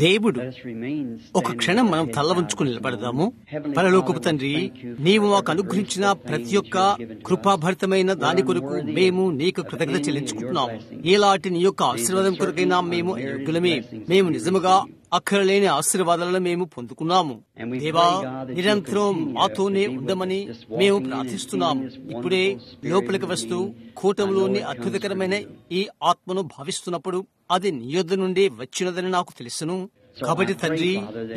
దేవుడు ఒక క్షణం మనం తల్ల ఉంచుకుని నిలబడదాము. పరలోకపు తండ్రి, నీవు మాకు అనుగ్రహించిన ప్రతి ఒక్క కృపాభరితమైన దాని కొరకు మేము నీకు కృతజ్ఞత చెల్లించుకుంటున్నాము. ఎలాంటి నీ యొక్క ఆశీర్వాదం కొరకైనా మేము యోగ్యులమే. మేము నిజముగా అక్కరలేని ఆశీర్వాదాలను మేము పొందుకున్నాము. దేవా, నిరంతరం మాతోనే ఉండమని మేము ప్రార్థిస్తున్నాము. ఇప్పుడే లోపలికి వస్తూ కూటంలోని అద్భుతకరమైన ఈ ఆత్మను భావిస్తున్నప్పుడు అది నీ యొద్ద నుండి వచ్చినదని నాకు తెలుసును. కాబట్టి తండ్రి,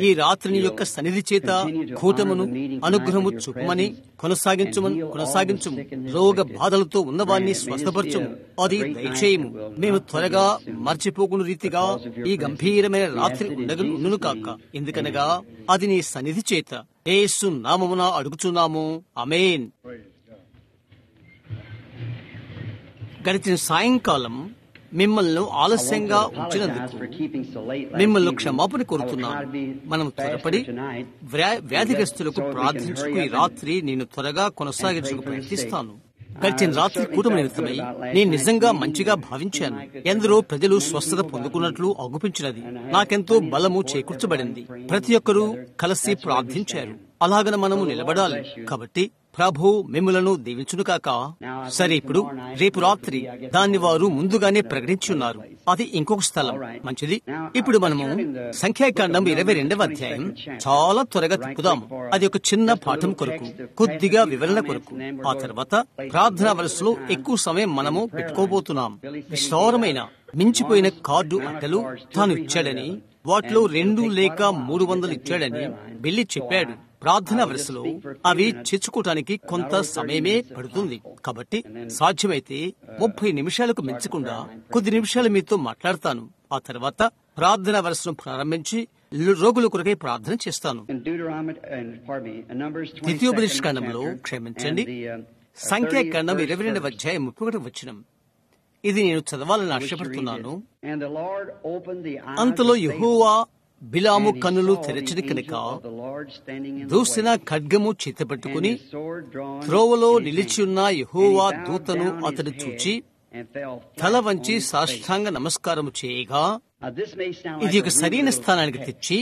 ఈ రాత్రిని యొక్క సన్నిధి చేత కూటమును అనుగ్రహము చూపమని కొనసాగించుము. రోగ బాధలతో ఉన్నవారిని స్వస్థపరచుము. అది దయచేయము. మేము త్వరగా మర్చిపోకున్న రీతిగా ఈ గంభీరమైన రాత్రి ఉండును కాక. ఎందుకనగా అది నీ సన్నిధి చేత యేసు నామమున అడుగుచున్నాము. ఆమేన్. గడిచిన సాయంకాలం మిమ్మల్ని ఆలస్యంగా ఉంచినందుకు మిమ్మల్ని క్షమాపణ కోరుతున్నాను. మనం త్వరపడి వ్యాధిగ్రస్తులకు ప్రార్థించుకు ఈ రాత్రి నేను త్వరగా కొనసాగించుకు ప్రయత్నిస్తాను. గడిచిన రాత్రి కూటమి నిమిత్తమై నేను నిజంగా మంచిగా భావించాను. ఎందరో ప్రజలు స్వస్థత పొందుకున్నట్లు అగుపించినది. నాకెంతో బలము చేకూర్చబడింది. ప్రతి ఒక్కరూ కలిసి ప్రార్థించారు. అలాగన మనము నిలబడాలి. కాబట్టి ప్రభు మిమ్ములను దీవించును కాక. సరే, ఇప్పుడు రేపు రాత్రి దాన్ని వారు ముందుగానే ప్రకటించున్నారు. అది ఇంకొక స్థలం. మంచిది. ఇప్పుడు మనము సంఖ్యాకాండం 22వ అధ్యాయం చాలా త్వరగా తిప్పుదాము. అది ఒక చిన్న పాఠం కొరకు, కొద్దిగా వివరణ కొరకు. ఆ తర్వాత ప్రార్థనా వరుసలో ఎక్కువ సమయం మనము పెట్టుకోబోతున్నాం. విస్తారమైన మించిపోయిన కార్డు అట్టలు తాను ఇచ్చాడని, వాటిలో 2 లేక 300 ఇచ్చాడని బిల్లి చెప్పాడు. ప్రార్థనా వరుసలో అవి చేర్చుకోవటానికి కొంత సమయమే పడుతుంది. కాబట్టి సాధ్యమైతే 30 నిమిషాలకు మించకుండా కొద్ది నిమిషాలు మీతో మాట్లాడతాను. ఆ తర్వాత ప్రార్థనా వరుసను ప్రారంభించి రోగుల కొరకై ప్రార్థన చేస్తాను. ద్వితీయోపదేశకాండంలో క్షమించండి, సంఖ్యాకాండం 22వ అధ్యాయం 31వ వచనం. ఇది నేను చదవాలని ఆశపడుతున్నాను. అంతలో యెహోవా బిలాము కన్నులు తెరచిన కనుక దూసిన ఖడ్గము చేతపట్టుకుని త్రోవలో నిలిచియున్న యెహోవా దూతను అతడు చూచి తల వంచి సాష్టాంగ నమస్కారము చేయగా, ఇది ఒక సరైన స్థానానికి తెచ్చి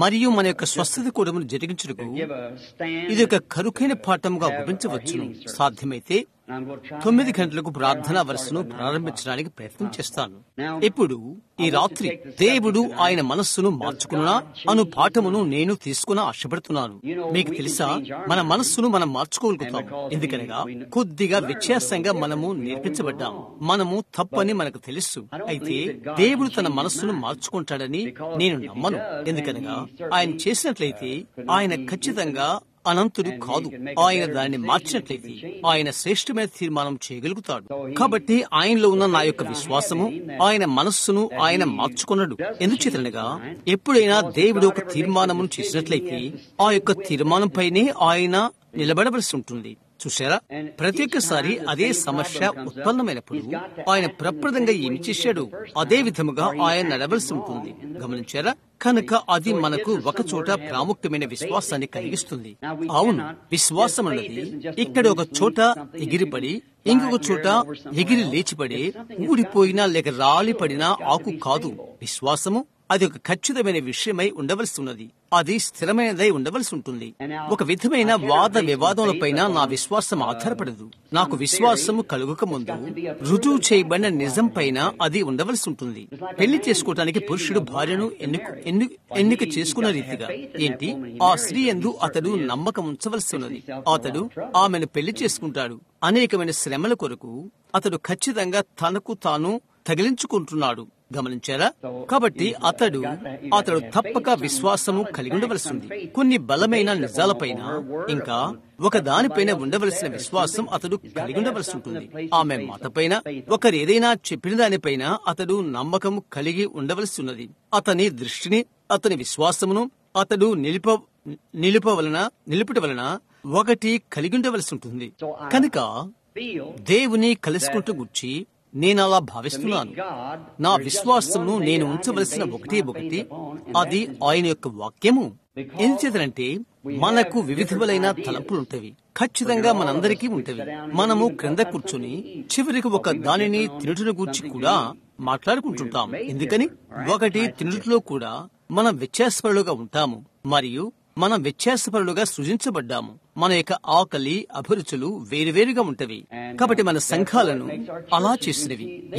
మరియు మన యొక్క స్వస్థత కూడమును జరిగించుటకు ఇది ఒక కరుకైన పాఠముగా గుర్తించవచ్చును. సాధ్యమైతే 9 గంటలకు ప్రార్థనా వరుసను ప్రారంభించడానికి ప్రయత్నం చేస్తాను. ఇప్పుడు ఈ రాత్రి దేవుడు ఆయన మనస్సును మార్చుకున్నా అను పాఠమును నేను తీసుకుని ఆశపడుతున్నాను. మీకు తెలుసా, మన మనస్సును మనం మార్చుకోగలుగుతాం. ఎందుకనగా కొద్దిగా వ్యత్యాసంగా మనము నేర్పించబడ్డాం. మనము తప్పని మనకు తెలుసు. అయితే దేవుడు తన మనస్సును మార్చుకుంటాడని నేను నమ్మను. ఎందుకనగా ఆయన చేసినట్లయితే ఆయన ఖచ్చితంగా అనంతుడు కాదు. ఆయన దానిని మార్చినట్లయితే ఆయన శ్రేష్టమైన తీర్మానం చేయగలుగుతాడు. కాబట్టి ఆయనలో ఉన్న నా యొక్క విశ్వాసము ఆయన మనస్సును ఆయన మార్చుకున్నాడు. ఎందుచేతనగా ఎప్పుడైనా దేవుడు ఒక తీర్మానమును చేసినట్లయితే ఆ యొక్క తీర్మానంపైనే ఆయన నిలబడవలసి ఉంటుంది. చూశారా, ప్రతి ఒక్కసారి అదే సమస్య ఉత్పన్నమైనప్పుడు ఆయన ప్రప్రదంగా ఏమి చేశాడు అదే విధముగా ఆయన నడవలసి ఉంటుంది. గమనించారా? కనుక అది మనకు ఒక చోట ప్రాముఖ్యమైన విశ్వాసాన్ని కలిగిస్తుంది. అవును, విశ్వాసం అన్నది ఇక్కడ ఒక చోట ఎగిరిపడి ఇంకొక చోట ఎగిరి లేచిపడి ఊడిపోయినా లేక రాలిపడిన ఆకు కాదు. విశ్వాసము అది ఒక ఖచ్చితమైన విషయమై ఉండవలసి ఉన్నది. అది స్థిరమైనదై ఉండవలసి ఉంటుంది. ఒక విధమైన వాద వివాదములపైన నా విశ్వాసం ఆధారపడదు. నాకు విశ్వాసము కలుగక ముందు రుజువు చేయబడిన నిజం పైన అది ఉండవలసి ఉంటుంది. పెళ్లి చేసుకోవటానికి పురుషుడు భార్యను ఎన్నిక చేసుకున్న రీతిగా ఏంటి, ఆ స్త్రీ యందు అతడు నమ్మకం ఉంచవలసి ఉన్నది. అతడు ఆమెను పెళ్లి చేసుకుంటాడు. అనేకమైన శ్రమల కొరకు అతడు ఖచ్చితంగా తనకు తాను తగిలించుకుంటున్నాడు. గమనించారా? కాబట్టి అతడు తప్పక విశ్వాసము కలిగి ఉండవలసింది. కొన్ని బలమైన నిజాలపైన ఇంకా ఒక దానిపైన ఉండవలసిన విశ్వాసం అతడు కలిగి ఉండవలసి ఉంటుంది. ఆమె మాట పైన ఒకరు ఏదైనా చెప్పిన దానిపైన అతడు నమ్మకం కలిగి ఉండవలసి ఉన్నది. అతని దృష్టిని, అతని విశ్వాసమును అతడు నిలుపుట వలన ఒకటి కలిగి ఉండవలసి ఉంటుంది. కనుక దేవుని కలుసుకుంటూ గుర్చి నేను అలా భావిస్తున్నాను. నా విశ్వాసమును నేను ఉంచవలసిన ఒకటి అది ఆయన యొక్క వాక్యము. ఎందుచేతనంటే మనకు వివిధములైన తలంపులుంటవి. ఖచ్చితంగా మనందరికీ ఉంటవి. మనము క్రింద కూర్చుని చివరికి ఒక దానిని తినుటను గూర్చి కూడా మాట్లాడుకుంటుంటాం. ఎందుకని? ఒకటి, తిండిలో కూడా మనం వ్యత్యాసపరులుగా ఉంటాము మరియు మనం వ్యత్యాసపరులుగా సృజించబడ్డాము. మన యొక్క ఆకలి, అభిరుచులు వేరువేరుగా ఉంటవి. కాబట్టి మన సంఘాలను అలా చేసినవి.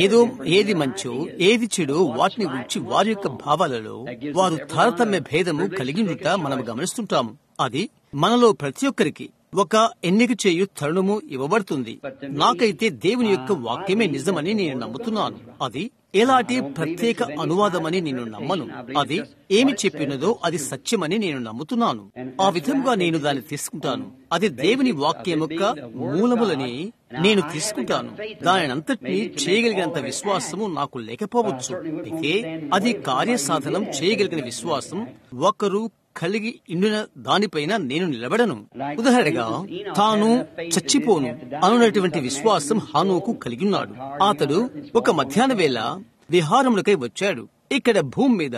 ఏది మంచో ఏది చెడో వాటిని గురించి వారి యొక్క భావాలలో వారు తారతమ్య భేదము కలిగి ఉండుట మనం గమనిస్తుంటాము. అది మనలో ప్రతి ఒక్కరికి ఒక ఎన్నిక చేయు తరుణము ఇవ్వబడుతుంది. నాకైతే దేవుని యొక్క వాక్యమే నిజమని నేను నమ్ముతున్నాను. అది ఎలాంటి ప్రత్యేక అనువాదమని నేను నమ్మను. అది ఏమి చెప్పినదో అది సత్యమని నేను నమ్ముతున్నాను. ఆ విధంగా నేను దాన్ని తీసుకుంటాను. అది దేవుని వాక్యం యొక్క మూలములని నేను తీసుకుంటాను. దానినంతటినీ చేయగలిగినంత విశ్వాసము నాకు లేకపోవచ్చు. అయితే అది కార్యసాధనం చేయగలిగిన విశ్వాసం ఒకరు కలిగి ఇండిన దానిపైన నేను నిలబడను. ఉదాహరణగా, తాను చచ్చిపోను అనున్నటువంటి విశ్వాసం హానోకు కలిగి ఉన్నాడు. అతడు ఒక మధ్యాహ్న వేళ విహారములకై వచ్చాడు. ఇక్కడ భూమి మీద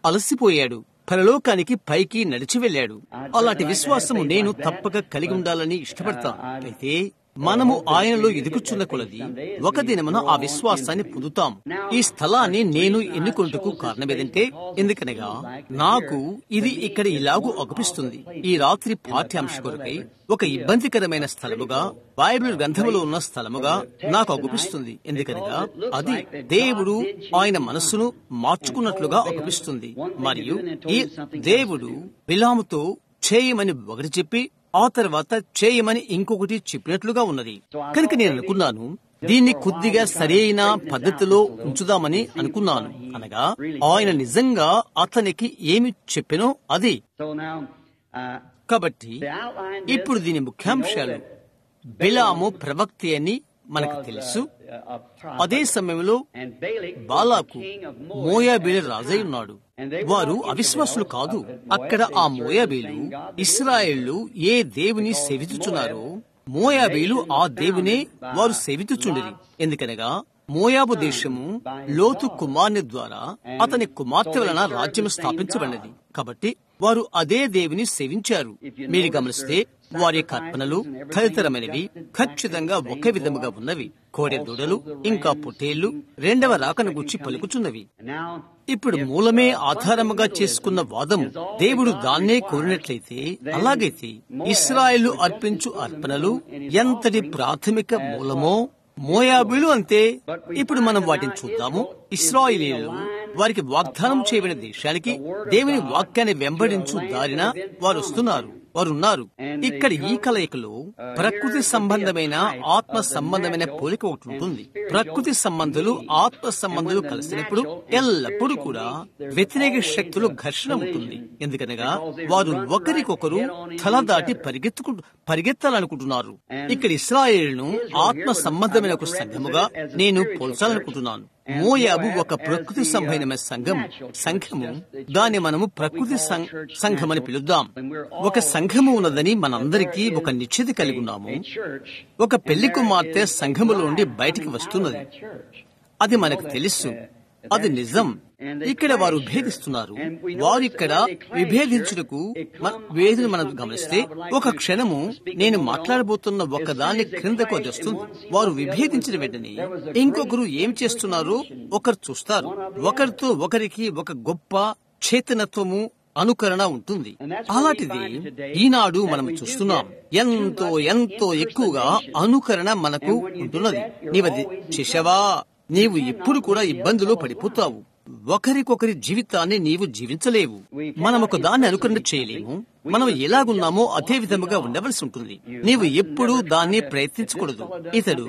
అలసిపోయాడు. పరలోకానికి పైకి నడిచి వెళ్ళాడు. అలాంటి విశ్వాసము నేను తప్పక కలిగి ఉండాలని ఇష్టపడతాను. అయితే మనము ఆయనలో ఎదుగుచున్న కొలది ఒక దినమున ఆ విశ్వాసాన్ని పొందుతాం. ఈ స్థలాన్ని నేను ఎన్నుకొంటకు కారణమేదంటే, ఎందుకనగా నాకు ఇది ఇక్కడ ఇలాగూ అగుపిస్తుంది. ఈ రాత్రి పాఠ్యాంశ కొరకై ఒక ఇబ్బందికరమైన స్థలముగా, బైబిల్ గ్రంథములో ఉన్న స్థలముగా నాకు అగుపిస్తుంది. ఎందుకనగా అది దేవుడు ఆయన మనస్సును మార్చుకున్నట్లుగా అగుపిస్తుంది. మరియు ఈ దేవుడు బిలాముతో చేయమని ఒకటి చెప్పి ఆ తర్వాత చేయమని ఇంకొకటి చెప్పినట్లుగా ఉన్నది. కనుక నేను అనుకున్నాను, దీన్ని కొద్దిగా సరైన పద్ధతిలో ఉంచుదామని అనుకున్నాను. అనగా ఆయన నిజంగా అతనికి ఏమి చెప్పెనో అది. కాబట్టి ఇప్పుడు దీని ముఖ్యాంశాలు. బిలాము ప్రవక్త అని మనకు తెలుసు. అదే సమయంలో బాలాకు మోయాబీల రాజై ఉన్నాడు. వారు అవిశ్వాసులు కాదు. అక్కడ ఆ మోయాబీలు ఇశ్రాయేళ్లు ఏ దేవుని సేవించుచున్నారో మోయాబీలు ఆ దేవునే వారు సేవించుచుండిరి. ఎందుకనగా మోయాబు దేశము లోతు కుమార్ని ద్వారా అతని కుమార్తె వలన రాజ్యం స్థాపించబడినది. కాబట్టి వారు అదే దేవుని సేవించారు. మీరు గమనిస్తే వారి కల్పనలు తదితరమైనవి ఖచ్చితంగా ఒకే విధముగా ఉన్నవి. కోడె దూడలు ఇంకా పొట్టేళ్లు రెండవ రాకను గురించి పలుకుచున్నవి. ఇప్పుడు మూలమే ఆధారముగా చేసుకున్న వాదము దేవుడు దాన్నే కోరినట్లయితే, అలాగైతే ఇశ్రాయేలు అర్పించు అర్పణలు ఎంతటి ప్రాథమిక మూలమో మోయాబీలు అంతే. ఇప్పుడు మనం వాటిని చూద్దాము. ఇశ్రాయేలీయులు వారికి వాగ్దానం చేయబడిన దేశానికి దేవుని వాక్యాన్ని వెంబడించు దారిన వారు వస్తున్నారు. వారున్నారు. ఇక్కడ ఈ కలయికలో ప్రకృతి సంబంధమైన ఆత్మ సంబంధమైన పోలిక ఒకటి ఉంటుంది. ప్రకృతి సంబంధులు ఆత్మ సంబంధులు కలిసినప్పుడు ఎల్లప్పుడూ కూడా వ్యతిరేక శక్తులు ఘర్షణ ఉంటుంది. ఎందుకనగా వారు ఒకరికొకరు తల దాటి పరిగెత్తాలనుకుంటున్నారు. ఇక్కడ ఇశ్రాయేలును ఆత్మ సంబంధమైన ఒక సంఘముగా నేను పోల్చాలనుకుంటున్నాను. మోయాబు ఒక ప్రకృతి సంబంధమైన సంఘము. దాన్ని మనము ప్రకృతి సంఘమని పిలుద్దాం. ఒక సంఘము ఉన్నదని మనందరికీ ఒక నిశ్చిత కలిగి ఉన్నాము. ఒక పెళ్లి కుమార్తె సంఘములో నుండి బయటికి వస్తున్నది. అది మనకు తెలుసు. అది నిజం. ఇక్కడ వారు విభేదిస్తున్నారు. వారు ఇక్కడ విభేదించుటకు వేదిని మనం గమనిస్తే ఒక క్షణము నేను మాట్లాడబోతున్న ఒకదాన్ని క్రిందకు వస్తుంది. వారు విభేదించిన వెంటనే ఇంకొకరు ఏం చేస్తున్నారో ఒకరు చూస్తారు. ఒకరితో ఒకరికి ఒక గొప్ప చేతనత్వము అనుకరణ ఉంటుంది. అలాంటిది ఈనాడు మనం చూస్తున్నాం. ఎంతో ఎంతో ఎక్కువగా అనుకరణ మనకు ఉంటున్నది. నీవది చేశావా, నీవు ఎప్పుడు కూడా ఇబ్బందులు పడిపోతావు. ఒకరికొకరి జీవితాన్ని నీవు జీవించలేవు. మనం ఒక దాన్ని అనుకరణ చేయలేము. మనం ఎలాగున్నామో అదే విధముగా ఉండవలసి ఉంటుంది. నీవు ఎప్పుడూ దాన్ని ప్రయత్నించకూడదు. ఇతడు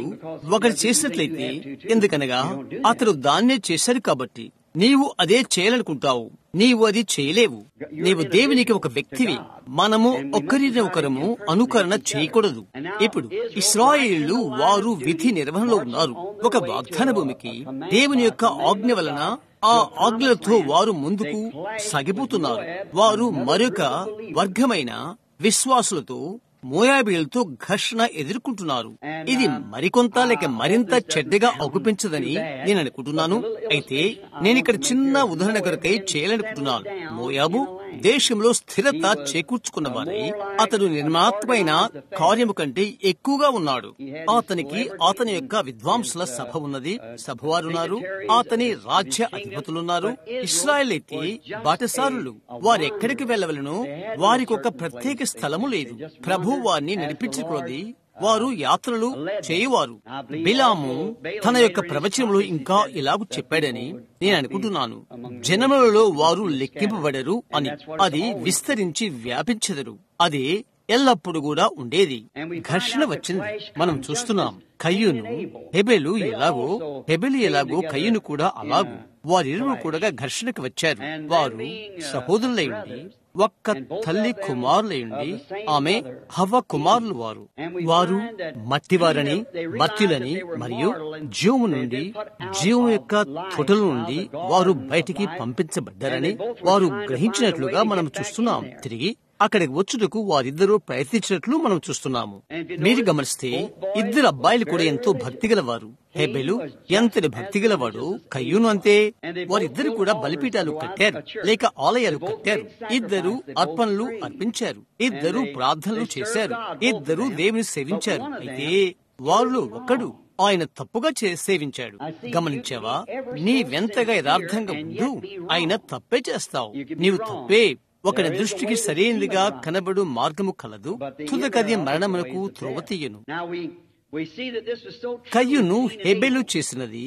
ఒకటి చేసినట్లయితే, ఎందుకనగా అతడు దాన్నే చేశాడు కాబట్టి నీవు అదే చేయాలనుకుంటావు. నీవు అది చేయలేవు. నీవు దేవునికి ఒక వ్యక్తివి. మనము ఒకరినొకరము అనుకరణ చేయకూడదు. ఇప్పుడు ఇశ్రాయేలీయులు వారు విధి నిర్వహణలో ఉన్నారు. ఒక వాగ్దాన భూమికి దేవుని యొక్క ఆజ్ఞ వలన ఆ ఆజ్ఞలతో వారు ముందుకు సాగిపోతున్నారు. వారు మరొక వర్గమైన విశ్వాసులతో మోయాబీలతో ఘర్షణ ఎదుర్కొంటున్నారు. ఇది మరికొంత లేక మరింత చెడ్డగా అగుపించదని నేను అనుకుంటున్నాను. అయితే నేను ఇక్కడ చిన్న ఉదాహరణ కొరకై చేయాలనుకుంటున్నాను. మోయాబు దేశంలో స్థిరత చేకూర్చుకున్నవారై అతడు నిర్మాత్మైన కార్యము కంటే ఎక్కువగా ఉన్నాడు. అతని యొక్క విద్వాంసుల సభ ఉన్నది, సభవారున్నారు, అతని రాజ్య అధిపతులున్నారు. ఇశ్రాయేల్ అయితే బాటసారులు, వారెక్కడికి వెళ్ళవలను, వారికి ఒక ప్రత్యేక స్థలము లేదు. ప్రభు వారిని నడిపించుకున్నది, వారు యాత్రలు చేయువారు. బిలాము తన యొక్క ప్రవచనంలో ఇంకా ఇలాగూ చెప్పాడని నేను అనుకుంటున్నాను. జనములలో వారు లెక్కింపబడరు అని. అది విస్తరించి వ్యాపించెదరు. అది ఎల్లప్పుడు కూడా ఉండేది. ఘర్షణ వచ్చింది, మనం చూస్తున్నాం. కయ్యూను హెబెలు ఎలాగో కయ్యూను కూడా అలాగూ వారిరువురు కూడా ఘర్షణకు వచ్చారు. వారు సహోదరులై ఉండి, ఒక్క తల్లి కుమారులైండి, ఆమె హవ్వ కుమారులు. వారు మట్టివారని, మర్త్యులని మరియు జీవము నుండి, జీవం యొక్క తొటల నుండి వారు బయటికి పంపించబడ్డారని వారు గ్రహించినట్లుగా మనం చూస్తున్నాం. తిరిగి అక్కడికి వచ్చుటకు వారిద్దరూ ప్రయత్నించినట్లు మనం చూస్తున్నాము. మీరు గమనిస్తే ఇద్దరు అబ్బాయిలు కూడా ఎంతో భక్తి గలవారు. హెబెలు ఎంతటి భక్తి గలవాడు, కయ్యూను అంతే. వారిద్దరు కూడా బలిపీఠాలు కట్టారు, లేక ఆలయాలు కట్టారు. ఇద్దరు అర్పణలు అర్పించారు, ఇద్దరు ప్రార్థనలు చేశారు, ఇద్దరు దేవుని సేవించారు. అయితే వారిలో ఒకడు ఆయన తప్పుగా సేవించాడు. గమనించావా? నీవెంతగా యథార్థంగా ఉండు, ఆయన తప్పే చేస్తావు. నీవు తప్పే. ఒకరి దృష్టికి సరైనదిగా కనబడు మార్గము కలదు, తుదకది మరణమునకు త్రోవ తీయను. కయ్యూను హెబెలు చేసినది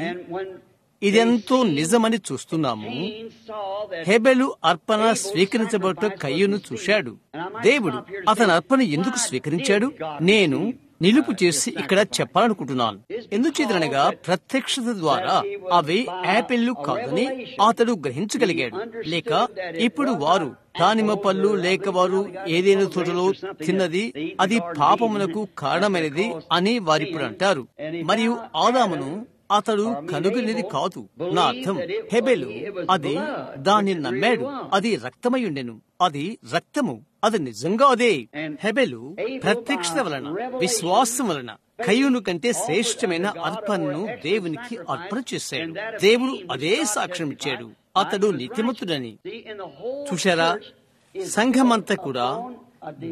ఇదెంతో నిజమని చూస్తున్నాము. హెబెలు అర్పణ స్వీకరించబోట కయ్యూను చూశాడు. దేవుడు అతని అర్పణ ఎందుకు స్వీకరించాడు? నేను నిలుపు చేసి ఇక్కడ చెప్పాలనుకుంటున్నాను. ఎందుచేతనగా ప్రత్యక్షత ద్వారా అవి యాపిళ్లు కాదని అతడు గ్రహించగలిగాడు. లేక ఇప్పుడు వారు దానిమ్మ పళ్ళు లేక వారు ఏదైనా తోటలో తిన్నది అది పాపమునకు కారణమైనది అని వారిప్పుడు అంటారు. మరియు ఆదామును అతడు కనుగొనేది కాదు. నా అర్థం, హెబెలు అది దాన్ని నమ్మాడు. అది రక్తమై ఉండెను, అది రక్తము, అది నిజంగా అదే. హెబెలు ప్రత్యక్షత వలన, విశ్వాసం వలన కయ్యూను కంటే శ్రేష్టమైన అర్పణను దేవునికి అర్పణ చేశాడు. దేవుడు అదే సాక్ష్యం ఇచ్చాడు, అతడు నీతిమంతుడని. చూశారా? సంఘమంతా కూడా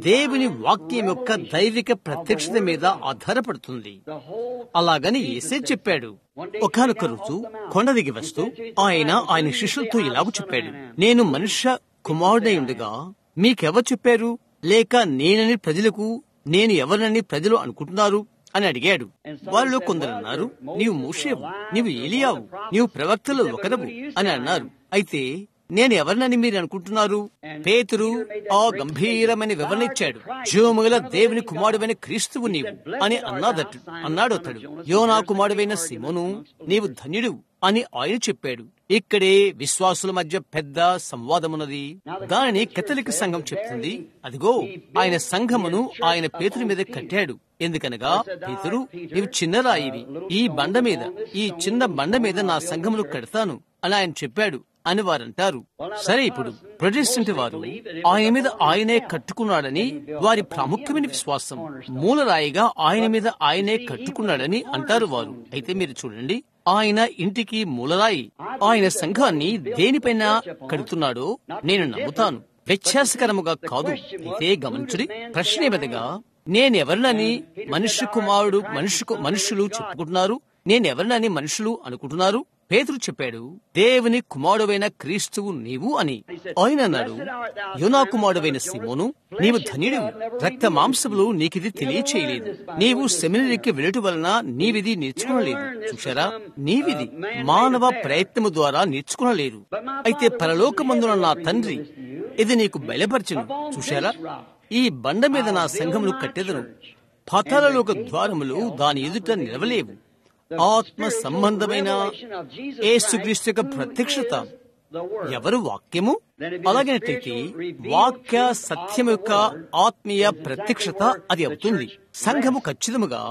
దేవుని వాక్యం యొక్క దైవిక ప్రత్యక్షత మీద ఆధారపడుతుంది. అలాగని యేసే చెప్పాడు. ఒకానొక రోజు కొండ దిగి వస్తూ ఆయన శిష్యులతో ఇలాగ చెప్పాడు, నేను మనుష్య కుమారుడై ఉండగా మీకెవరు చెప్పారు? లేక నేను ఎవరినని ప్రజలు అనుకుంటున్నారు అని అడిగాడు. వారిలో కొందరన్నారు, నీవు మోషేవు, నీవు ఏలియావు, నీవు ప్రవక్తలు ఒకరవు అని అన్నారు. అయితే నేను ఎవరినని మీరు అనుకుంటున్నారు? పేతురు ఆ గంభీరమైన వివరణ ఇచ్చాడు. జీవముగల దేవుని కుమారుడైన క్రీస్తువు నీవు అని అన్నాడు అతడు. యోనా కుమారుడైన సీమోను, నీవు ధన్యుడు అని ఆయన చెప్పాడు. ఇక్కడే విశ్వాసుల మధ్య పెద్ద సంవాదమున్నది. దానిని కథలిక సంఘం చెప్తుంది. అదిగో ఆయన సంఘమును ఆయన పేతురు మీద కట్టాడు. ఎందుకనగా పేతురు, నీవు చిన్న రాయివి, ఈ చిన్న బండ మీద నా సంఘమును కడతాను అని ఆయన చెప్పాడు అని వారంటారు. సరే, ఇప్పుడు ప్రొటెస్టెంట్ వారు ఆయన మీద ఆయనే కట్టుకున్నాడని వారి ప్రాముఖ్యమైన విశ్వాసం. మూలరాయిగా ఆయన మీద ఆయనే కట్టుకున్నాడని అంటారు వారు. అయితే మీరు చూడండి, ఆయన ఇంటికి మూలరాయి. ఆయన సంఘాన్ని దేనిపైన కడుతున్నాడో నేను నమ్ముతాను, వ్యత్యాసకరముగా కాదు. అయితే గమనించుడి, ప్రశ్న ఏమనగా, నేనెవరినని మనుషులు చెప్పుకుంటున్నారు? నేనెవరినని మనుషులు అనుకుంటున్నారు? పేతురు చెప్పాడు, దేవుని కుమారుడైన క్రీస్తువు నీవు అని. ఆయన అన్నాడు, యోనా కుమారుడైన సీమోను, నీవు ధన్యుడు, రక్త మాంసములు నీకిది తెలియచేయలేదు. నీవు సెమినరీకి వెళ్ళటం వలన నీవిది నేర్చుకునలేదు. చూశారా? నీవిది మానవ ప్రయత్నము ద్వారా నేర్చుకునలేదు. అయితే పరలోకమందున నా తండ్రి ఇది నీకు బయలుపరచును. చూశారా? ఈ బండ మీద నా సంఘములు కట్టెదను, పాతాళలోక ద్వారములు దాని ఎదుట నిలవలేవు. ఆత్మ సంబంధమైన యేసుక్రీస్తు యొక్క ప్రత్యక్షత ఎవరు? వాక్యము. అలాగైనట్లయితే వాక్య సత్యం యొక్క ఆత్మీయ ప్రత్యక్షత అది అవుతుంది. సంఘము ఖచ్చితముగా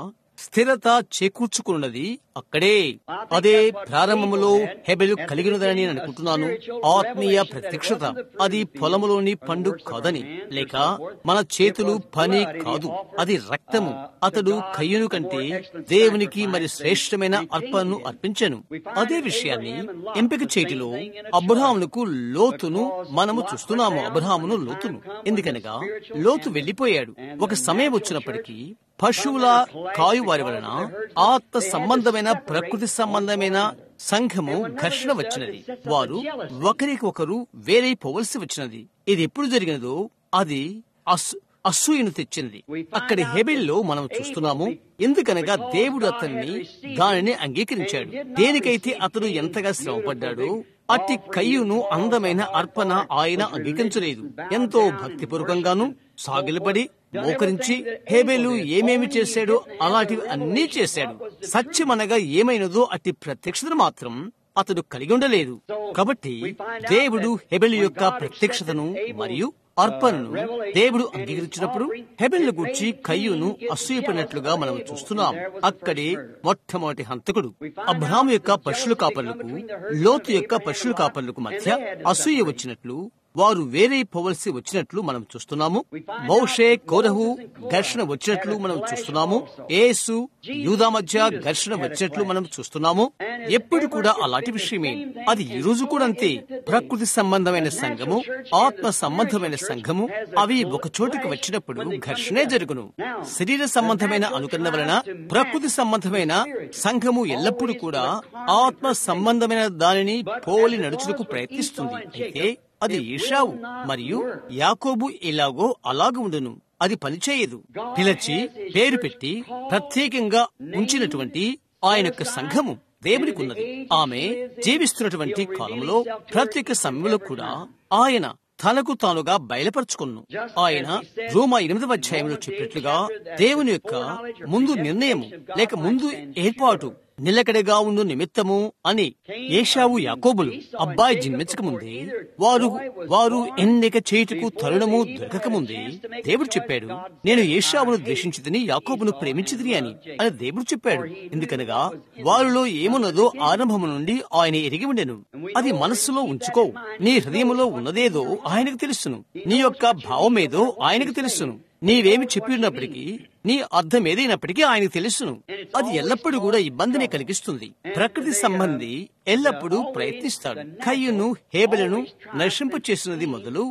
స్థిరత చేకూర్చుకున్నది అక్కడే. అదే ప్రారంభములో హెబెలు కలిగినదని నేను అనుకుంటున్నాను. ఆత్మీయ ప్రత్యక్షత. అది పొలములోని పండు కాదని, లేక మన చేతులు పని కాదు, అది రక్తము. అతడు కయ్యూను కంటే దేవునికి మరి శ్రేష్టమైన అర్పణను అర్పించెను. అదే విషయాన్ని ఎంపిక చేయటిలో అబ్రహామునకు లోతును మనము చూస్తున్నాము. అబ్రహామును లోతును, ఎందుకనగా లోతు వెళ్లిపోయాడు. ఒక సమయం వచ్చినప్పటికీ పశువుల కాయువారి వలన ఆత్మ సంబంధమైన ప్రకృతి సంబంధమైన సంఘము ఘర్షణ వచ్చినది. వారు ఒకరికి ఒకరు వేరైపోవలసి వచ్చినది. ఇది ఎప్పుడు జరిగినదో అది అసూయను తెచ్చింది. అక్కడి హెబెల్లో మనం చూస్తున్నాము. ఎందుకనగా దేవుడు అతన్ని దానిని అంగీకరించాడు. దేనికైతే అతడు ఎంతగా శ్రమపడ్డాడో అట్టి కయ్యూను అందమైన అర్పణ ఆయన అంగీకరించలేదు. ఎంతో భక్తిపూర్వకంగాను సాగిలపడి మోకరించి హేబెలు ఏమేమి చేశాడో అలాంటివి అన్నీ చేశాడు. సత్యమనగా ఏమైనదో అట్టి ప్రత్యక్షతను మాత్రం అతడు కలిగి ఉండలేదు. కాబట్టి దేవుడు హెబెలు యొక్క ప్రత్యక్షతను మరియు అర్పణను దేవుడు అంగీకరించినప్పుడు హెబెల్ను గూర్చి కయ్యూను అసూయపడినట్లుగా మనం చూస్తున్నాం. అక్కడే మొట్టమొదటి హంతకుడు. అబ్రహాము యొక్క పశువుల కాపర్లకు లోతు యొక్క పశువుల కాపర్లకు మధ్య అసూయ వచ్చినట్లు, వారు వేరైపోవలసి వచ్చినట్లు మనం చూస్తున్నాము. మోషే కోరహు ఘర్షణ వచ్చినట్లు మనం చూస్తున్నాము. యేసు యూదా మధ్య ఘర్షణ వచ్చినట్లు మనం చూస్తున్నాము. ఎప్పుడు కూడా అలాంటి విషయమే. అది ఈ రోజు కూడా అంతే. ప్రకృతి సంబంధమైన సంఘము, ఆత్మ సంబంధమైన సంఘము అవి ఒక చోటుకు వచ్చినప్పుడు ఘర్షణే జరుగును. శరీర సంబంధమైన అనుకరణ వలన ప్రకృతి సంబంధమైన సంఘము ఎల్లప్పుడూ కూడా ఆత్మ సంబంధమైన దానిని పోలి నడుచుటకు ప్రయత్నిస్తుంది. అయితే అది ఏశావు మరియు యాకోబు ఎలాగో అలాగ ఉండును. అది పనిచేయదు. పిలిచి పేరు పెట్టి ప్రత్యేకంగా ఉంచినటువంటి ఆయన యొక్క సంఘము దేవునికి ఉన్నది. ఆమె జీవిస్తున్నటువంటి కాలంలో ప్రత్యేక సమయంలో కూడా ఆయన తనకు తానుగా బయలుపరుచుకున్నాను. ఆయన రోమా 8వ అధ్యాయంలో చెప్పినట్లుగా దేవుని యొక్క ముందు నిర్ణయము లేక ముందు ఏర్పాటు నిలకడగా ఉండు నిమిత్తము అని ఏశావు యాకోబులు అబ్బాయి జన్మించక ముందే వారు ఎన్నిక చేయుటకు తరుణము దొరకకముందే దేవుడు చెప్పాడు, నేను ఏశావును ద్వేషించితిని, యాకోబును ప్రేమించితిని అని దేవుడు చెప్పాడు. ఎందుకనగా వారిలో ఏమున్నదో ఆరంభము నుండి ఆయన ఎరిగి ఉండెను. అది మనస్సులో ఉంచుకో. నీ హృదయములో ఉన్నదేదో ఆయనకు తెలుసును. నీ యొక్క భావమేదో ఆయనకు తెలుసును. నీవేమి చెప్పినప్పటికీ, నీ అర్థం ఏదైనప్పటికీ ఆయనకు తెలుసును. అది ఎల్లప్పుడూ కూడా ఇబ్బందిని కలిగిస్తుంది. ప్రకృతి సంబంధి ఎల్లప్పుడూ ప్రయత్నిస్తాడు. కయ్యూను హేబెలును నశింపు చేసినది మొదలు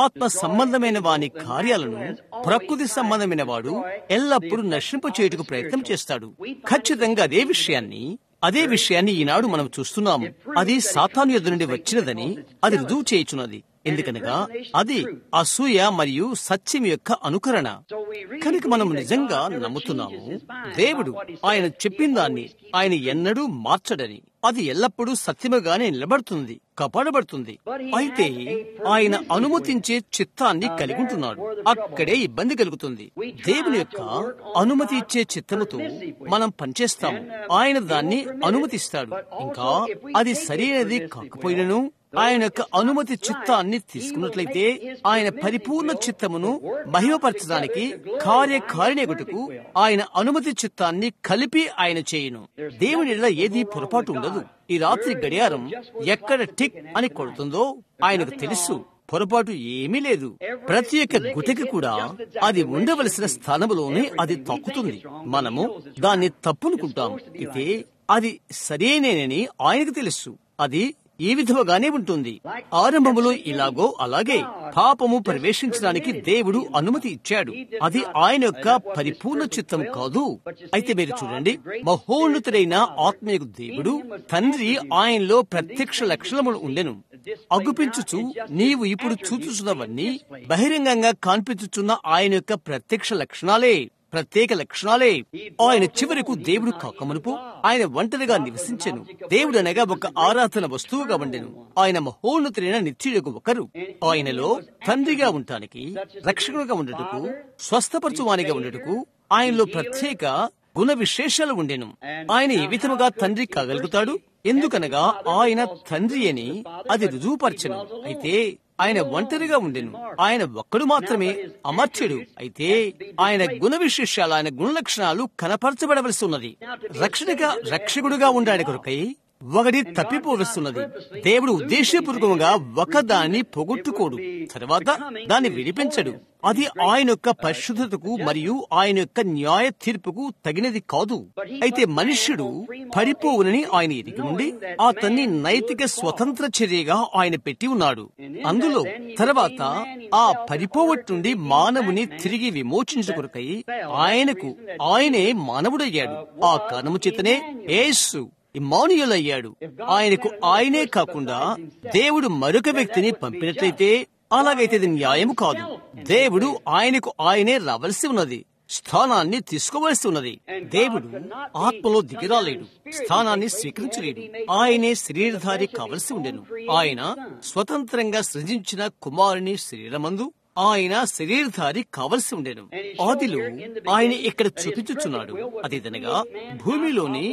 ఆత్మ సంబంధమైన వాని కార్యాలను ప్రకృతి సంబంధమైన వాడు ఎల్లప్పుడూ నశింపు చేయుటకు ప్రయత్నం చేస్తాడు. ఖచ్చితంగా అదే విషయాన్ని ఈనాడు మనం చూస్తున్నాము. అది సాతాను యొద్ద నుండి వచ్చినదని అది రుజువు చేయుచున్నది. ఎందుకనగా అది అసూయ మరియు సత్యం యొక్క అనుకరణ. కనుక మనం నిజంగా నమ్ముతున్నాము దేవుడు ఆయన చెప్పిన దాన్ని ఆయన ఎన్నడూ మార్చడని. అది ఎల్లప్పుడూ సత్యముగానే నిలబడుతుంది, కాపాడబడుతుంది. అయితే ఆయన అనుమతించే చిత్తాన్ని కలిగి ఉంటున్నాడు. అక్కడే ఇబ్బంది కలుగుతుంది. దేవుని యొక్క అనుమతి ఇచ్చే చిత్తముతో మనం పనిచేస్తాము. ఆయన దాన్ని అనుమతిస్తాడు. ఇంకా అది సరైనది కాకపోయినను ఆయన యొక్క అనుమతి చిత్తాన్ని తీసుకున్నట్లయితే ఆయన పరిపూర్ణ చిత్తమును మహిమపరచడానికి కార్యకారిణిగుటకు ఆయన అనుమతి చిత్తాన్ని కలిపి ఆయన చేయును. దేవునిలో ఏది పొరపాటు ఉండదు. ఈ రాత్రి గడియారం ఎక్కడ టిక్ అని కొడుతుందో ఆయనకు తెలుసు. పొరపాటు ఏమీ లేదు. ప్రతి ఒక్క గుటకి కూడా అది ఉండవలసిన స్థానంలోనే అది తక్కుతుంది. మనము దాన్ని తప్పునుకుంటాం. అయితే అది సరేనేనని ఆయనకు తెలుసు. అది ఈ విధముగానే ఉంటుంది. ఆరంభములో ఇలాగో అలాగే పాపము ప్రవేశించడానికి దేవుడు అనుమతి ఇచ్చాడు. అది ఆయన యొక్క పరిపూర్ణ చిత్తం కాదు. అయితే మీరు చూడండి, మహోన్నతుడైన ఆత్మీయ దేవుడు తండ్రి ఆయనలో ప్రత్యక్ష లక్షణములు ఉండెను. అగుపించుచు నీవు ఇప్పుడు చూచుచున్నవన్నీ బహిరంగంగా కనిపించుచున్న ఆయన యొక్క ప్రత్యేక లక్షణాలే. ఆయన చివరకు దేవుడు కాకమునుపు ఆయన ఒంటరిగా నివసించెను. దేవుడు అనగా ఒక ఆరాధన వస్తువుగా ఉండెను. ఆయన మహోన్నతుడైన నిత్యుడకు ఒకరు. ఆయనలో తండ్రిగా ఉండటానికి, రక్షకుడుగా ఉండటకు, స్వస్థపరచువానిగా ఉండటకు ఆయనలో ప్రత్యేక గుణ విశేషాలు ఉండెను. ఆయన ఏ విధముగా తండ్రి కాగలుగుతాడు? ఎందుకనగా ఆయన తండ్రి అని అది రుజువుపరచను. అయితే ఆయన ఒంటరిగా ఉండెను. ఆయన ఒక్కడు మాత్రమే అమర్త్యుడు. అయితే ఆయన గుణ విశేషాలు, ఆయన గుణ లక్షణాలు కనపరచబడవలసి ఉన్నది. రక్షకుడుగా ఉండాడు కొరకై ఒకటి తప్పిపోవస్తున్నది. దేవుడు ఉద్దేశపూర్వకంగా ఒకదాన్ని పొగొట్టుకోడు, తర్వాత దాన్ని విడిపించడు. అది ఆయన యొక్క పరిశుద్ధతకు మరియు ఆయన యొక్క న్యాయ తీర్పుకు తగినది కాదు. అయితే మనుష్యుడు పడిపోవునని ఆయన ఎరిగి ఉండి అతన్ని నైతిక స్వతంత్ర చర్యగా ఆయన పెట్టి ఉన్నాడు. అందులో తర్వాత ఆ పడిపోవట్టుండి మానవుని తిరిగి విమోచించు కొరకై ఆయనే మానవుడయ్యాడు. ఆ కారణము చేతనే యేసు ఇమ్మానుయేలు అయ్యాడు. ఆయనే కాకుండా దేవుడు మరొక వ్యక్తిని పంపినట్లయితే అలాగైతే అది న్యాయము కాదు. దేవుడు ఆయనే రావలసి ఉన్నది, స్థానాన్ని తీసుకోవలసి ఉన్నది. దేవుడు ఆత్మలో దిగిరాలేడు, స్థానాన్ని స్వీకరించలేడు. ఆయనే శరీరధారి కావలసి ఉండెను. ఆయన స్వతంత్రంగా సృజించిన కుమారుని శరీరమందు ఆయన శరీరధారి కావలసి ఉండెను. ఆదిలో ఆయన ఇక్కడ చూపించుచున్నాడు. అదేదనగా భూమిలోని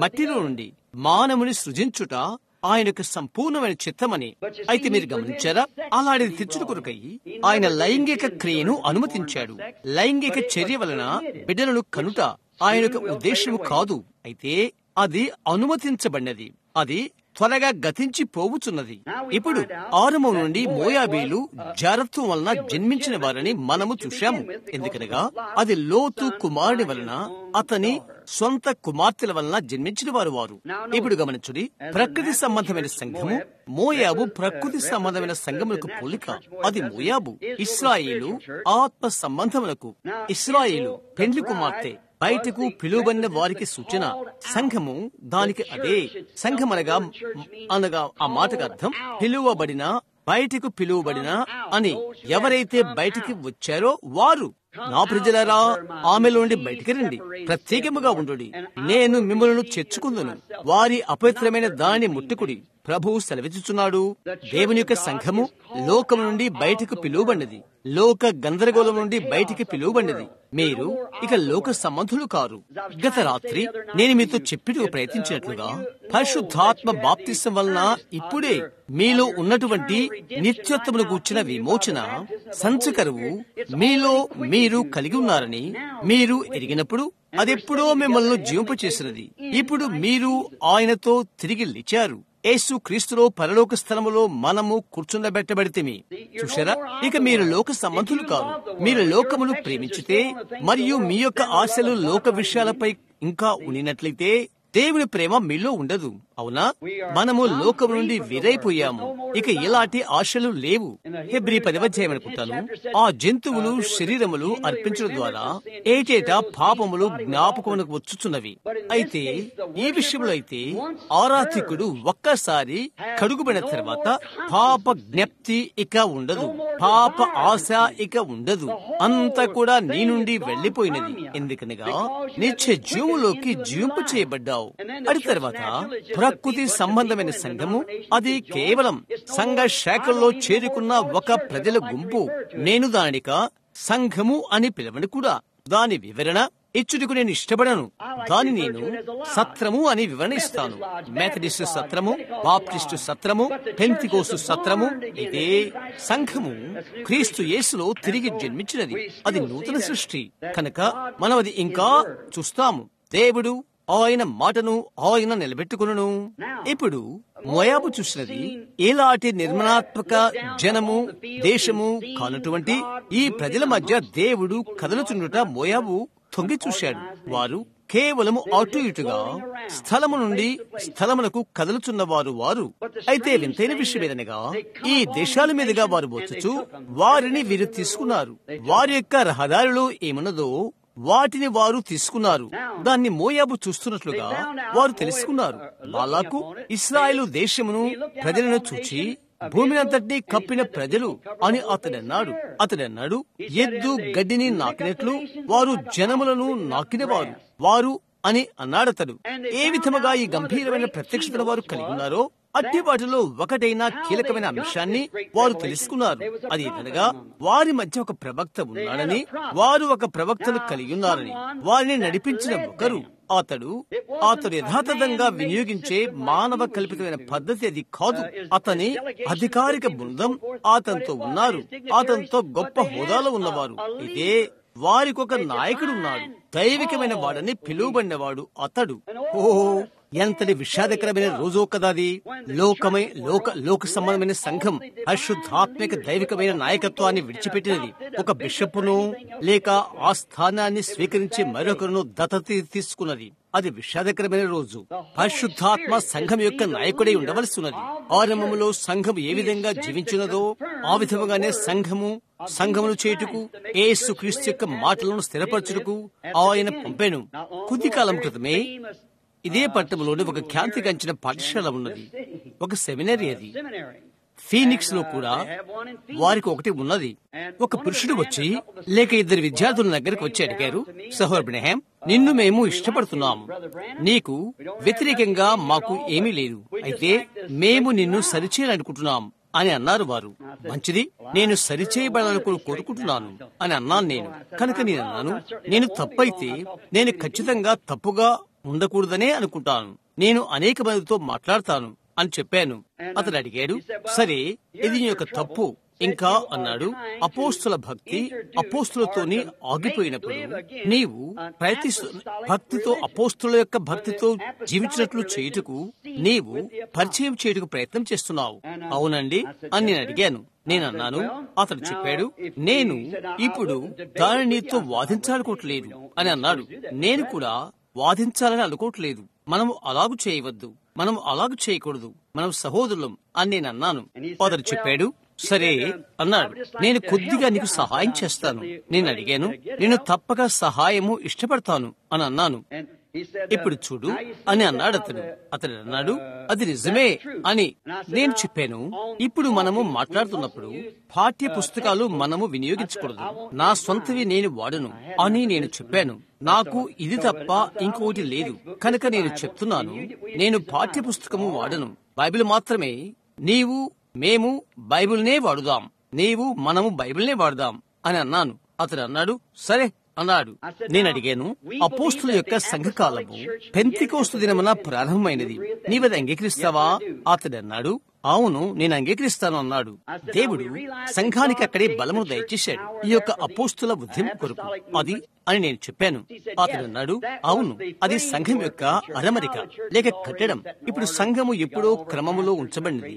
మట్టిలో నుండి మానవుని సృజించుట ఆయన యొక్క సంపూర్ణమైన చిత్తమని. అయితే మీరు గమనించారా, అలాంటిది తెచ్చుట కొరకై ఆయన లైంగిక క్రియను అనుమతించాడు. లైంగిక చర్య వలన బిడ్డలను కనుట ఆయన యొక్క ఉద్దేశము కాదు. అయితే అది అనుమతించబడినది. అది త్వరగా గతించి పోవుచున్నది. ఇప్పుడు ఆరంభం నుండి మోయాబీలు జారత్వం వలన జన్మించిన వారని మనము చూశాము. ఎందుకనగా అది లోతు కుమారుని వలన, అతని సొంత కుమార్తెల వలన జన్మించిన వారు. ఇప్పుడు గమనించుడి, ప్రకృతి సంబంధమైన సంఘము మోయాబు ప్రకృతి సంబంధమైన సంఘములకు పోలిక. అది మోయాబు. ఇశ్రాయేలు ఆత్మ సంబంధములకు. ఇశ్రాయేలు పెండ్లి కుమార్తె, బయటకు పిలువబడిన వారికి సూచన. సంఘము దానికి అదే. సంఘం అనగా ఆ మాటకు అర్థం పిలువబడిన, బయటకు పిలువబడిన అని. ఎవరైతే బయటికి వచ్చారో వారు, నా ప్రజలారా ఆమెలో నుండి బయటికి రండి, ప్రత్యేకముగా ఉండుడి, నేను మిమ్మల్ని చేర్చుకుందును, వారి అపవిత్రమైన దానిని ముట్టుకుడి. ప్రభువు సెలవిచ్చుచున్నాడు. దేవుని యొక్క సంఘము లోకం నుండి బయటకు పిలువబడినది, లోక గందరగోళం నుండి బయటికి పిలువబడినది. మీరు ఇక లోక సంబంధులు కారు. గత రాత్రి నేను మీతో చెప్పిటకు ప్రయత్నించినట్లుగా పరిశుద్ధాత్మ బాప్తిసం వలన ఇప్పుడే మీలో ఉన్నటువంటి నిత్యత్వమును గూర్చిన విమోచన సంచకరువు మీలో మీరు కలిగి ఉన్నారని మీరు ఎరిగినప్పుడు అదెప్పుడో మిమ్మల్ని జీవింపచేసినది. ఇప్పుడు మీరు ఆయనతో తిరిగి లేచారు. యేసు క్రీస్తులో పరలోక స్థలములో మనము కూర్చుండబెట్టబడితేమి. చూశారా, ఇక మీరు లోక సంబంధులు కారు. మీరు లోకమును ప్రేమించితే మరియు మీ యొక్క ఆశలు లోక విషయాలపై ఇంకా ఉండినట్లయితే దేవుని ప్రేమ మీలో ఉండదు. అవునా? మనము లోకం నుండి వేరైపోయాము. ఇక ఎలాంటి ఆశలు లేవు. హెబ్రీ 10వ అధ్యాయం అనుకుంటాను. ఆ జంతువులు శరీరములు అర్పించడం ద్వారా ఏటేటా పాపములు జ్ఞాపకమునకు వచ్చుచున్నవి. అయితే ఈ విషయంలో అయితే ఆరాధికుడు ఒక్కసారి కడుగుబడిన తర్వాత పాప జ్ఞప్తి ఇక ఉండదు, పాప ఆశ ఇక ఉండదు. అంతా కూడా నీ నుండి వెళ్లిపోయినది. ఎందుకనగా నిత్య జీవులోకి జీవింపు చేయబడ్డావు. అడి తర్వాత ప్రకృతి సంబంధమైన సంఘము అది కేవలం సంఘ శాఖల్లో చేరుకున్న ఒక ప్రజల గుంపు. నేను దానిక సంఘము అని పిలవను కూడా. దాని వివరణ ఇచ్చుటకు నేను ఇష్టపడను. దాని నేను సత్రము అని వివరణ ఇస్తాను. మెథడిస్టు సత్రము, బాప్టిస్టు సత్రము, పెంతికోస్తు సత్రము. ఇదే సంఘము క్రీస్తు యేసులో తిరిగి జన్మించినది. అది నూతన సృష్టి కనుక మనం అది ఇంకా చూస్తాము. దేవుడు ఆయన మాటను ఆయన నిలబెట్టుకును. ఇప్పుడు మోయాబు చూసినది ఇలాంటి నిర్మాణాత్మక జనము, దేశము కానటువంటి ఈ ప్రజల మధ్య దేవుడు కదలుచుండుట మోయాబు తొంగి చూశాడు. వారు కేవలము అటు ఇటుగా స్థలము నుండి స్థలమునకు కదలుచున్నవారు. అయితే వింతైన విషయం ఏదనగా ఈ దేశాల మీదుగా వారు వచ్చుచు వారిని వీరు తీసుకున్నారు. వారి యొక్క రహదారిలో ఏమున్నదో వాటిని వారు తీసుకున్నారు. దాన్ని మోయాబు చూస్తున్నట్లుగా వారు తెలుసుకున్నారు. బాలాకు ఇశ్రాయేలు దేశమును ప్రజలను చూచి భూమినంతటినీ కప్పిన ప్రజలు అని అతడన్నాడు. ఎద్దు గడ్డిని నాకినట్లు వారు జనములను నాకినవారు వారు అని అన్నాడతడు. ఏ విధముగా ఈ గంభీరమైన ప్రత్యక్షతను వారు కలిగి ఉన్నారో అట్టి వాటిలో ఒకటైన కీలకమైన అంశాన్ని వారు తెలుసుకున్నారు. అది ఏదనగా వారి మధ్య ఒక ప్రవక్త ఉన్నాడని, వారు ఒక ప్రవక్తను కలిగి ఉన్నారని, వారిని నడిపించిన ఒకరు అతడు యథాతథంగా వినియోగించే మానవ కల్పితమైన పద్ధతి అది కాదు. అతని అధికారిక బృందం అతనితో ఉన్నారు. అతనితో గొప్ప హోదాలో ఉన్నవారు. ఇదే వారికి ఒక నాయకుడు ఉన్నాడు. దైవికమైన వాడని పిలువబడినవాడు అతడు. ఎంతటి విషాదకరమైన రోజో కదా అది. లోక సంబంధమైన సంఘం పరిశుద్ధాత్మిక దైవికమైన నాయకత్వాన్ని విడిచిపెట్టినది. ఒక బిషప్పును లేక ఆ స్థానాన్ని స్వీకరించి మరొకరును దత్తత తీసుకున్నది. అది విషాదకరమైన రోజు. పరిశుద్ధాత్మ సంఘం యొక్క నాయకుడై ఉండవలసి ఉన్నది. ఆరంభములో సంఘం ఏ విధంగా జీవించినదో ఆ విధముగానే సంఘమును చేయుటకు యేసుక్రీస్తు యొక్క మాటలను స్థిరపరచుటకు ఆయన పంపెను. కొద్ది కాలం క్రితమే ఇదే పట్టణంలోని ఒక ఖ్యాతిగాంచిన పాఠశాల ఉన్నది, ఒక సెమినరీ. అది ఫీనిక్స్ లో కూడా వారికి ఒకటి ఉన్నది. ఒక పురుషుడు వచ్చి లేక ఇద్దరు విద్యార్థుల దగ్గరకు వచ్చి అడిగారు, సహోదరు బ్రహ్మాం, నిన్ను మేము ఇష్టపడుతున్నాము. నీకు వ్యతిరేకంగా మాకు ఏమీ లేదు. అయితే మేము నిన్ను సరిచేయాలనుకుంటున్నాం అని అన్నారు వారు. మంచిది, నేను సరిచేయబడాలని కోరుకుంటున్నాను అని అన్నాను నేను. కనుక నేను అన్నాను, నేను తప్పైతే నేను ఖచ్చితంగా తప్పుగా ఉండకూడదనే అనుకుంటాను. నేను అనేక మందితో మాట్లాడతాను అని చెప్పాను. అతను అడిగాడు, సరే ఇది నీ యొక్క తప్పు ఇంకా అన్నాడు. అపోస్తుల భక్తి అపోస్తులతోని ఆగిపోయినప్పుడు నీవు భక్తితో అపోస్తుల యొక్క భక్తితో జీవించినట్లు చేయుటకు నీవు పరిచయం చేయుటకు ప్రయత్నం చేస్తున్నావు. అవునండి అని నేను అడిగాను. నేను అన్నాను. అతడు చెప్పాడు, నేను ఇప్పుడు దానిని నీతో వాదించాలనుకోవట్లేదు అని అన్నాడు. నేను కూడా వాదించాలని అనుకోవట్లేదు. మనము అలాగు చేయవద్దు, మనం అలాగు చేయకూడదు, మనం సహోదరులం అని నేను అన్నాను. అతడు చెప్పాడు, సరే అన్నాడు, నేను కొద్దిగా నీకు సహాయం చేస్తాను. నేను అడిగాను, నేను తప్పక సహాయము ఇష్టపడతాను అని అన్నాను. ఇప్పుడు చూడు అని అన్నాడు అతడు అన్నాడు, అది నిజమే అని నేను చెప్పాను. ఇప్పుడు మనము మాట్లాడుతున్నప్పుడు పాఠ్య పుస్తకాలు మనము వినియోగించకూడదు. నా సొంతవి నేను వాడను అని నేను చెప్పాను. నాకు ఇది తప్ప ఇంకోటి లేదు. కనుక నేను చెప్తున్నాను, నేను పాఠ్య పుస్తకము వాడను, బైబిల్ మాత్రమే. మేము బైబిల్నే వాడుదాం, మనము బైబిల్నే వాడుదాం అని అన్నాను. అతడు అన్నాడు, సరే అన్నాడు. నేను అడిగాను, అపోస్తుల యొక్క సంఘకాలము పెంతెకోస్తు దినమున ప్రారంభమైనది, నీవది అంగీకరిస్తావా? అతడు అన్నాడు, అవును నేను అంగీకరిస్తాను అన్నాడు. దేవుడు సంఘానికి అక్కడే బలమును దయచేశాడు ఈ యొక్క అపోస్తుల ఉద్యమం కొరకు అది అని నేను చెప్పాను. అతడు అన్నాడు, అవును అది సంఘం యొక్క అరమరిక లేక కట్టడం. ఇప్పుడు సంఘము ఎప్పుడో క్రమములో ఉంచబడినది.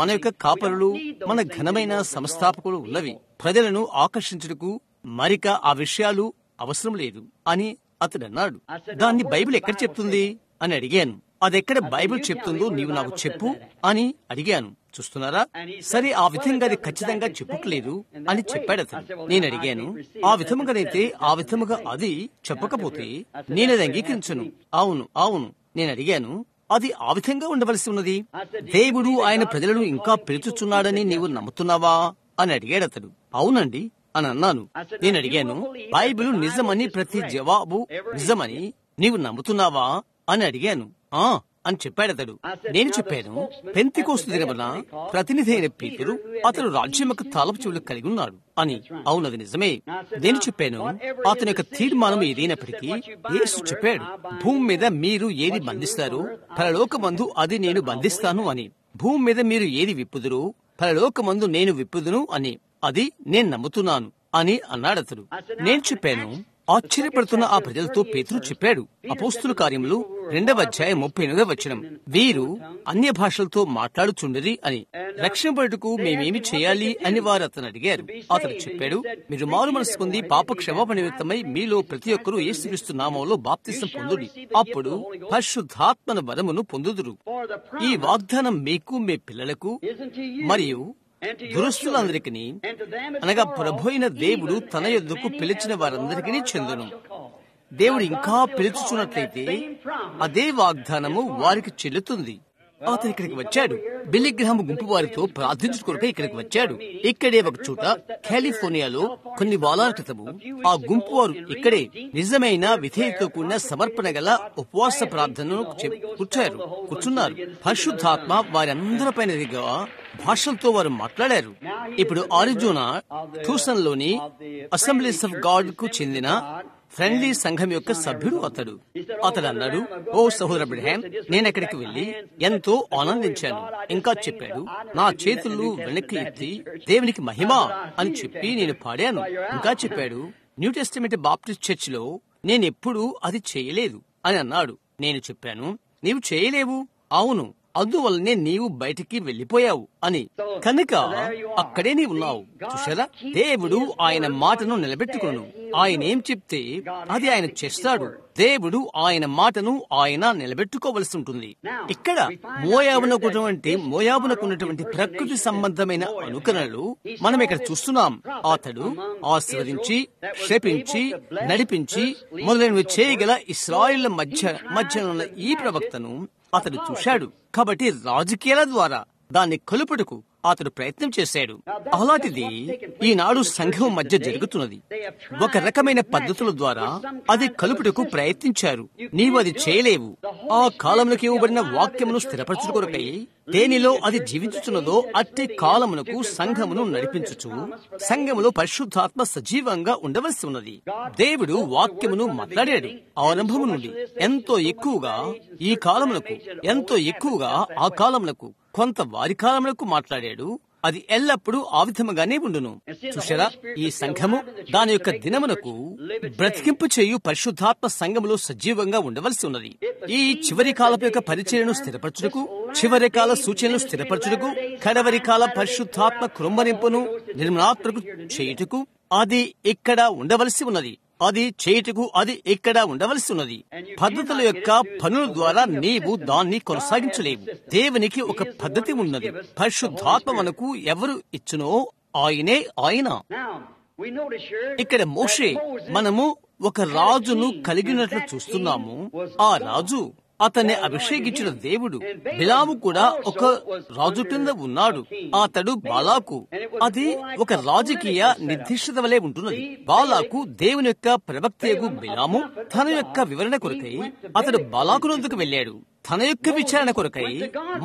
మన యొక్క కాపరులు, మన ఘనమైన సంస్థాపకులు ఉన్నవి. ప్రజలను ఆకర్షించుటకు మరిక ఆ విషయాలు అవసరం లేదు అని అతడు అన్నాడు. దాన్ని బైబిల్ ఎక్కడ చెప్తుంది అని అడిగాను. అదెక్కడ బైబిల్ చెప్తుందో నీవు నాకు చెప్పు అని అడిగాను. చూస్తున్నారా, సరే ఆ విధంగా అది ఖచ్చితంగా చెప్పట్లేదు అని చెప్పాడు అతను. నేను అడిగాను, ఆ విధముగానైతే ఆ విధముగా అది చెప్పకపోతే నేనది అంగీకరించను. అవును నేను అడిగాను, అది ఆ విధంగా ఉండవలసి ఉన్నది. దేవుడు ఆయన ప్రజలను ఇంకా పిలుచుచున్నాడని నీవు నమ్ముతున్నావా అని అడిగాడు అతడు. అవునండి అని అన్నాను. నేను అడిగాను, బైబిల్ నిజమని ప్రతి జవాబు నిజమని నీవు నమ్ముతున్నావా అని అడిగాను. అని చెప్పాడు అతడు. నేను చెప్పాను, పెంతెకోస్తు దినమున ప్రతినిధి అయిన పేతురు అతడు రాజ్యం యొక్క తాళపు చెవులు కలిగి ఉన్నాడు అని. అవునది నిజమే. నేను చెప్పాను, అతని యొక్క తీర్మానం ఏదైనప్పటికీ యేసు చెప్పాడు, భూమి మీద మీరు ఏది బంధిస్తారో పరలోకమందు అది నేను బంధిస్తాను అని. భూమి మీద మీరు ఏది విప్పుదురో పరలోకమందు నేను విప్పుదును అని. అది నేను నమ్ముతున్నాను అని అన్నాడతడు. నేను చెప్పాను, ఆశ్చర్యపడుతున్న ఆ ప్రజలతో పేతురు చెప్పాడు, అపోస్తుల కార్యములు 2:38 వీరు అన్య భాషలతో మాట్లాడుచుండరి అని. రక్షణ పడుటకు మేమేమి చేయాలి అని వారు అతను అడిగారు. అతడు చెప్పాడు, మీరు మారు మనసు పొంది పాప క్షమాపణ నిమిత్తమై మీలో ప్రతి ఒక్కరూ యేసుక్రీస్తు నామములో బాప్తిసం పొందుడి, అప్పుడు పరిశుద్ధాత్మ వరమును పొందుదురు. ఈ వాగ్దానం మీకు, మీ పిల్లలకు మరియు దురస్తులందరికీ అనగా ప్రభు దేవుడు తన యొద్దకు పిలిచిన వారందరికీ చెందును. దేవుడు ఇంకా పిలుచుచున్నట్లయితే అదే వాగ్దానము వారికి చెల్లుతుంది. అతను ఇక్కడికి వచ్చాడు. బిల్లీ గ్రహాం గుంపు వారితో ప్రార్థించుకోవడానికి ఇక్కడికి వచ్చాడు. ఇక్కడే ఒక చోట కాలిఫోర్నియాలో కొన్ని వారాల క్రితము ఆ గుంపు వారు ఇక్కడే నిజమైన విధేయతతో కూడిన సమర్పణ గల ఉపవాస ప్రార్థనను కూర్చున్నారు. పరిశుద్ధాత్మ వారందరిపైన దిగా భాషలతో వారు మాట్లాడారు. ఇప్పుడు ఆరిజోనా ట్యూసన్ లోని అసెంబ్లీస్ ఆఫ్ గాడ్ కు చెందిన ఫ్రెండ్లీ సంఘం యొక్క సభ్యుడు అతడు అన్నాడు, ఓ సహోదర అబ్రహాం, నేనెక్కడికి వెళ్లి ఎంతో ఆనందించాను. ఇంకా చెప్పాడు, నా చేతులు వెనక్కి ఎత్తి దేవునికి మహిమ అని చెప్పి నేను పాడాను. ఇంకా చెప్పాడు, న్యూ టెస్టమెంట్ బాప్టిస్ట్ చర్చ్ లో నేనెప్పుడు అది చేయలేదు అని అన్నాడు. నేను చెప్పాను, నీవు చేయలేవు, అవును, అందువల్లనే నీవు బయటికి వెళ్లిపోయావు అని. కనుక అక్కడే నీ ఉన్నావు. చూశారా, దేవుడు ఆయన మాటను నిలబెట్టుకును. ఆయన ఏం చెప్తే అది ఆయన చేస్తాడు. దేవుడు ఆయన మాటను ఆయన నిలబెట్టుకోవలసి ఉంటుంది. ఇక్కడ మోయాబునకున్నటువంటి ప్రకృతి సంబంధమైన అనుకరణలు మనం ఇక్కడ చూస్తున్నాం. అతడు ఆశీర్వదించి, శపించి, నడిపించి మొదలైనవి చేయగల ఇశ్రాయేలు మధ్య ఉన్న ఈ ప్రవక్తను అతడు చూశాడు. కాబట్టి రాజకీయాల ద్వారా దాన్ని కలుపుటకు అతడు ప్రయత్నం చేశాడు. అలాంటిది ఈనాడు సంఘం మధ్య జరుగుతున్నది. ఒక రకమైన పద్ధతుల ద్వారా అది కలుపుటకు ప్రయత్నించారు. నీవు అది చేయలేవు. ఆ కాలమునకు ఇవ్వబడిన వాక్యమును స్థిరపరచుట కొరకై దేనిలో అది జీవించుచున్నదో అట్టి కాలమునకు సంఘమును నడిపించుచు సంఘములో పరిశుద్ధాత్మ సజీవంగా ఉండవలసి ఉన్నది. దేవుడు వాక్యమును మాట్లాడాడు. ఆరంభము నుండి ఎంతో ఎక్కువగా ఈ కాలమునకు, ఎంతో ఎక్కువగా ఆ కాలమునకు, కొంత వారి కాలమునకు మాట్లాడాడు. అది ఎల్లప్పుడూ ఆ విధముగానే ఉండును. చూశారా, ఈ సంఘము దాని యొక్క దినమునకు బ్రతికింపు చేయు పరిశుద్ధాత్మ సంఘములో సజీవంగా ఉండవలసి ఉన్నది. ఈ చివరి కాలపు యొక్క పరిచయను స్థిరపరచుటకు, చివరి కాల సూచనలు స్థిరపరచుటకు, కడవరి కాల పరిశుద్ధాత్మ కృంభనింపును నిర్మలాత్మకు చేయుటకు అది ఇక్కడ ఉండవలసి ఉన్నది. అది చేయుటకు అది ఇక్కడ ఉండవలసి ఉన్నది. పద్ధతుల యొక్క పనుల ద్వారా నీవు దాన్ని కొనసాగించలేవు. దేవునికి ఒక పద్ధతి ఉన్నది. పరిశుద్ధాత్మ మనకు ఎవరు ఇచ్చునో ఆయనే ఆయన. ఇక్కడ మోషే మనము ఒక రాజును కలిగినట్లు చూస్తున్నాము. ఆ రాజు అతన్ని అభిషేకించిన దేవుడు. బిలాము కూడా ఒక రాజు కింద ఉన్నాడు. అతడు బాలాకు. అది ఒక రాజకీయ నిర్దిష్టత వలె ఉంటున్నది. బాలాకు దేవుని యొక్క ప్రవక్తయగు బిలాము తన యొక్క వివరణ కొరకై అతడు బాలాకునందుకు వెళ్ళాడు. తన యొక్క విచారణ కొరకై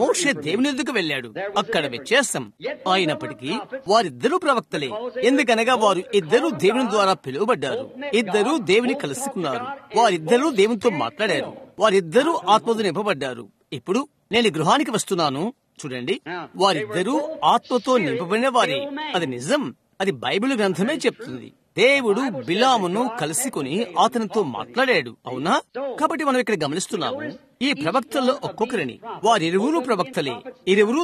మోషే దేవుని ఎదుకు వెళ్ళాడు. అక్కడ వ్యత్యాసం. అయినప్పటికీ వారిద్దరూ ప్రవక్తలే. ఎందుకనగా వారు ఇద్దరూ దేవుని ద్వారా పిలువబడ్డారు. ఇద్దరూ దేవుని కలుసుకున్నారు. వారిద్దరూ దేవునితో మాట్లాడారు. వారిద్దరూ ఆత్మతో నింపబడ్డారు. ఇప్పుడు నేను గృహానికి వస్తున్నాను. చూడండి, వారిద్దరూ ఆత్మతో నింపబడిన వారే. అది నిజం. అది బైబిల్ గ్రంథమే చెప్తుంది. దేవుడు బిలామును కలుసుకుని అతనితో మాట్లాడాడు. అవునా? కాబట్టి మనం ఇక్కడ గమనిస్తున్నాము, ఈ ప్రవక్తల్లో ఒక్కొక్కరిని, వారిరువురు ప్రవక్తలే, ఇరువురు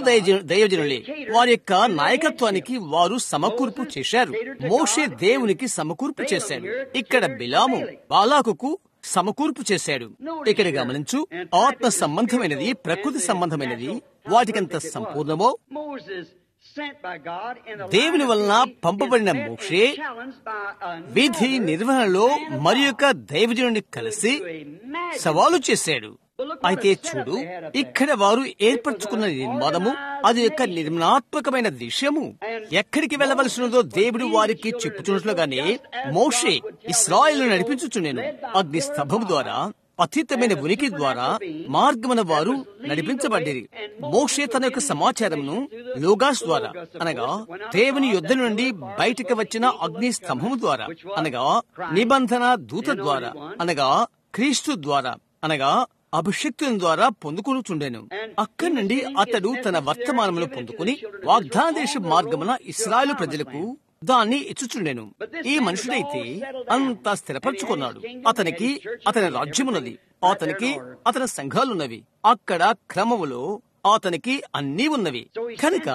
దైవజనులే. వారి యొక్క నాయకత్వానికి వారు సమకూర్పు చేశారు. మోషే దేవునికి సమకూర్పు చేశాడు. ఇక్కడ బిలాము బాలాకుకు సమకూర్పు చేశాడు. ఇక్కడ గమనించు, ఆత్మ సంబంధమైనది, ప్రకృతి సంబంధమైనది వాటికంత సంపూర్ణమో దేవుని వలన పంపబడిన మోషే విధి నిర్వహణలో మరి యొక్క దైవజనుడిని కలిసి సవాలు చేశాడు. అయితే చూడు, ఇక్కడ వారు ఏర్పరచుకున్న నిర్మాణము అది యొక్క నిర్మాణాత్మకమైన దృశ్యము. ఎక్కడికి వెళ్ళవలసినదో దేవుడు వారికి చెప్పుచున్నట్లుగానే మోషే ఇశ్రాయేలును నడిపించుచుండెను. అగ్ని స్తంభం ద్వారా, అతీతమైన ఉనికి ద్వారా మార్గమున వారు నడిపించబడ్డది. మోషే తన యొక్క సమాచారమును లోగాస్ ద్వారా, అనగా దేవుని యుద్ధ నుండి బయటికి వచ్చిన అగ్ని స్తంభము ద్వారా, అనగా నిబంధన దూత ద్వారా, అనగా క్రీస్తు ద్వారా, అనగా అభిషక్తుల ద్వారా పొందుకొనుచుండెను. అక్కడి నుండి అతడు తన వర్తమానమును పొందుకుని వాగ్దాన దేశ మార్గమున ఇశ్రాయేలు ప్రజలకు దాన్ని ఇచ్చుచుండెను. ఈ మనుషుడైతే అంతా స్థిరపరచుకున్నాడు. అతనికి అతని రాజ్యమున్నది, అతనికి అతని సంఘాలున్నవి. అక్కడ క్రమములో అతనికి అన్నీ ఉన్నవి. కనుక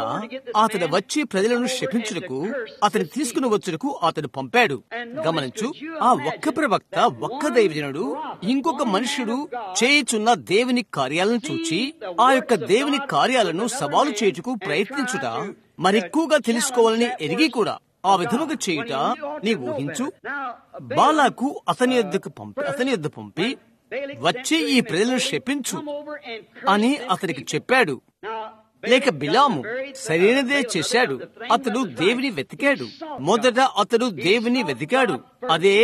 అతడు వచ్చి ప్రజలను శపించుటకు, అతని తీసుకుని వచ్చుటకు అతడు పంపాడు. గమనించు, ఆ ఒక్క ప్రవక్త, ఒక్క దైవజనుడు ఇంకొక మనుష్యుడు చేయుచున్న దేవుని కార్యాలను చూచి ఆ యొక్క దేవుని కార్యాలను సవాలు చేయుటకు ప్రయత్నించుట, మరెక్కువగా తెలుసుకోవాలని ఎరిగి కూడా ఆ విధముగా చేయుట నీ ఊహించు. బాలాకు అతని యొద్ద పంపి వచ్చి ఈ ప్రజలను శపించు అని అతనికి చెప్పాడు. లేక బిలాము సరైనదే చేశాడు. అతడు దేవుని వెతికాడు. మొదట అతడు దేవుని వెతికాడు. అదే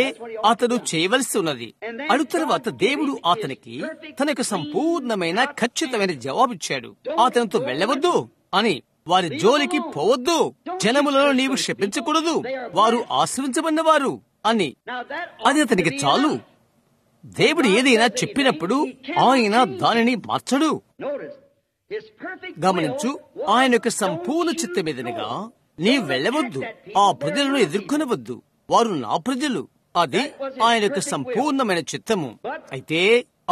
అతడు చేయవలసి ఉన్నది. అడు తర్వాత దేవుడు అతనికి తన యొక్క సంపూర్ణమైన ఖచ్చితమైన జవాబిచ్చాడు. అతనితో వెళ్ళవద్దు అని, వారి జోలికి పోవద్దు, జనములను నీవు శపించకూడదు, వారు ఆశ్రయించబడిన వారు, అని. అది అతనికి చాలు. దేవుడు ఏదైనా చెప్పినప్పుడు ఆయన దానిని మార్చడు. గమనించు, ఆయన యొక్క సంపూర్ణ చిత్తం మీదనగా నీ వెళ్ళవద్దు, ఆ ప్రజలను ఎదుర్కొనవద్దు, వారు నా ప్రజలు. అది ఆయన యొక్క సంపూర్ణమైన చిత్తము. అయితే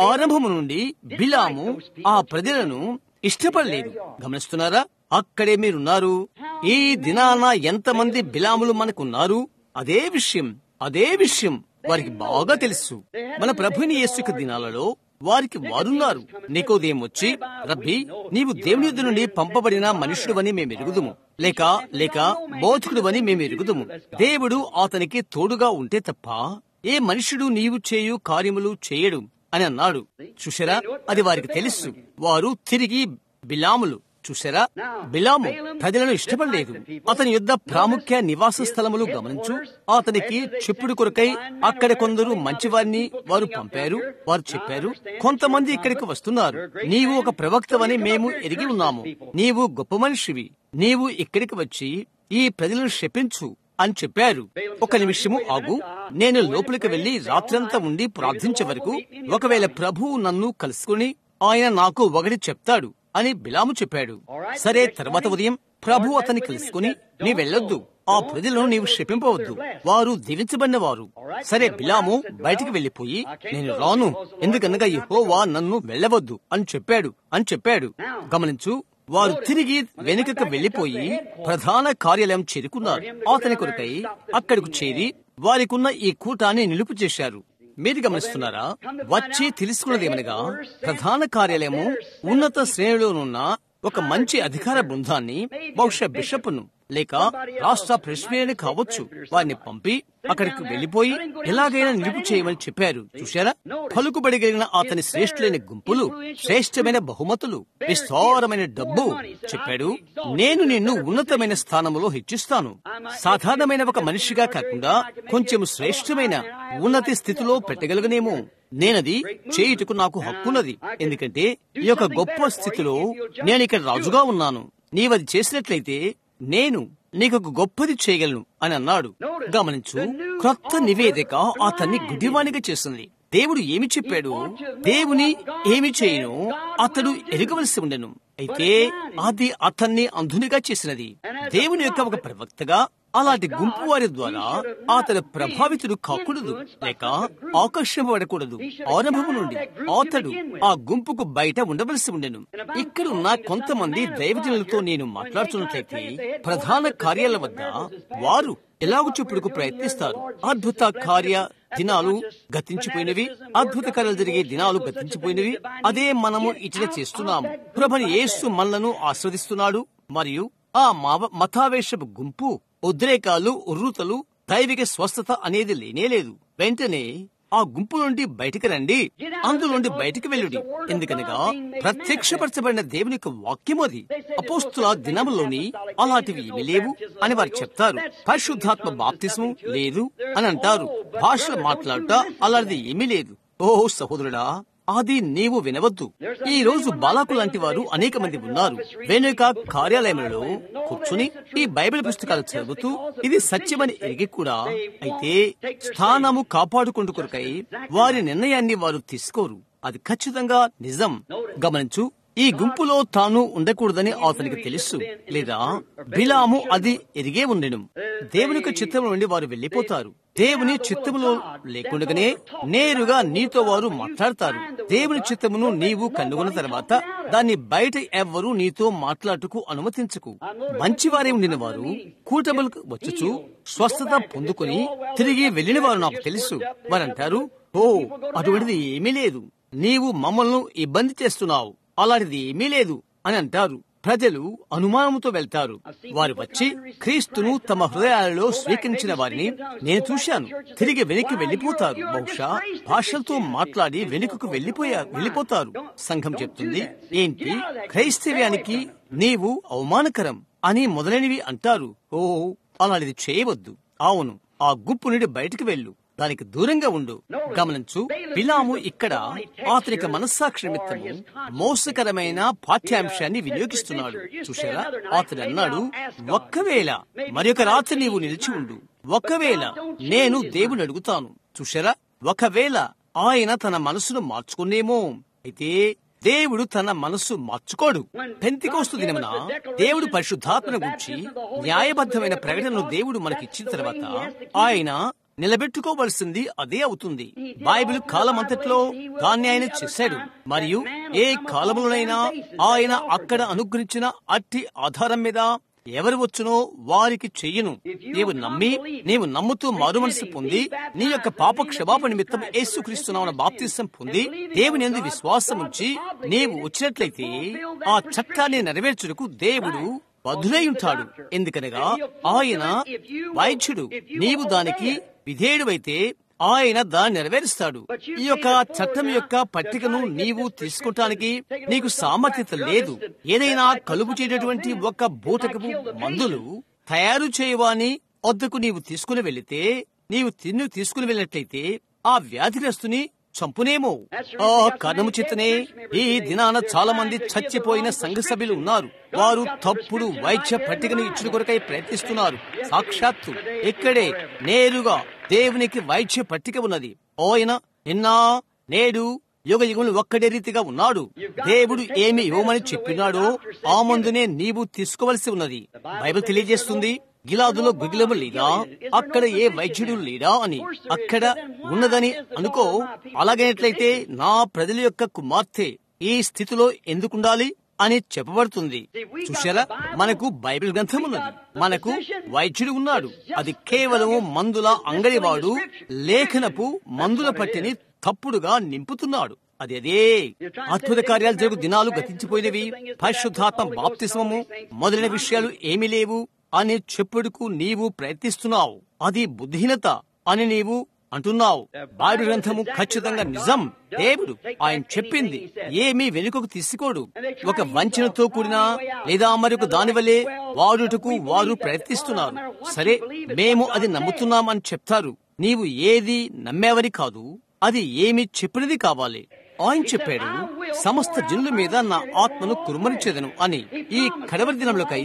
ఆరంభము నుండి బిలాము ఆ ప్రజలను ఇష్టపడలేదు. గమనిస్తున్నారా? అక్కడే మీరున్నారు. ఈ దినాన ఎంతమంది బిలాములు మనకున్నారు? అదే విషయం వారికి బాగా తెలుసు. మన ప్రభుని యేసు యొక్క దినాలలో వారికి వారున్నారు. నికోదేము వచ్చి, రబ్బీ, నీవు దేవుని యొద్ద నుండి పంపబడిన మనుష్యుడువని మేము ఎరుగుదుము, లేక బోధకుడువని మేము ఎరుగుదుము. దేవుడు అతనికి తోడుగా ఉంటే తప్ప ఏ మనుష్యుడు నీవు చేయు కార్యములు చేయడు అని అన్నాడు. చూశారా? అది వారికి తెలుసు. వారు తిరిగి బిలాములు. చూశారా? బిలాము ప్రజలను ఇష్టపడలేదు. అతని యుద్ధ ప్రాముఖ్య నివాస స్థలములు గమనించు. అతనికి చెప్పుడు కొరకై అక్కడ కొందరు మంచివారిని వారు పంపారు. వారు చెప్పారు, కొంతమంది ఇక్కడికి వస్తున్నారు, నీవు ఒక ప్రవక్తవని మేము ఎరిగి ఉన్నాము, నీవు గొప్ప మనిషివి, నీవు ఇక్కడికి వచ్చి ఈ ప్రజలను శపించు అని చెప్పారు. ఒక నిమిషము ఆగు, నేను లోపలికి వెళ్లి రాత్రంతా ఉండి ప్రార్థించే వరకు ఒకవేళ ప్రభువు నన్ను కలుసుకుని ఆయన నాకు ఒకటి చెప్తాడు అని బిలాము చెప్పాడు. సరే, తర్వాత ఉదయం ప్రభు అతన్ని కలుసుకుని, నీ వెళ్ళొద్దు, ఆ ప్రజలను నీవు శపింపవద్దు, వారు దీవించబడిన వారు. సరే, బిలాము బయటికి వెళ్లిపోయి, నేను రాను, ఎందుకనగా యెహోవా నన్ను వెళ్ళవద్దు అని చెప్పాడు. గమనించు, వారు తిరిగి వెనుకకు వెళ్లిపోయి ప్రధాన కార్యాలయం చేరుకున్నారు. అతని కొరకై అక్కడకు చేరి వారికున్న ఈ కూటాన్ని నిలుపు చేశారు. మీరు గమనిస్తున్నారా? వచ్చి తెలుసుకున్నదేమనగా, ప్రధాన కార్యాలయము ఉన్నత శ్రేణిలోనున్న ఒక మంచి అధికార బృందాన్ని, బహుశా బిషప్ను లేక రాష్ట్ర ప్రెసిడెంట్ కావచ్చు, వారిని పంపి అక్కడికి వెళ్లిపోయి ఎలాగైనా నిలుపు చేయమని చెప్పారు. చూశారా? పలుకుబడిగలిగిన అతని శ్రేష్ఠులైన గుంపులు, శ్రేష్టమైన బహుమతులు, విస్తారమైన డబ్బు. చెప్పాడు, నేను నిన్ను ఉన్నతమైన స్థానంలో హెచ్చిస్తాను. సాధారణమైన ఒక మనిషిగా కాకుండా కొంచెం శ్రేష్టమైన ఉన్నతి స్థితిలో పెట్టగలగనేమో. నేనది చేయుటకు నాకు హక్కున్నది, ఎందుకంటే ఈ యొక్క గొప్ప స్థితిలో నేను ఇక్కడ రాజుగా ఉన్నాను. నీవది చేసినట్లయితే నేను నీకొక గొప్పది చేయగలను అని అన్నాడు. గమనించు, క్రొత్త నివేదిక అతన్ని గుడ్డివానిగా చేస్తుంది. దేవుడు ఏమి చెప్పాడు, దేవుని ఏమి చేయను అతడు ఎరగవలసి ఉండెను. అయితే అది అతన్ని అంధునిగా చేసినది. దేవుని యొక్క ఒక ప్రవక్తగా అలాంటి గుంపు వారి ద్వారా అతడు ప్రభావితుడు కాకూడదు, లేక ఆకర్షింపబడకూడదు. ఆరంభము నుండి అతడు ఆ గుంపుకు బయట ఉండవలసి ఉండెను. ఇక్కడున్న కొంతమంది దైవజనులతో నేను మాట్లాడుతున్నట్లయితే ప్రధాన కార్యాల వద్ద వారు ఎలాగూ చెప్పుడుకు ప్రయత్నిస్తారు. అద్భుత కార్య దినాలు గతించిపోయినవి, అద్భుత కార్యాలు జరిగే దినాలు గతించిపోయినవి. అదే మనము ఇట్లా చేస్తున్నాము. ప్రభుని యేసు మనలను ఆస్వాదిస్తున్నాడు. మరియు ఆ మతావేశపు గుంపు, ఉద్రేకాలు, ఉర్రూతలు, దైవిక స్వస్థత అనేది లేనేలేదు. వెంటనే ఆ గుంపు నుండి బయటికి రండి, అందులోండి బయటికి వెళ్ళుడి, ఎందుకనగా ప్రత్యక్షపరచబడిన దేవుని యొక్క వాక్యం అది. అపోస్తుల దినములోని అలాంటివి ఏమీ లేవు అని వారు చెప్తారు. పరిశుద్ధాత్మ బాప్తిస్మం లేదు అని అంటారు. భాషలు మాట్లాడుట అలాంటిది ఏమీ లేదు. ఓ సహోదరుడా, అది నీవు వినవద్దు. ఈ రోజు బాలాకు లాంటి వారు అనేక మంది ఉన్నారు. వెనుక కార్యాలయంలో కూర్చుని ఈ బైబిల్ పుస్తకాలు చదువుతూ ఇది సత్యమని ఎరిగి కూడా అయితే స్థానము కాపాడుకుంటూ కొరకై వారి నిర్ణయాన్ని వారు తీసుకోరు. అది ఖచ్చితంగా నిజం. గమనించు, ఈ గుంపులో తాను ఉండకూడదని అతనికి తెలుసు, లేదా బిలాము అది ఎరిగే ఉండెను. దేవుని చిత్తము నుండి వారు వెళ్లిపోతారు. దేవుని చిత్తములో లేకుండానే నేరుగా నీతో వారు మాట్లాడతారు. దేవుని చిత్తమును నీవు కనుగొన్న తర్వాత దాన్ని బయట ఎవ్వరూ నీతో మాట్లాడుటకు అనుమతించకు. మంచివారే ఉండిన వారు కూటములకు వచ్చుచు స్వస్థత పొందుకుని తిరిగి వెళ్లిన వారు నాకు తెలుసు. వారంటారు, ఓ అటువంటిది ఏమీ లేదు, నీవు మమ్మల్ని ఇబ్బంది చేస్తున్నావు, అలాంటిది ఏమీ లేదు అని అంటారు. ప్రజలు అనుమానంతో వెళ్తారు. వారు వచ్చి క్రీస్తును తమ హృదయాలలో స్వీకరించిన వారిని నేను చూశాను. తిరిగి వెనక్కి వెళ్లిపోతారు. బహుశా భాషలతో మాట్లాడి వెనుకకు వెళ్లిపోతారు. సంఘం చెప్తుంది, ఏంటి క్రైస్తవ్యానికి నీవు అవమానకరం అని మొదలైనవి అంటారు. ఓ అలాంటిది చేయవద్దు. అవును, ఆ గుంపు నుండి బయటికి వెళ్ళు, దానికి దూరంగా ఉండు. గమనించు, బిలాము ఇక్కడ అతనికి మనస్సాక్షి నిమిత్తము మోసకరమైన పాఠ్యాంశాన్ని వినియోగిస్తున్నాడు. చూశారా? అతడు అన్నాడు, ఒక్కవేళ మరొక రాత్రి నీవు నిలిచి ఉండు, ఒకవేళ నేను దేవుని అడుగుతాను, చూశారా, ఒకవేళ ఆయన తన మనసును మార్చుకునేమో. అయితే దేవుడు తన మనస్సు మార్చుకోడు. పెంతెకోస్తు దినమున దేవుడు పరిశుద్ధాత్మను గురించి న్యాయబద్ధమైన ప్రకటనను దేవుడు మనకిచ్చిన తర్వాత ఆయన నిలబెట్టుకోవలసింది అదే అవుతుంది. బైబిల్ కాలమంతట్లో దాన్ని ఆయన చేశాడు. మరియు ఏ కాలములోనైనా ఆయన అక్కడ అనుగ్రహించిన అట్టి ఆధారం మీద ఎవరు వచ్చునో వారికి చెయ్యను. నీవు నమ్ముతూ మారు మనసు పొంది నీ యొక్క పాప క్షమాపణ నిమిత్తం యేసుక్రీస్తు నామమున బాప్తిసం పొంది దేవుని యందు విశ్వాసం ఉంచి నీవు వచ్చినట్లయితే ఆ చట్టాన్ని నెరవేర్చుటకు దేవుడు బద్ధుడై ఉంటాడు. ఎందుకనగా ఆయన వైద్యుడు. నీవు దానికి విధేయుడైతే ఆయన దాన్ని నెరవేరుస్తాడు. ఈ యొక్క చట్టం యొక్క పట్టికను నీవు తీసుకుంటానికి నీకు సామర్థ్యత లేదు. ఏదైనా కలుపు చేయటువంటి ఒక బూటకపు మందులు తయారు చేయవాని వద్దకు నీవు తీసుకుని వెళితే నీవు తీసుకుని వెళ్ళినట్లయితే ఆ వ్యాధిగ్రస్తుని చంపునేమో. ఆ కారణము చేతనే ఈ దినాన చాలా మంది చచ్చిపోయిన సంఘ సభ్యులు ఉన్నారు. వారు తప్పుడు వైద్య పట్టికను ఇచ్చిన కొరకై ప్రయత్నిస్తున్నారు. సాక్షాత్తు ఇక్కడే నేరుగా దేవునికి వైద్య పట్టిక ఉన్నది. ఆయన నిన్న నేడు యుగ యుగములు ఒక్కడే రీతిగా ఉన్నాడు. దేవుడు ఏమి ఇవ్వమని చెప్పినాడో ఆ మందునే నీవు తీసుకోవలసి ఉన్నది. బైబిల్ తెలియజేస్తుంది, గిలాదులో గుగిలము లేదా, అక్కడ ఏ వైద్యుడు లేడా అని. అక్కడ ఉన్నదని అనుకో. అలాగైనట్లయితే నా ప్రజల యొక్క కుమార్తె ఈ స్థితిలో ఎందుకుండాలి అని చెప్పబడుతుంది. చూశారా, మనకు బైబిల్ గ్రంథం ఉన్నది, మనకు వైద్యుడు ఉన్నాడు. అది కేవలం మందుల అంగడివాడు లేఖనపు మందుల పట్టిని తప్పుడుగా నింపుతున్నాడు. అదే అద్భుత కార్యాలు జరుగు దినాలు గతించిపోయినవి. పరిశుద్ధాత్మ బాప్తిస్మము మొదలైన విషయాలు ఏమీ లేవు అని చెప్పుడుకు నీవు ప్రయత్నిస్తున్నావు. అది బుద్ధిహీనత అని నీవు అంటున్నావు. బైబిల్ గ్రంథము ఖచ్చితంగా నిజం. దేవుడు ఆయన చెప్పింది ఏమీ వెనుకకు తీసుకోడు. ఒక వంచనతో కూడిన లేదా మరొక దాని వల్లే వాడుటకు వారు ప్రయత్నిస్తున్నారు. సరే, మేము అది నమ్ముతున్నామని చెప్తారు. నీవు ఏది నమ్మేవని కాదు, అది ఏమి చెప్పినది కావాలి. ఆయన చెప్పాడు, సమస్త జనుల మీద నా ఆత్మను కురుమరించేదను అని. ఈ కడవరి దినములకై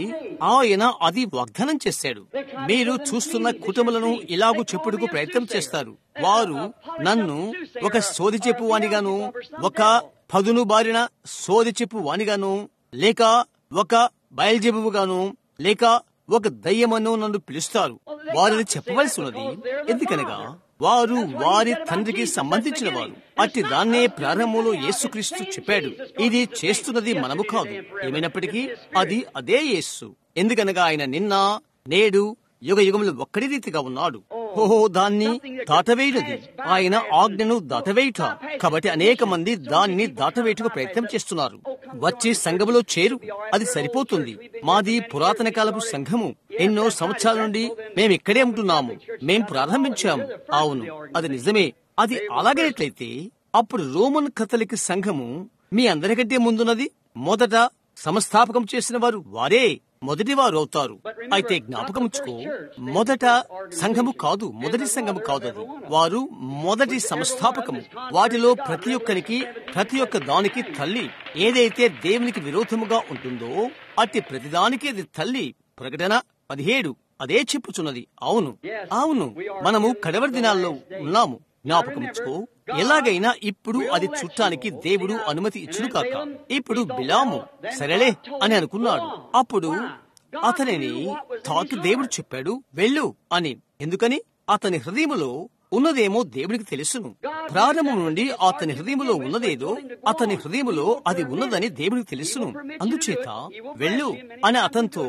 ఆయన అది వాగ్దానం చేశాడు. మీరు చూస్తున్న కుటుంబాలను ఇలాగూ చెప్పుడుకు ప్రయత్నం చేస్తారు. వారు నన్ను ఒక సోది చెప్పు వానిగాను, ఒక పదును బారిన సోది చెప్పు వానిగాను, లేక ఒక బయల్జెబుగాను, లేక ఒక దయ్యమను నన్ను పిలుస్తారు. వారిని చెప్పవలసి ఉన్నది. ఎందుకనగా వారు వారి తండ్రికి సంబంధించిన వారు. అట్టి దాన్నే ప్రారంభంలో యేసుక్రీస్తు చెప్పాడు. ఇది చేస్తున్నది మనము కాదు, ఏమైనప్పటికీ అది అదే యేసు. ఎందుకనగా ఆయన నిన్న నేడు యుగ యుగములు ఒక్కడి రీతిగా ఉన్నాడు. ఓహో, దాన్ని దాటవేయునది ఆయన ఆజ్ఞను దాటవేయుట. కాబట్టి అనేక మంది దానిని దాటవేయుటకు ప్రయత్నం చేస్తున్నారు. వచ్చి సంఘములో చేరు, అది సరిపోతుంది. మాది పురాతన కాలపు సంఘము, ఎన్నో సంవత్సరాల నుండి మేమిక్కడే ఉంటున్నాము, మేం ప్రారంభించాము. అవును, అది నిజమే. అది అలాగైనట్లయితే అప్పుడు రోమన్ కథలిక్ సంఘము మీ అందరికంటే ముందున్నది. మొదట సంస్థాపకం చేసిన వారు వారే మొదటి వారు అవుతారు. అయితే జ్ఞాపకం ఉంచుకో, మొదట సంఘము కాదు, మొదటి సంఘము కాదు, అది వారు మొదటి సంస్థాపకము. వాటిలో ప్రతి ఒక్కరికి, ప్రతి ఒక్క దానికి తల్లి ఏదైతే దేవునికి విరోధముగా ఉంటుందో అట్టి ప్రతిదానికి అది తల్లి. ప్రకటన 17 అదే చెప్పుచున్నది. అవును, అవును, మనము కడవరి దినాల్లో ఉన్నాము. జ్ఞాపకం ఉంచుకో. ఎలాగైనా ఇప్పుడు అది చుట్టానికి దేవుడు అనుమతి ఇచ్చును కాక. ఇప్పుడు బిలాము సరేలే అని అనుకున్నాడు. అప్పుడు అతనిని తాకి దేవుడు చెప్పాడు, వెళ్ళు అని. ఎందుకని? అతని హృదయములో ఉన్నదేమో దేవుడికి తెలుసును. ప్రారంభం నుండి అతని హృదయములో ఉన్నదేదో అతని హృదయములో అది ఉన్నదని దేవుడికి తెలుసును. అందుచేత వెళ్ళు అని అతనితో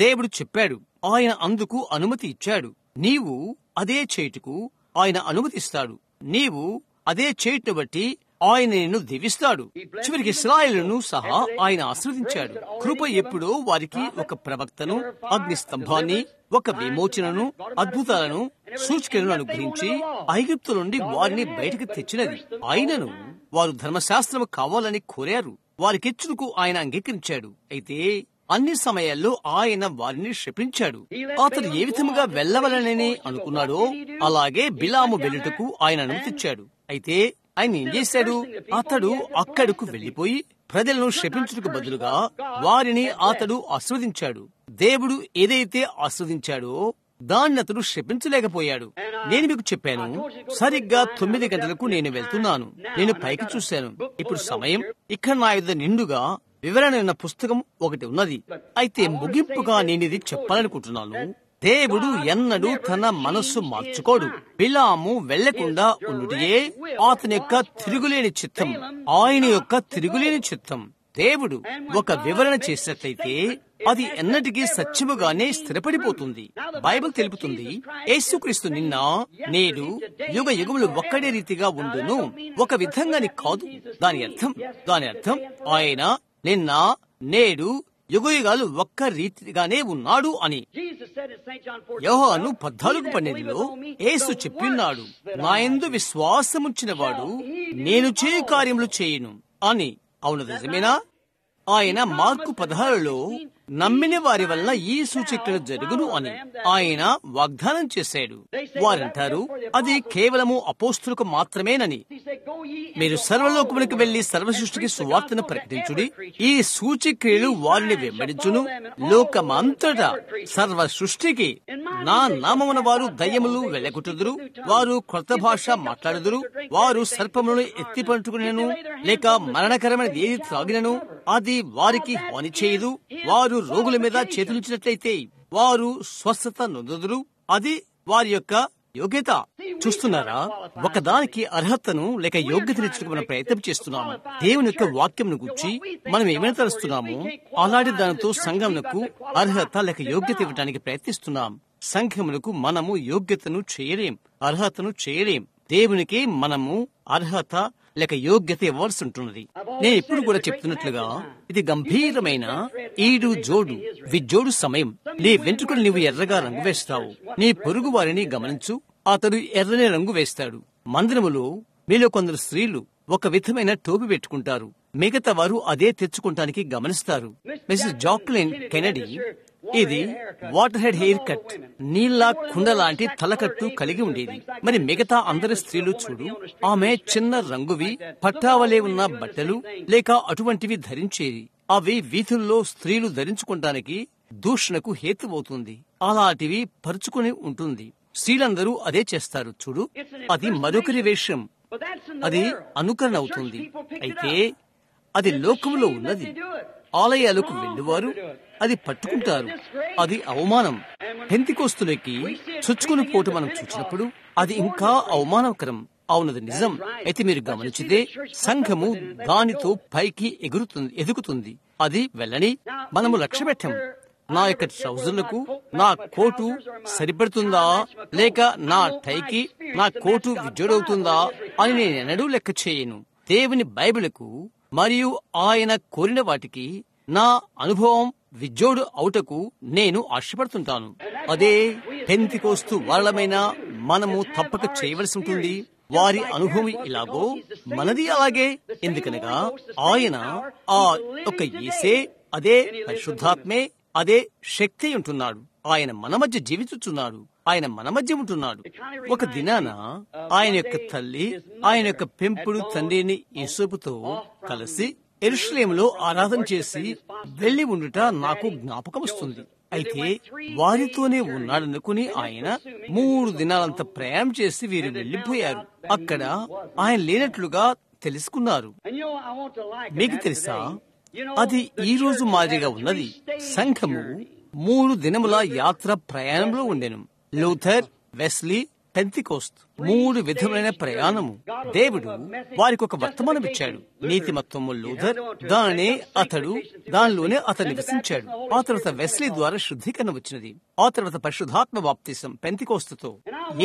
దేవుడు చెప్పాడు. ఆయన అందుకు అనుమతి ఇచ్చాడు. నీవు అదే చేయుటకు ఆయన అనుమతిస్తాడు. నీవు అదే చేయుటను బట్టి ఆయన నిన్ను దీవిస్తాడు. చివరికి ఇశ్రాయేలును సహా ఆయన ఆశీర్వదించాడు. కృప ఎప్పుడో వారికి ఒక ప్రవక్తను, అగ్ని స్తంభాన్ని, ఒక విమోచనను, అద్భుతాలను, సూచనలను అనుగ్రహించి ఐగుప్తు నుండి వారిని బయటకు తెచ్చినది. ఆయనను వారు ధర్మశాస్త్రము కావాలని కోరారు. వారికిచ్చుటకు ఆయన అంగీకరించాడు. అయితే అన్ని సమయాల్లో ఆయన వారిని శపించాడు. అతడు ఏ విధముగా వెళ్ళవలనని అనుకున్నాడో అలాగే బిలాము వెళ్ళుటకు ఆయన అనుమతిచ్చాడు. అయితే ఆయన ఏం చేశాడు? అతడు అక్కడకు వెళ్లిపోయి ప్రజలను శపించుటకు బదులుగా వారిని అతడు ఆస్వాదించాడు. దేవుడు ఏదైతే ఆస్వాదించాడో దాన్ని అతడు క్షమించలేకపోయాడు. నేను మీకు చెప్పాను, సరిగ్గా 9 గంటలకు నేను వెళ్తున్నాను. నేను పైకి చూశాను. ఇప్పుడు సమయం. ఇక్కడ నా యొద్ద నిండుగా వివరణ ఉన్న పుస్తకం ఒకటి ఉన్నది. అయితే ముగింపుగా నేనిది చెప్పాలనుకుంటున్నాను. దేవుడు ఎన్నడూ తన మనస్సు మార్చుకోడు. బిలాము వెళ్లకుండా ఉండుటే అతని యొక్క తిరుగులేని చిత్తం, ఆయన యొక్క తిరుగులేని చిత్తం. దేవుడు ఒక వివరణ చేసినట్లయితే అది ఎన్నటికీ సత్యముగానే స్థిరపడిపోతుంది. బైబిల్ తెలుపుతుంది, యేసుక్రీస్తు నిన్న నేడు యుగ యుగములు ఒక్కడే రీతిగా ఉండును. ఒక విధంగాని కాదు. దాని అర్థం ఆయన నిన్న నేడు యుగయుగాలు ఒక్క రీతిగానే ఉన్నాడు అని. యోహాను 14:12 యేసు చెప్పినాడు, నా యందు విశ్వాసముంచిన వాడు నేను చేయు కార్యములు చేయును అని. అవును, నిజమేనా? ఆయన మార్కు 16లో నమ్మిన వారి వల్ల ఈ సూచక్రియలు జరుగును అని ఆయన వాగ్దానం చేశాడు. వారంటారు అది కేవలము అపోస్తులకు మాత్రమేనని. మీరు సర్వలోకములకు వెళ్లి సర్వ సృష్టికి సువార్తను ప్రకటించుడి, ఈ సూచక్రియలు వారిని వెంబడించును. లోకమంతటా సర్వ సృష్టికి నా నామమున వారు దయ్యములు వెళ్ళగొట్టుదురు, వారు క్రొత్త భాష మాట్లాడుదురు, వారు సర్పములను ఎత్తి పట్టుకునేను లేక మరణకరమైన ఏది త్రాగినను అది వారికి హాని చేయదు, వారు రోగుల మీద చేతులుంచినట్లయితే వారు స్వస్థత నొందుదురు, అది వారి యొక్క యోగ్యత. చూస్తున్నారా? ఒకదానికి అర్హతను లేక యోగ్యత తెచ్చుకు మనం ప్రయత్నం చేస్తున్నాము. దేవుని యొక్క వాక్యంను గురించి మనం ఏమైనా తలుస్తున్నాము, అలాంటి దానితో సంఘమునకు అర్హత లేక యోగ్యత ఇవ్వడానికి ప్రయత్నిస్తున్నాం. సంఘమునకు మనము యోగ్యతను చేయలేం, అర్హతను చేయలేం. దేవునికి మనము అర్హత లేక యోగ్యత ఇవ్వాల్సి ఉంటున్నది. నేను ఇప్పుడు కూడా చెప్తున్నట్లుగా ఇది గంభీరమైన ఈడు జోడు విజోడు సమయం. నీ వెంట్రుకలు నీవు ఎర్రగా రంగు వేస్తావు, నీ పొరుగు వారిని గమనించు, అతడు ఎర్రని రంగు వేస్తాడు. మందిరములో మీలో కొందరు స్త్రీలు ఒక విధమైన టోపీ పెట్టుకుంటారు, మిగతా వారు అదే తెచ్చుకుంటానికి గమనిస్తారు. మిస్సెస్ జాక్లిన్ కెనడీ ఇది వాటర్ హెడ్ హెయిర్ కట్, నీళ్ల కుండ లాంటి తలకట్టు కలిగి ఉండేది. మరి మిగతా అందరి స్త్రీలు చూడు, ఆమె చిన్న రంగువి పట్టావలే ఉన్న బట్టలు లేక అటువంటివి ధరించేది. అవి వీధుల్లో స్త్రీలు ధరించుకోవటానికి దూషణకు హేతువవుతుంది. అలాంటివి పరుచుకుని ఉంటుంది. స్త్రీలందరూ అదే చేస్తారు. చూడు, అది మరొకరి వేషం, అది అనుకరణ అవుతుంది. అయితే అది లోకములో ఉన్నది. ఆలయాలకు వెళ్ళువారు అది పట్టుకుంటారు. అది అవమానం. పెంతెకోస్తులకి చొచ్చుకుని పోటు మనం చూసినప్పుడు అది ఇంకా అవమానకరం. అవునది నిజం. అయితే మీరు గమనించితే సంఘము దానితో పైకి ఎదుగుతుంది. అది వెళ్ళని మనము లక్ష్య పెట్టం. నా యొక్క ట్రౌజర్లకు నా కోటు సరిపడుతుందా లేక నా టైకి నా కోటు విజోడవుతుందా అని నేనెన్నడూ లెక్క చేయను. దేవుని బైబిలుకు మరియు ఆయన కోరిన వాటికి నా అనుభవం విజోడు అవుటకు నేను ఆశపడుతుంటాను. అదే పెంతెకోస్తు వాళ్ళమైన మనము తప్పక చేయవలసి ఉంటుంది. వారి అనుభవం ఇలాగో మనది అలాగే. ఎందుకనగా ఆయన ఆ యొక్క యేసే, అదే పరిశుద్ధాత్మే, అదే శక్తి ఉంటున్నాడు. ఆయన మన మధ్య జీవించుచున్నాడు. ఆయన మన మధ్య ఉంటున్నాడు. ఒక దినాన ఆయన యొక్క తల్లి ఆయన యొక్క పెంపుడు తండ్రిని యేసోపుతో కలిసి యెరూషలేములో ఆరాధన చేసి వెళ్లి ఉండుట నాకు జ్ఞాపకం వస్తుంది. అయితే వారితోనే ఉన్నాడనుకుని ఆయన 3 దినాలంత ప్రయాణం చేసి వీరు వెళ్లిపోయారు. అక్కడ ఆయన లేనట్లుగా తెలుసుకున్నారు. మీకు తెలుసా, అది ఈ రోజు మాదిరిగా ఉన్నది. సంఘము 3 దినముల యాత్ర ప్రయాణంలో ఉండెను. లూథర్, వెస్లీ, పెంతెకోస్తు 3 విధములైన ప్రయాణము. దేవుడు వారికి ఒక వర్తమానం ఇచ్చాడు. నీతిమత్వము లూథర్, దానిలోనే అతను నివసించాడు. ఆ తర్వాత వెస్లీ ద్వారా శుద్ధీకరణ వచ్చినది. ఆ తర్వాత పరిశుద్ధాత్మ బాప్తిసం పెంతెకోస్తుతో.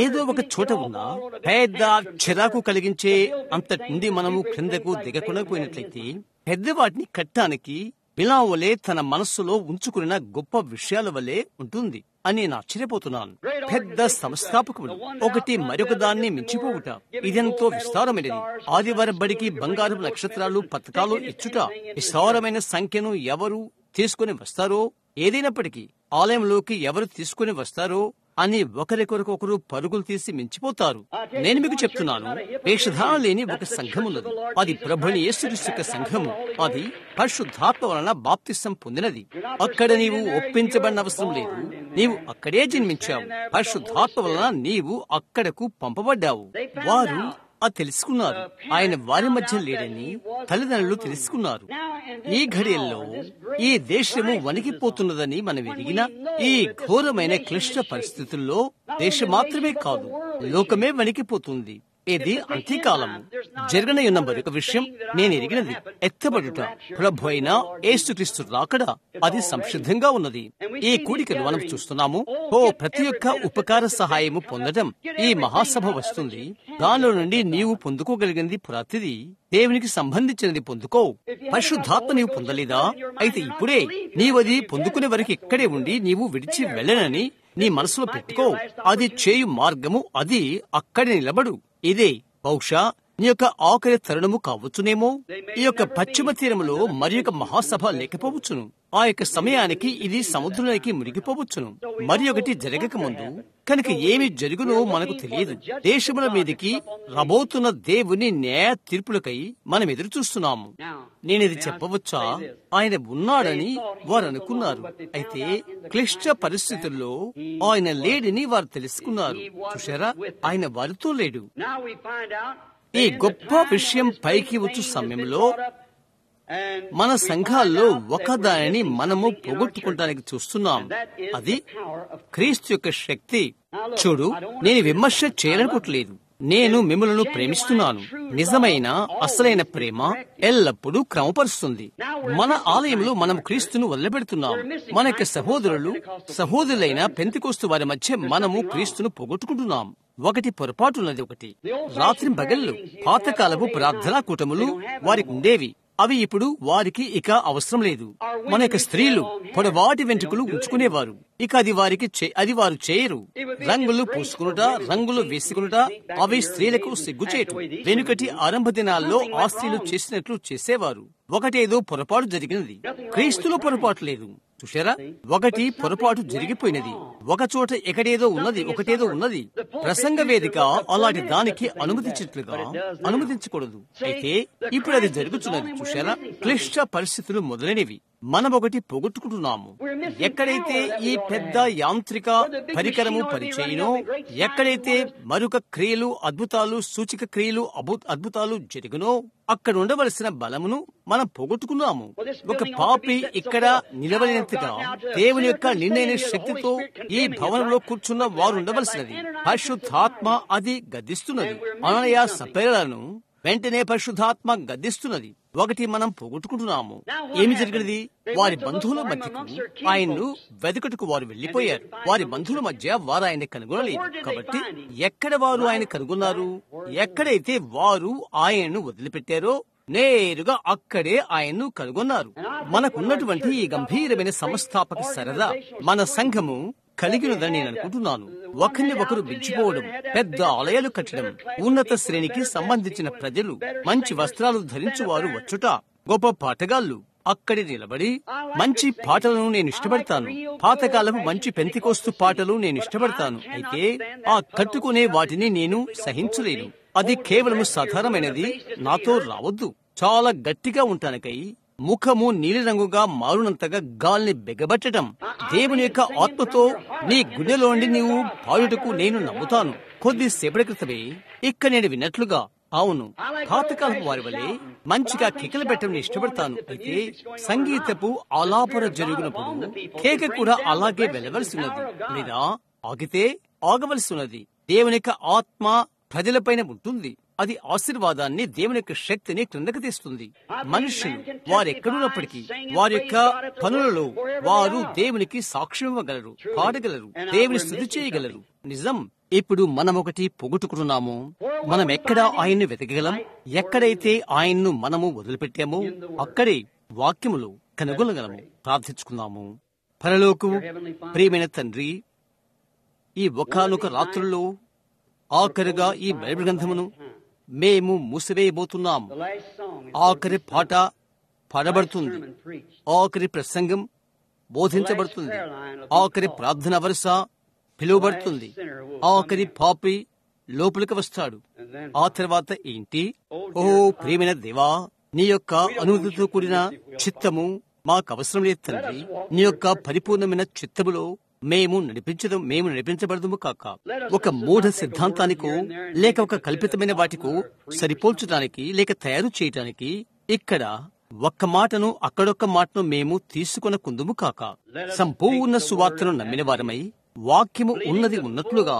ఏదో ఒక చోట ఉన్న పెద్ద చిరాకు కలిగించే అంతటి నుండి మనము క్రిందకు దిగకుండా పోయినట్లయితే పెద్ద వాటిని కట్టడానికి బిలాము వలె తన మనస్సులో ఉంచుకున్న గొప్ప విషయాల వలె ఉంటుంది అని నేను ఆశ్చర్యపోతున్నాను. పెద్ద సంస్థాపకులు ఒకటి మరొక దాన్ని మించిపోవుట ఇదెంతో విస్తారమైనది. ఆదివారం బడికి బంగారు నక్షత్రాలు పథకాలు ఇచ్చుట, విస్తారమైన సంఖ్యను ఎవరు తీసుకుని వస్తారో, ఏదైనప్పటికీ ఆలయంలోకి ఎవరు తీసుకుని వస్తారో అని ఒకరికొరకొకరు పరుగులు తీసి మించిపోతారు. నేను మీకు చెప్తున్నాను, వేషధారణ లేని ఒక సంఘం ఉన్నది. అది ప్రభువైన యేసుక్రీస్తు యొక్క సంఘము. అది పరిశుద్ధాత్మ వలన బాప్తిసం పొందినది. అక్కడ నీవు ఒప్పించబడిన అవసరం లేదు. నీవు అక్కడే జన్మించావు. పరిశుద్ధాత్మ వలన నీవు అక్కడకు పంపబడ్డావు. వారు అది తెలుసుకున్నారు. ఆయన వారి మధ్య లేడని తల్లిదండ్రులు తెలుసుకున్నారు. ఈ ఘడియల్లో ఈ దేశము వణికిపోతున్నదని మనం ఎరిగిన ఈ ఘోరమైన క్లిష్ట పరిస్థితుల్లో దేశం మాత్రమే కాదు, లోకమే వణికిపోతుంది. ఇది అంత్యకాలము. జరగనయున్న మరొక విషయం నేను ఎరిగినది, ఎత్తబడుట, ప్రభు అయిన యేసుక్రీస్తు రాకడ. అది సంసిద్ధంగా ఉన్నది. ఈ కూడికను మనం చూస్తున్నాము. ప్రతి ఒక్క ఉపకార సహాయము పొందడం ఈ మహాసభ వస్తుంది. దానిలో నుండి నీవు పొందుకోగలిగినది ప్రతిదీ దేవునికి సంబంధించినది పొందుకో. పరిశుద్ధాత్మ నీవు పొందలేదా? అయితే ఇప్పుడే నీవది పొందుకునే వరకు ఇక్కడే ఉండి నీవు విడిచి వెళ్ళనని నీ మనసులో పెట్టుకో. అది చేయు మార్గము, అది అక్కడే నిలబడు. ఇదే బహుశా నీ యొక్క ఆఖరి తరుణము కావచ్చునేమో. ఈ యొక్క పశ్చిమ తీరములో మరి యొక్క మహాసభ లేకపోవచ్చును. ఆ యొక్క సమయానికి ఇది సముద్రానికి మునిగిపోవచ్చును. మరి ఒకటి జరగక ముందు కనుక ఏమి జరుగునో మనకు తెలియదు. దేశముల మీదకి రాబోతున్న దేవుని న్యాయ తీర్పులకై మనం ఎదురు చూస్తున్నాము. నేనిది చెప్పవచ్చా? ఆయన ఉన్నాడని వారు అనుకున్నారు. అయితే క్లిష్ట పరిస్థితుల్లో ఆయన లేడని వారు తెలుసుకున్నారు. చూశారా? ఆయన వారితో లేడు. ఈ గొప్ప విషయం పైకి వచ్చు సమయంలో మన సంఘాల్లో ఒకదానిని మనము పోగొట్టుకుంటానికి చూస్తున్నాం. అది క్రీస్తు యొక్క శక్తి. చూడు, నేను విమర్శ చేయాలనుకోవట్లేదు. నేను మిమ్మల్ని ప్రేమిస్తున్నాను. నిజమైన అసలైన ప్రేమ ఎల్లప్పుడూ క్రమపరుస్తుంది. మన ఆలయంలో మనం క్రీస్తును వదిలిపెడుతున్నాం. మన యొక్క సహోదరులైన పెంతెకోస్తు వారి మధ్య మనము క్రీస్తును పోగొట్టుకుంటున్నాం. ఒకటి పొరపాటున్నది. ఒకటి రాత్రి పగళ్ళు పాతకాలపు ప్రార్థనా కూటములు వారికి ఉండేవి. అవి ఇప్పుడు వారికి ఇక అవసరం లేదు. మన యొక్క స్త్రీలు పొడవాటి వెంట్రుకలు ఉంచుకునేవారు. ఇక అది వారు చేయరు. రంగులు పూసుకునుట, రంగులు వేసుకునుట అవి స్త్రీలకు సిగ్గుచేటు. వెనుకటి ఆరంభ దినాల్లో ఆ స్త్రీలు చేసినట్లు చేసేవారు. ఒకటేదో పొరపాటు జరిగినది. క్రీస్తులో పొరపాటు లేదు. చూశారా? ఒకటి పొరపాటు జరిగిపోయినది. ఒక చోట ఒకటేదో ఉన్నది. ప్రసంగ వేదిక అలాంటి దానికి అనుమతించకూడదు. అయితే ఇప్పుడు అది జరుగుతున్నది. చూశారా? క్లిష్ట పరిస్థితులు మొదలైనవి. మనం ఒకటి పోగొట్టుకుంటున్నాము. ఎక్కడైతే ఈ పెద్ద యాంత్రిక పరికరము పనిచేయునో, ఎక్కడైతే మరొక క్రియలు, అద్భుతాలు, సూచిక క్రియలు, అద్భుతాలు జరుగునో, అక్కడ ఉండవలసిన బలమును మనం పోగొట్టుకున్నాము. ఒక పాపి ఇక్కడ నిలవలేనంతగా దేవుని యొక్క నిర్ణయ శక్తితో ఈ భవనంలో కూర్చున్న వారు ఉండవలసినది. పరిశుద్ధాత్మ అది గద్దిస్తున్నది. అననయ సప్పేలను వెంటనే పరిశుద్ధాత్మ గద్దిస్తున్నది. ఒకటి మనం పోగొట్టుకుంటున్నాము. ఏమి జరిగినది? వారి బంధువుల మధ్యకు ఆయన్ను వెదకటకు వారు వెళ్లిపోయారు. వారి బంధువుల మధ్య వారు ఆయన కనుగొనలేదు. కాబట్టి ఎక్కడ వారు ఆయన కనుగొన్నారు? ఎక్కడైతే వారు ఆయన్ను వదిలిపెట్టారో నేరుగా అక్కడే ఆయన్ను కనుగొన్నారు. మనకున్నటువంటి ఈ గంభీరమైన సంస్థాపక సరదా మన సంఘము కలిగినదని నేను అనుకుంటున్నాను. ఒకరిని ఒకరు మించిపోవడం, పెద్ద ఆలయాలు కట్టడం, ఉన్నత శ్రేణికి సంబంధించిన ప్రజలు, మంచి వస్త్రాలు ధరించువారు వచ్చుట, గొప్ప పాటగాళ్లు అక్కడి నిలబడి మంచి పాటలను నేను ఇష్టపడతాను. పాతకాలపు మంచి పెంతెకోస్తు పాటలు నేను ఇష్టపడతాను. అయితే ఆ కట్టుకునే వాటిని నేను సహించలేను. అది కేవలం సాధారణమైనది నాతో రావద్దు. చాలా గట్టిగా ఉంటానికై ముఖము నీలిరంగుగా మారునంతగా గాల్ని బిగబట్టడం, దేవుని యొక్క ఆత్మతో నీ గుండెలోండి నీవు పాడుటకు నేను నమ్ముతాను. కొద్దిసేపటి క్రితమే ఇక్కడ నేను విన్నట్లుగా, అవును, పాతకాలపు వారి వలె మంచిగా కేకలు పెట్టడం ఇష్టపడతాను. అయితే సంగీతపు ఆలాపన జరిగినప్పుడు కేక కూడా అలాగే వెళ్ళవలసి ఉన్నది, లేదా ఆగితే ఆగవలసి ఉన్నది. దేవుని యొక్క ఆత్మ ప్రజలపైన ఉంటుంది. అది ఆశీర్వాదాన్ని, దేవుని యొక్క శక్తిని క్రిందకు తీస్తుంది. మనుషులు వారెక్కడున్నప్పటికీ వారి యొక్క పనులలో వారు దేవునికి సాక్ష్యం ఇవ్వగలరు, పాడగలరు, దేవుని స్తుతి చేయగలరు. నిజం. ఇప్పుడు మనం ఒకటి పోగొట్టుకుంటున్నాము. మనం ఎక్కడ ఆయన్ను వెతకగలం? ఎక్కడైతే ఆయన్ను మనము వదిలిపెట్టామో అక్కడే వాక్యములు కనుగొనగలము. ప్రార్థించుకుందాము. పరలోకము ప్రియమైన తండ్రి, ఈ ఒకానొక రాత్రుల్లో ఆఖరిగా ఈ బైబిల్ గ్రంథమును మేము మూసివేయబోతున్నాం. ఆఖరి పాట పాడబడుతుంది, ఆఖరి ప్రసంగం బోధించబడుతుంది, ఆఖరి ప్రార్థన వరుస పిలువబడుతుంది, ఆఖరి పాపి లోపలికి వస్తాడు. ఆ తర్వాత ఏంటి? ఓ ప్రియమైన దేవా, నీ యొక్క అనుమతితో కూడిన చిత్తము మాకు అవసరం లేదు తండ్రి. నీ యొక్క పరిపూర్ణమైన చిత్తములో మేము నడిపించబడదుము కాక. ఒక మూఢ సిద్ధాంతానికో లేక ఒక కల్పితమైన వాటికో సరిపోల్చడానికి లేక తయారు చేయటానికి ఇక్కడ ఒక్క మాటను అక్కడొక్క మాటను మేము తీసుకొనకుందుము కాక. సంపూర్ణ సువార్తను నమ్మిన వారమై వాక్యము ఉన్నది ఉన్నట్లుగా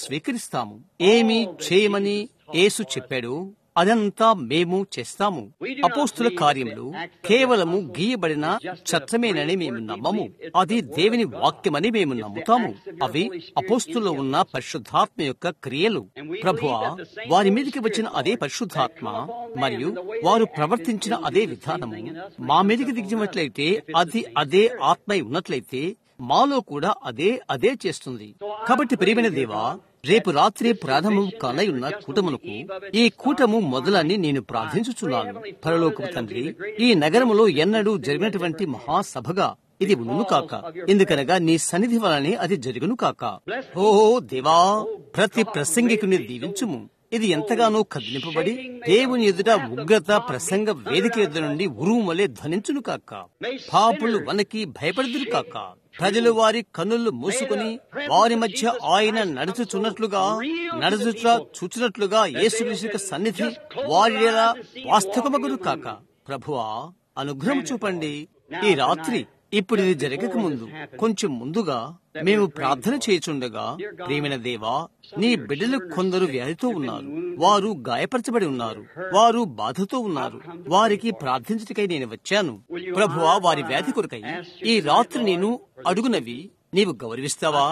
స్వీకరిస్తాము. ఏమి చేయమని యేసు చెప్పాడు అదంతా మేము చేస్తాము. అపోస్తుల కార్యములు కేవలము గీయబడిన చట్టమేనని మేము నమ్మము. అది దేవుని వాక్యమని మేము నమ్ముతాము. అవి అపోస్తుల్లో ఉన్న పరిశుద్ధాత్మ యొక్క క్రియలు. ప్రభువా, వారి మీదకి వచ్చిన అదే పరిశుద్ధాత్మ మరియు వారు ప్రవర్తించిన అదే విధానము మా మీదకి దిగినట్లయితే, అది అదే ఆత్మ ఉన్నట్లయితే మాలో కూడా అదే చేస్తుంది. కాబట్టి ప్రియమైన దేవా, రేపు రాత్రి ప్రారంభం కానయున్న కూటమునకు ఈ కూటము మొదలని నేను ప్రార్థించుచున్నాను. పరలోకపు తండ్రి, ఈ నగరములో ఎన్నడూ జరిగినటువంటి మహాసభగా ఇది ఉండును కాక. ఎందుకనగా నీ సన్నిధి వలనే అది జరుగును కాక. ఓ దేవా, ప్రతి ప్రసంగికుని దీవించుము. ఇది ఎంతగానో కదిలింపబడి దేవుని ఎదుట ఉగ్రత ప్రసంగ వేదిక ఎదుట నుండి ఉరుములే ధ్వనించును కాక. పాపులు వనకి భయపడుదురు కాక. ప్రజలు వారి కన్నులు మూసుకుని వారి మధ్య ఆయన చూచినట్లుగా యేసుక్రీస్తు సన్నిధి వారి వాస్తవమగును కాక. ప్రభువా, అనుగ్రహం చూపండి. ఈ రాత్రి ఇప్పుడు ఇది జరగక ముందు కొంచెం ముందుగా మేము ప్రార్థన చేయుచుండగా, ప్రియమైన దేవా, నీ బిడ్డలు కొందరు వ్యాధితో ఉన్నారు, వారు గాయపరచబడి ఉన్నారు, వారు బాధతో ఉన్నారు. వారికి ప్రార్థించటకై నేను వచ్చాను. ప్రభువా, వారి వ్యాధి కొరకై ఈ రాత్రి నేను అడుగునవి నీవు గౌరవిస్తావా,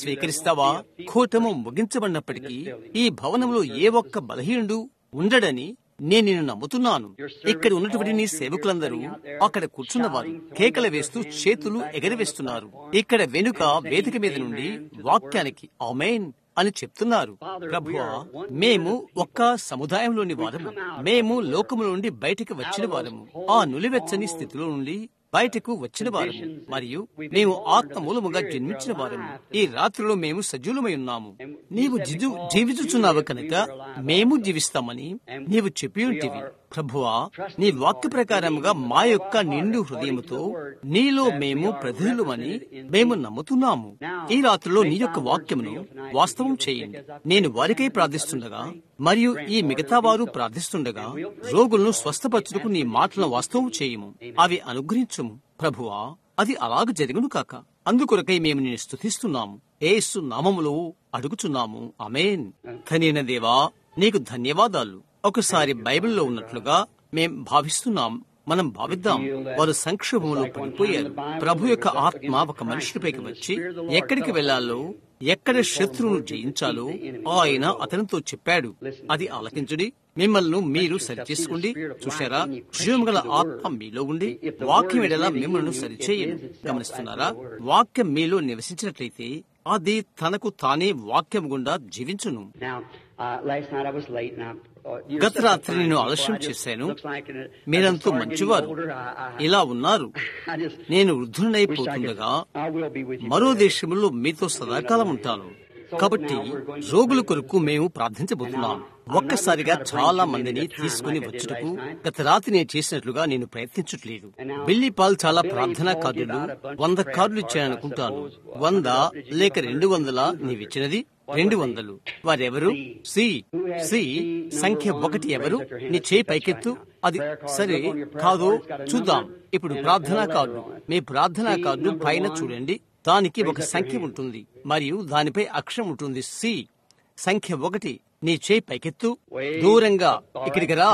స్వీకరిస్తావా? కూటము ముగించబడినప్పటికీ ఈ భవనంలో ఏ ఒక్క బలహీనుడు ఉండడని నేను నిన్ను నమ్ముతున్నాను. ఇక్కడ ఉన్నటువంటి నీ సేవకులందరూ అక్కడ కూర్చున్నవారు కేకలు వేస్తూ చేతులు ఎగరవేస్తున్నారు. ఇక్కడ వెనుక వేదిక మీద నుండి వాక్యానికి ఆమేన్ అని చెప్తున్నారు. ప్రభువా, మేము ఒక్క సముదాయంలోని వారము. మేము లోకము నుండి బయటికి వచ్చిన వారము. ఆ నులివెచ్చని స్థితిలో నుండి బయటకు వచ్చిన వారము మరియు మేము ఆత్మ మూలముగా జన్మించిన వారము. ఈ రాత్రిలో మేము సజీవులమై ఉన్నాము. నీవు జీవించుచున్నావు కనుక మేము జీవిస్తామని నీవు చెప్పి ఉంటివి. ప్రభువా, నీ వాక్య ప్రకారముగా మా యొక్క నిండు హృదయముతో నీలో మేము ప్రతినిధులమని మేము నమ్ముతున్నాము. ఈ రాత్రిలో నీ యొక్క వాక్యమును వాస్తవం చేయండి. నేను వారికై ప్రార్థిస్తుండగా మరియు ఈ మిగతా వారు ప్రార్థిస్తుండగా రోగులను స్వస్థపరచుటకు నీ మాటలను వాస్తవం చేయము. అవి అనుగ్రహించుము. ప్రభువా, అది అలాగ జరుగును కాక. అందుకొరకై మేము నిన్ను స్తుతిస్తున్నాము. యేసు నామములో అడుగుచున్నాము. ఆమేన్. ధన్యైన దేవా, నీకు ధన్యవాదాలు. ఒకసారి బైబిల్లో ఉన్నట్లుగా మేం భావిస్తున్నాం. మనం భావిద్దాం. వారు సంక్షోభంలో పడిపోయారు. ప్రభు యొక్క ఆత్మ ఒక మనుషుడిపైకి వచ్చి ఎక్కడికి వెళ్లాలో, ఎక్కడ శత్రువును జయించాలో ఆయన అతనితో చెప్పాడు. అది ఆలకించుడి. మిమ్మల్ని మీరు సరిచేసుకోండి. చూశారా, జీవముగల ఆత్మ మీలో ఉండి వాక్యం ఎడలా మిమ్మల్ని సరిచేయండి. గమనిస్తున్నారా? వాక్యం మీలో నివసించినట్లయితే అది తనకు తానే వాక్యం గుండా జీవించును. గత రాత్రి నేను ఆలస్యం చేశాను. మీరంతా మంచివారు ఇలా ఉన్నారు. నేను వృద్ధునైపోతుండగా మరో దేశంలో మీతో సదాకాలం ఉంటాను. కాబట్టి రోగుల కొరకు మేము ప్రార్థించబోతున్నాం. ఒక్కసారిగా చాలా మందిని తీసుకుని వచ్చుటకు గత రాత్రి నేను చేసినట్లుగా నేను ప్రయత్నించట్లేదు. బిల్లీ పాల్ చాలా ప్రార్థనా కార్డులు 100 కార్డులు ఇచ్చాననుకుంటాను. 100 లేక 200 నీవిచ్చినది 200. వారెవరు? సి సంఖ్య 1 ఎవరు? నీ చేయి పైకెత్తు. అది సరే కాదో చూద్దాం. ఇప్పుడు ప్రార్థనా కార్డు. మీ ప్రార్థనా కార్డు పైన చూడండి. దానికి ఒక సంఖ్య ఉంటుంది మరియు దానిపై అక్షరం ఉంటుంది. సి సంఖ్య 1. నీ చేయి పైకెత్తు. దూరంగా ఇక్కడికి రా.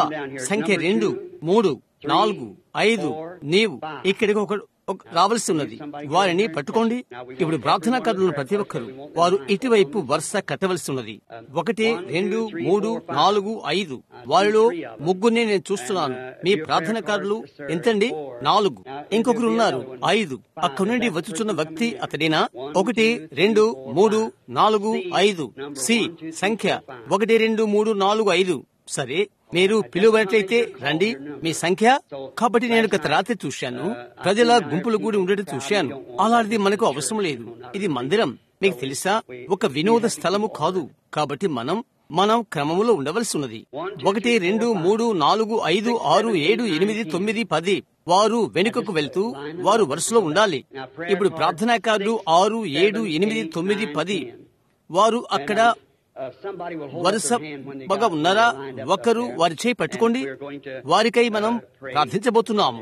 సంఖ్య 2, 3, 4, 5 నీవు ఇక్కడికి రావలసి ఉన్నది. వారిని పట్టుకోండి. ఇప్పుడు ప్రార్థనా కార్డులను ప్రతి ఒక్కరు వారు ఇటువైపు వరుస కట్టవలసి ఉన్నది. 1, 2, 3, 4, 5 వారిలో 3 నేను చూస్తున్నాను. మీ ప్రార్థనా కార్డులు ఎంతండి? 4. ఇంకొకరు ఉన్నారు 5. అక్కడి నుండి వచ్చుచున్న వ్యక్తి అతడేనా? 1, 2, 3, 4, 5 సి సంఖ్య 1, 2, 3, 4, 5. సరే, మీరు పిలువనట్లయితే రండి. మీ సంఖ్య. కాబట్టి నేను గత రాత్రి చూశాను. ప్రజల గుంపులు కూడి ఉండేది చూశాను. అలాంటిది మనకు అవసరం లేదు. ఇది మందిరం. మీకు తెలుసా, ఒక వినోద స్థలము కాదు. కాబట్టి మనం క్రమములో ఉండవలసి ఉన్నది. 1, 2, 3, 4, 5, 6, 7, 8, 9, 10 వారు వెనుకకు వెళ్తూ వారు వరుసలో ఉండాలి. ఇప్పుడు ప్రార్థనా కార్డు 6, 7, 8, 9, 10 వారు అక్కడ వరుసగా ఉన్నారా? ఒకరు వారి చేయి పట్టుకోండి. వారికై మనం ప్రార్థించబోతున్నాము.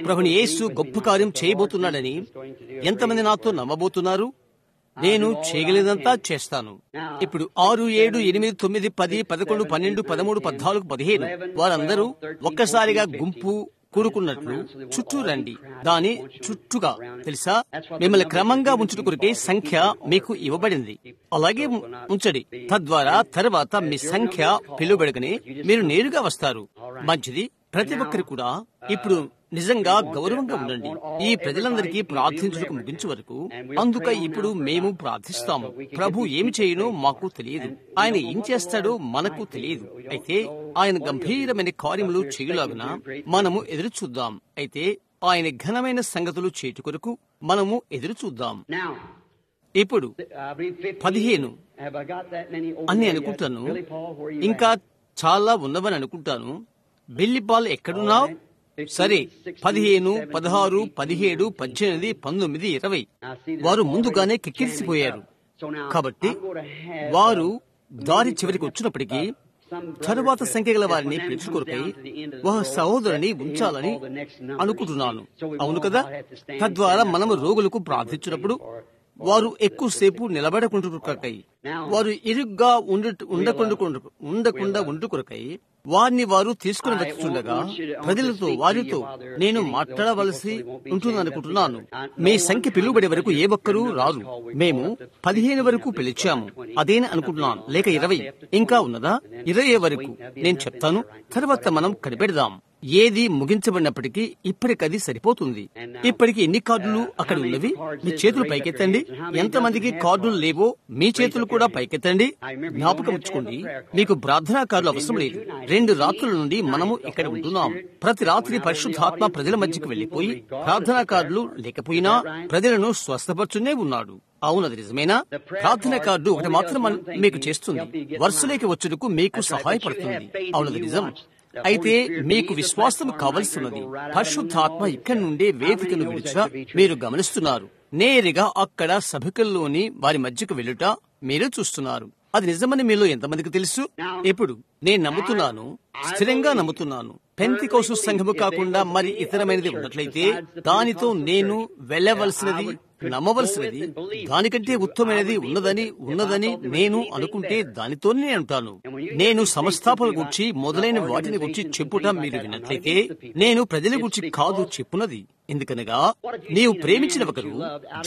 ప్రభుని యేసు గొప్ప కార్యం చేయబోతున్నాడని ఎంతమంది నాతో నమ్మబోతున్నారు? నేను చేయగలిగినంతా చేస్తాను. ఇప్పుడు 6, 7, 8, 9, 10, 11, 12, 13, 14, 15 వారందరూ ఒక్కసారిగా గుంపు కూడుకున్నట్లు చుట్టూ రండి. దాని చుట్టూగా తెలుసా, మిమ్మల్ని క్రమంగా ఉంచుట కొరకే సంఖ్య మీకు ఇవ్వబడింది. అలాగే ఉంచండి. తద్వారా తర్వాత మీ సంఖ్య పిలువబడగానే మీరు నేరుగా వస్తారు. మంచిది. ప్రతి ఒక్కరు కూడా ఇప్పుడు నిజంగా గౌరవంగా ఉండండి. ఈ ప్రజలందరికీ ప్రార్థించుటకు ముగించే వరకు. అందుక ఇప్పుడు మేము ప్రార్థిస్తాము. ప్రభు ఏమి చేయనో మాకు తెలియదు. ఆయన ఏం చేస్తాడో మనకు తెలియదు. అయితే ఆయన గంభీరమైన కార్యములు చేయలాగున మనము ఎదురు చూద్దాం. అయితే ఆయన ఘనమైన సంగతులు చేటు కొరకు మనము ఎదురు చూద్దాం. ఇప్పుడు 15 అని అనుకుంటాను. ఇంకా చాలా ఉన్నవని అనుకుంటాను. బిల్లీ పాల్ ఎక్కడున్నావు? సరే, 15, 16, 17, 18, 19, 20 వారు ముందుగానే కిక్కిరిసిపోయారు. కాబట్టి వారు దారి చివరికి వచ్చినప్పటికీ తరువాత సంఖ్య గల వారిని పిలుచుకొరకై ఒక సహోదరుని ఉంచాలని అనుకుంటున్నాను. అవును కదా? తద్వారా మనము రోగులకు ప్రార్థించినప్పుడు వారు ఎక్కువసేపు నిలబడకుండుకొరకై, వారు ఇరుగ్గా ఉండకుండా ఉండుకొరకై వారిని వారు తీసుకుని వచ్చుండగా ప్రజలతో వారితో నేను మాట్లాడవలసి ఉంటుందనుకుంటున్నాను. మీ సంఖ్య పిలువబడే వరకు ఏ ఒక్కరూ రారు. మేము 15 వరకు పిలిచాము. అదేనా అనుకుంటున్నాను. లేక 20 ఇంకా ఉన్నదా? 20 వరకు నేను చెప్తాను. తర్వాత మనం కనిపెడదాం. ఏది ముగించబడినప్పటికీ ఇప్పటికది సరిపోతుంది. ఇప్పటికి ఎన్ని కార్డులు అక్కడ ఉన్నవి? మీ చేతులు పైకెత్తండి. ఎంతమందికి కార్డులు లేవో మీ చేతులు కూడా పైకెత్తండి. జ్ఞాపకం ఉంచుకోండి, మీకు ప్రార్థనా కార్డులు అవసరం లేదు. 2 రాత్రుల నుండి మనము ఇక్కడ ఉంటున్నాం. ప్రతి రాత్రి పరిశుద్ధాత్మ ప్రజల మధ్యకు వెళ్లిపోయి ప్రార్థనా కార్డులు లేకపోయినా ప్రజలను స్వస్థపరుచునే ఉన్నాడు. అవునది నిజమేనా? ప్రార్థన కార్డు ఒకటి మాత్రం మీకు చేస్తుంది. వరుసలోకి వచ్చుటకు మీకు సహాయపడుతుంది. అవునది నిజం. అయితే మీకు విశ్వాసం కావలసినది. పరిశుద్ధాత్మ ఇక్కడి నుండే వేదికను విడిచా మీరు గమనిస్తున్నారు. నేరుగా అక్కడ సభికల్లోని వారి మధ్యకు వెళ్ళుట మీరు చూస్తున్నారు. అది నిజమని మీలో ఎంతమందికి తెలుసు? ఇప్పుడు నేను నమ్ముతున్నాను, స్థిరంగా నమ్ముతున్నాను. పెంతెకోస్తు సంఘము కాకుండా మరి ఇతరమైనది ఉన్నట్లయితే దానితో నేను వెళ్ళవలసినది, నమ్మవలసినది, దానికంటే ఉత్తమమైనది ఉన్నదని నేను అనుకుంటే దానితోనే అంటాను. నేను సంస్థాపన గురించి మొదలైన వాటిని గురించి చెప్పుట మీరు విన్నట్లయితే నేను ప్రజల గురించి కాదు చెప్పున్నది. ఎందుకనగా నీవు ప్రేమించిన ఒకరు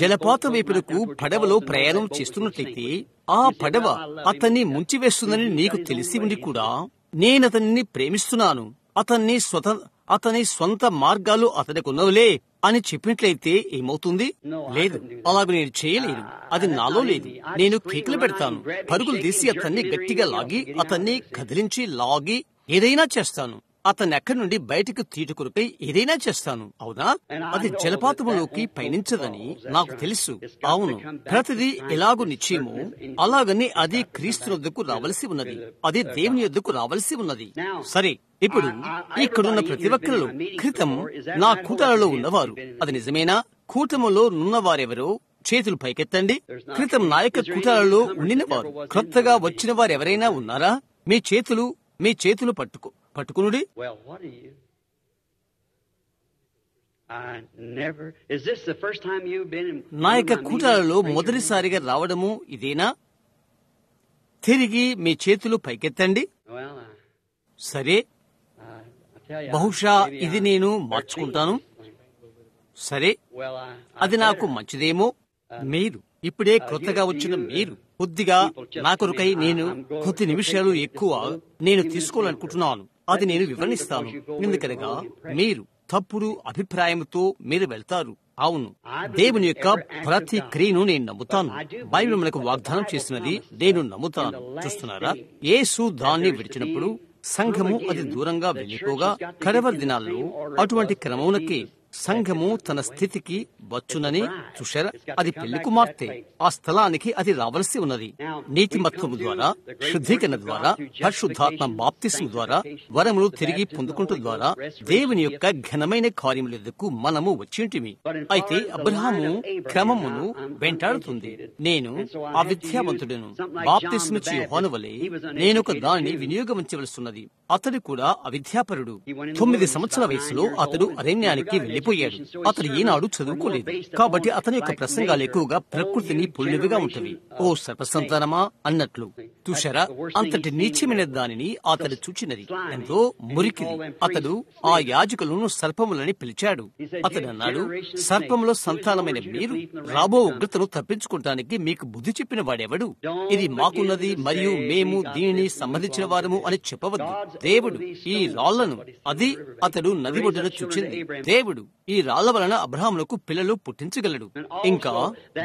జలపాత వైపులకు పడవలో ప్రయాణం చేస్తున్నట్లయితే ఆ పడవ అతన్ని ముంచివేస్తుందని నీకు తెలిసి ఉండి కూడా నేనతన్ని ప్రేమిస్తున్నాను, అతని స్వంత మార్గాలు అతనికి ఉన్నవులే అని చెప్పినట్లయితే ఏమవుతుంది? లేదు, అలాగ నేను చేయలేను. అది నాలో లేదు. నేను కేకలు పెడతాను, పరుగులు తీసి అతన్ని గట్టిగా లాగి అతన్ని కదిలించి లాగి ఏదైనా చేస్తాను. అతన్ని అక్కడి నుండి బయటకు తీటు కొరకై ఏదైనా చేస్తాను. అవునా? అది జలపాతములోకి పయనించదని నాకు తెలుసు. అవును, ప్రతిదీ ఎలాగూ నిశ్చయమో అలాగని అది క్రీస్తు యొద్దకు రావలసి ఉన్నది. అది దేవుని యొద్దకు రావలసి ఉన్నది. సరే, ఇప్పుడు ఇక్కడున్న ప్రతి ఒక్కరిలో క్రితం నా కూటాలలో ఉన్నవారు, అది నిజమేనా? కూటములో నున్నవారెవరో చేతులు పైకెత్తండి. క్రితం నా యొక్క కూటాలలో ఉండినవారు, క్రొత్తగా వచ్చిన వారు ఎవరైనా ఉన్నారా? మీ చేతులు పట్టుకునుడి. నా యొక్క కూటాలలో మొదటిసారిగా రావడము ఇదేనా? తిరిగి మీ చేతులు పైకెత్తండి. సరే, బహుశా ఇది నేను మార్చుకుంటాను. సరే, అది నాకు మంచిదేమో. మీరు ఇప్పుడే క్రొత్తగా వచ్చిన మీరు కొద్దిగా నా కొరకై నేను కొద్ది నిమిషాలు ఎక్కువ నేను తీసుకోవాలనుకుంటున్నాను. అది నేను వివరణిస్తాను. ఎందుకనగా మీరు తప్పుడు అభిప్రాయంతో మీరు వెళ్తారు. అవును, దేవుని యొక్క ప్రతి క్రియను నేను నమ్ముతాను. బైబిల్ మనకు వాగ్దానం చేసినది నేను నమ్ముతాను. చూస్తున్నారా? యేసు దాన్ని విడిచినప్పుడు సంఘము అది దూరంగా వెళ్లిపోగా కడవరి దినాల్లో అటువంటి క్రమమునకి సంఘము తన స్థితికి వచ్చునని చూశారా? అది పెళ్లి కుమార్తె. ఆ స్థలానికి అది రావలసి ఉన్నది. నీతిమత్వము ద్వారా, శుద్ధీకరణ ద్వారా, పరిశుద్ధాత్మ బాప్తిస్ము ద్వారా, వరములు తిరిగి పొందుకుంటు ద్వారా దేవుని యొక్క ఘనమైన కార్యముల ఎదుకు మనము వచ్చింటిమి. అయితే అబ్రహాము క్రమమును వెంటాడుతుంది. నేను అవిద్యావంతుడను, బాప్తిస్మిచ్చి యోహాను వలె నేనొక దానిని వినియోగించవలసిన్నది. అతడు కూడా అవిద్యాపరుడు. 9 సంవత్సరాల వయసులో అతడు అరణ్యానికి వెళ్లిపోయాడు. అతడు ఈనాడు చదువుకోలేదు. కాబట్టి అతని యొక్క ప్రసంగాలు ఎక్కువగా ప్రకృతిని పులివిగా ఉంటవి. ఓ సర్పసంతానమా అన్నట్లు. చూశారా? అంతటి నీచమైన దానిని అతడు చూచినది ఎంతో మురికిది. అతడు ఆ యాజకులను సర్పములని పిలిచాడు. అతడు అన్నాడు, సర్పములో సంతానమైన మీరు రాబో ఉగ్రతను తప్పించుకోవటానికి మీకు బుద్ధి చెప్పిన వాడెవడు? ఇది మాకున్నది మరియు మేము దీనిని సంబంధించిన వారము అని చెప్పవద్దు. దేవుడు ఈ రాళ్లను, అది అతడు నది ఒడ్డున చూచింది. దేవుడు ఈ రాళ్ల వలన అబ్రహాములకు పిల్లలు పుట్టించగలడు. ఇంకా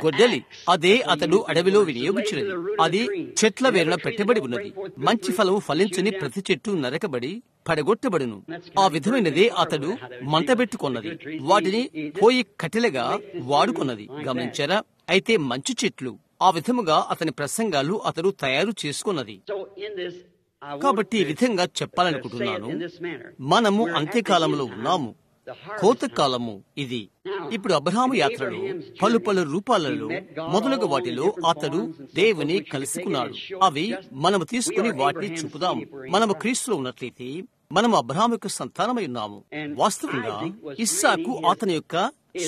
గొడ్డలి, అదే అతడు అడవిలో వినియోగించినది. అది చెట్ల వేరున పెట్టబడి ఉన్నది. మంచి ఫలము ఫలించని ప్రతి చెట్టు నరకబడి పడగొట్టబడును. ఆ విధమైనదే అతడు మంటబెట్టుకున్నది. వాటిని పోయి కట్టెలుగా వాడుకున్నది. గమనించారా? అయితే మంచి చెట్లు, ఆ విధముగా అతని ప్రసంగాలు అతడు తయారు చేసుకున్నది. కాబట్టి ఈ విధంగా చెప్పాలనుకుంటున్నాను, మనము అంత్యకాలంలో ఉన్నాము. కోతకాలము ఇది. ఇప్పుడు అబ్రహాము యాత్రలో పలు పలు రూపాలలో మొదలగు వాటిలో అతడు దేవుని కలుసుకున్నాడు. అవి మనము తీసుకుని వాటిని చూపుదాము. మనము క్రీస్తులో ఉన్నట్లయితే మనము అబ్రహాము యొక్క సంతానమై ఉన్నాము. వాస్తవంగా ఇస్సాకు అతని యొక్క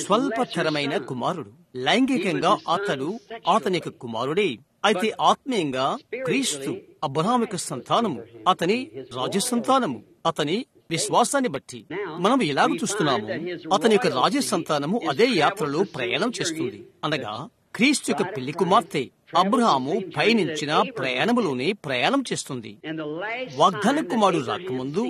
స్వల్పతరమైన కుమారుడు. లైంగికంగా అతడు అతని యొక్క కుమారుడే. అయితే ఆత్మీయంగా క్రీస్తు అబ్రహాము యొక్క సంతానము, అతని రాజ సంతానము. అతని విశ్వాసాన్ని బట్టి మనం ఎలాగ చూస్తున్నాము, అతని యొక్క రాజ సంతానము అదే యాత్రలో ప్రయాణం చేస్తుంది. అనగా క్రీస్తు యొక్క పెళ్లి కుమార్తె అబ్రహాము పయనించిన ప్రయాణములోనే ప్రయాణం చేస్తుంది. వాగ్దాన కుమారుడు రాకముందు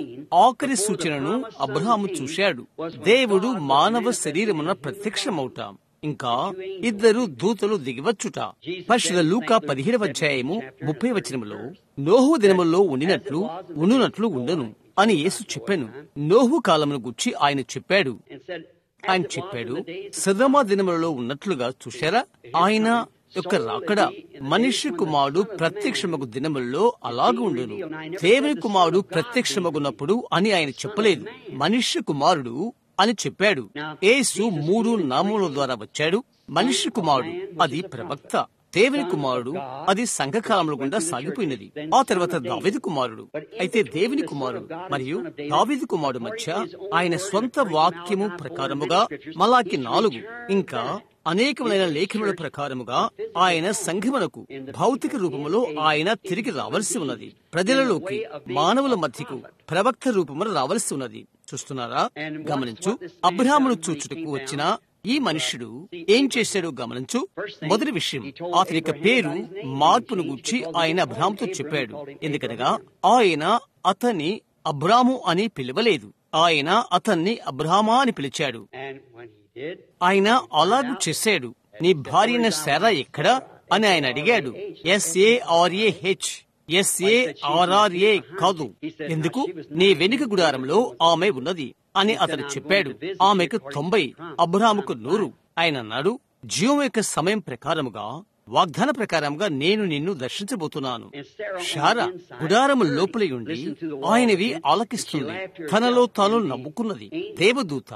ఆఖరి సూచనను అబ్రహాము చూశాడు. దేవుడు మానవ శరీరమున ప్రత్యక్షమవుతాం. ఇంకా 2 దూతలు దిగివచ్చుట. పరిశుద్ధ లూకా 17వ అధ్యాయము 30వ వచనములో నోహు దినముల్లో ఉండునట్లు ఉండను అని యేసు చెప్పాను. నోహు కాలమును గురించి ఆయన చెప్పాడు. సదమ దినములలో ఉన్నట్లుగా చూశారా? ఆయన యొక్క రాకడ మనిషి కుమారుడు ప్రత్యక్షమగు దినములలో అలాగ ఉండును. దేవుని కుమారుడు ప్రత్యక్షమగున్నప్పుడు అని ఆయన చెప్పలేదు, మనిషి కుమారుడు అని చెప్పాడు. యేసు 3 నామముల ద్వారా వచ్చాడు. మనిషి కుమారుడు అది ప్రవక్త, దేవుని కుమారుడు అది సంఘకాలంలో గుండా సాగిపోయినది. ఆ తర్వాత దావీదు కుమారుడు. అయితే దేవుని కుమారుడు మరియు దావీదు కుమారుడు మధ్య ఆయన స్వంత వాక్యము ప్రకారముగా మలాకి 4 ఇంకా అనేకమైన లేఖనముల ప్రకారముగా ఆయన సంఘమునకు భౌతిక రూపములో ఆయన తిరిగి రావలసి ఉన్నది. ప్రజలలోకి, మానవుల మధ్యకు ప్రవక్త రూపమున రావలసి ఉన్నది. చూస్తున్నారా? గమనించు. అబ్రహామును చూచుటకు వచ్చిన ఈ మనుష్యుడు ఏం చేశాడు గమనించు. మొదటి విషయం, అతని యొక్క పేరు మార్పును గూర్చి ఆయన అబ్రహాముతో చెప్పాడు. ఎందుకనగా ఆయన అతన్ని అబ్రాము అని పిలవలేదు, ఆయన అతన్ని అబ్రహామా అని పిలిచాడు. ఆయన అలాగూ చేశాడు. నీ భార్యన శారా ఎక్కడా అని ఆయన అడిగాడు. SARAH కాదు. ఎందుకు? నీ వెనుక గుడారంలో ఆమె ఉన్నది అని అతడు చెప్పాడు. ఆమెకు 90, అబ్రహాముకు 100. ఆయన అన్నాడు, జీవం యొక్క సమయం ప్రకారముగా, వాగ్దాన ప్రకారముగా నేను నిన్ను దర్శించబోతున్నాను. శారా గుడారము లోపలి ఉండి ఆయనవి ఆలకిస్తుంది. తనలో తాను నవ్వుకున్నది. దేవదూత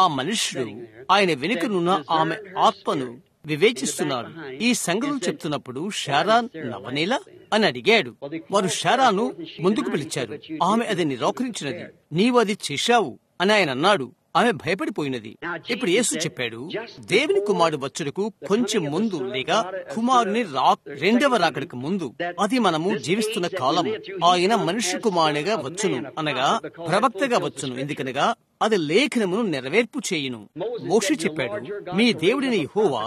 ఆ మనుష్యుడు ఆయన వెనుకనున్న ఆమె ఆత్మను వివేచిస్తున్నాడు. ఈ సంగతులు చెప్తున్నప్పుడు శారా నవ్వనేలా అని అడిగాడు. వారు శారాను ముందుకు పిలిచారు. ఆమె అది నిరాకరించినది. నీవు అది చేశావు అని ఆయన అన్నాడు. ఆమె భయపడిపోయినది. ఇప్పుడు యేసు చెప్పాడు, దేవుని కుమారుడు వచ్చుటకు కొంచెం ముందు, లేక కుమారుని రెండవ రాకడకు ముందు, అది మనము జీవిస్తున్న కాలం. ఆయన మనుష్య కుమారునిగా వచ్చును, అనగా ప్రవక్తగా వచ్చును. ఎందుకనగా అది లేఖనమును నెరవేర్పు చేయును. మోషే చెప్పాడు, మీ దేవుడిని యెహోవా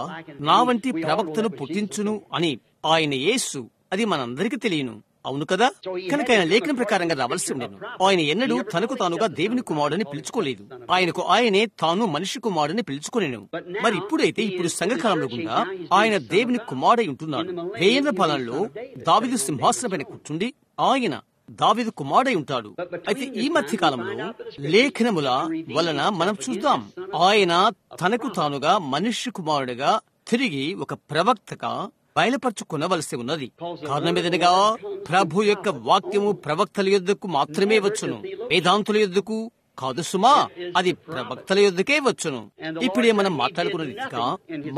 నా వంటి ప్రవక్తను పుట్టించును అని. ఆయన యేసు, అది మనందరికీ తెలియను. అవును కదా? కనుక ఆయన లేఖనం ప్రకారంగా రావాల్సి ఉండేను. ఆయన ఎన్నడూ తనకు తానుగా దేవుని కుమారుడని పిలుచుకోలేదు. ఆయనకు ఆయనే తాను మనిషి కుమారుడని పిలుచుకోలేను. మరి ఇప్పుడు సంఘకాలంలో గుండా ఆయన దేవుని కుమారుడై ఉంటున్నాడు. 1000 పాలనలో దావీదు సింహాసనం పైన కూర్చుండి ఆయన దావీదు కుమారుడై ఉంటాడు. అయితే ఈ మధ్య కాలంలో లేఖనముల వలన మనం చూద్దాం, ఆయన తనకు తానుగా మనుష్య కుమారుడిగా తిరిగి ఒక ప్రవక్తగా బయలుపరచుకునవలసి ఉన్నది. కారణమేదనగా ప్రభు యొక్క వాక్యము ప్రవక్తల యొద్దకు మాత్రమే వచ్చును, వేదాంతుల యొద్దకు కాదు సుమా, అది ప్రవక్తల యొద్దకే వచ్చును. ఇప్పుడే మనం మాట్లాడుకున్నదిగా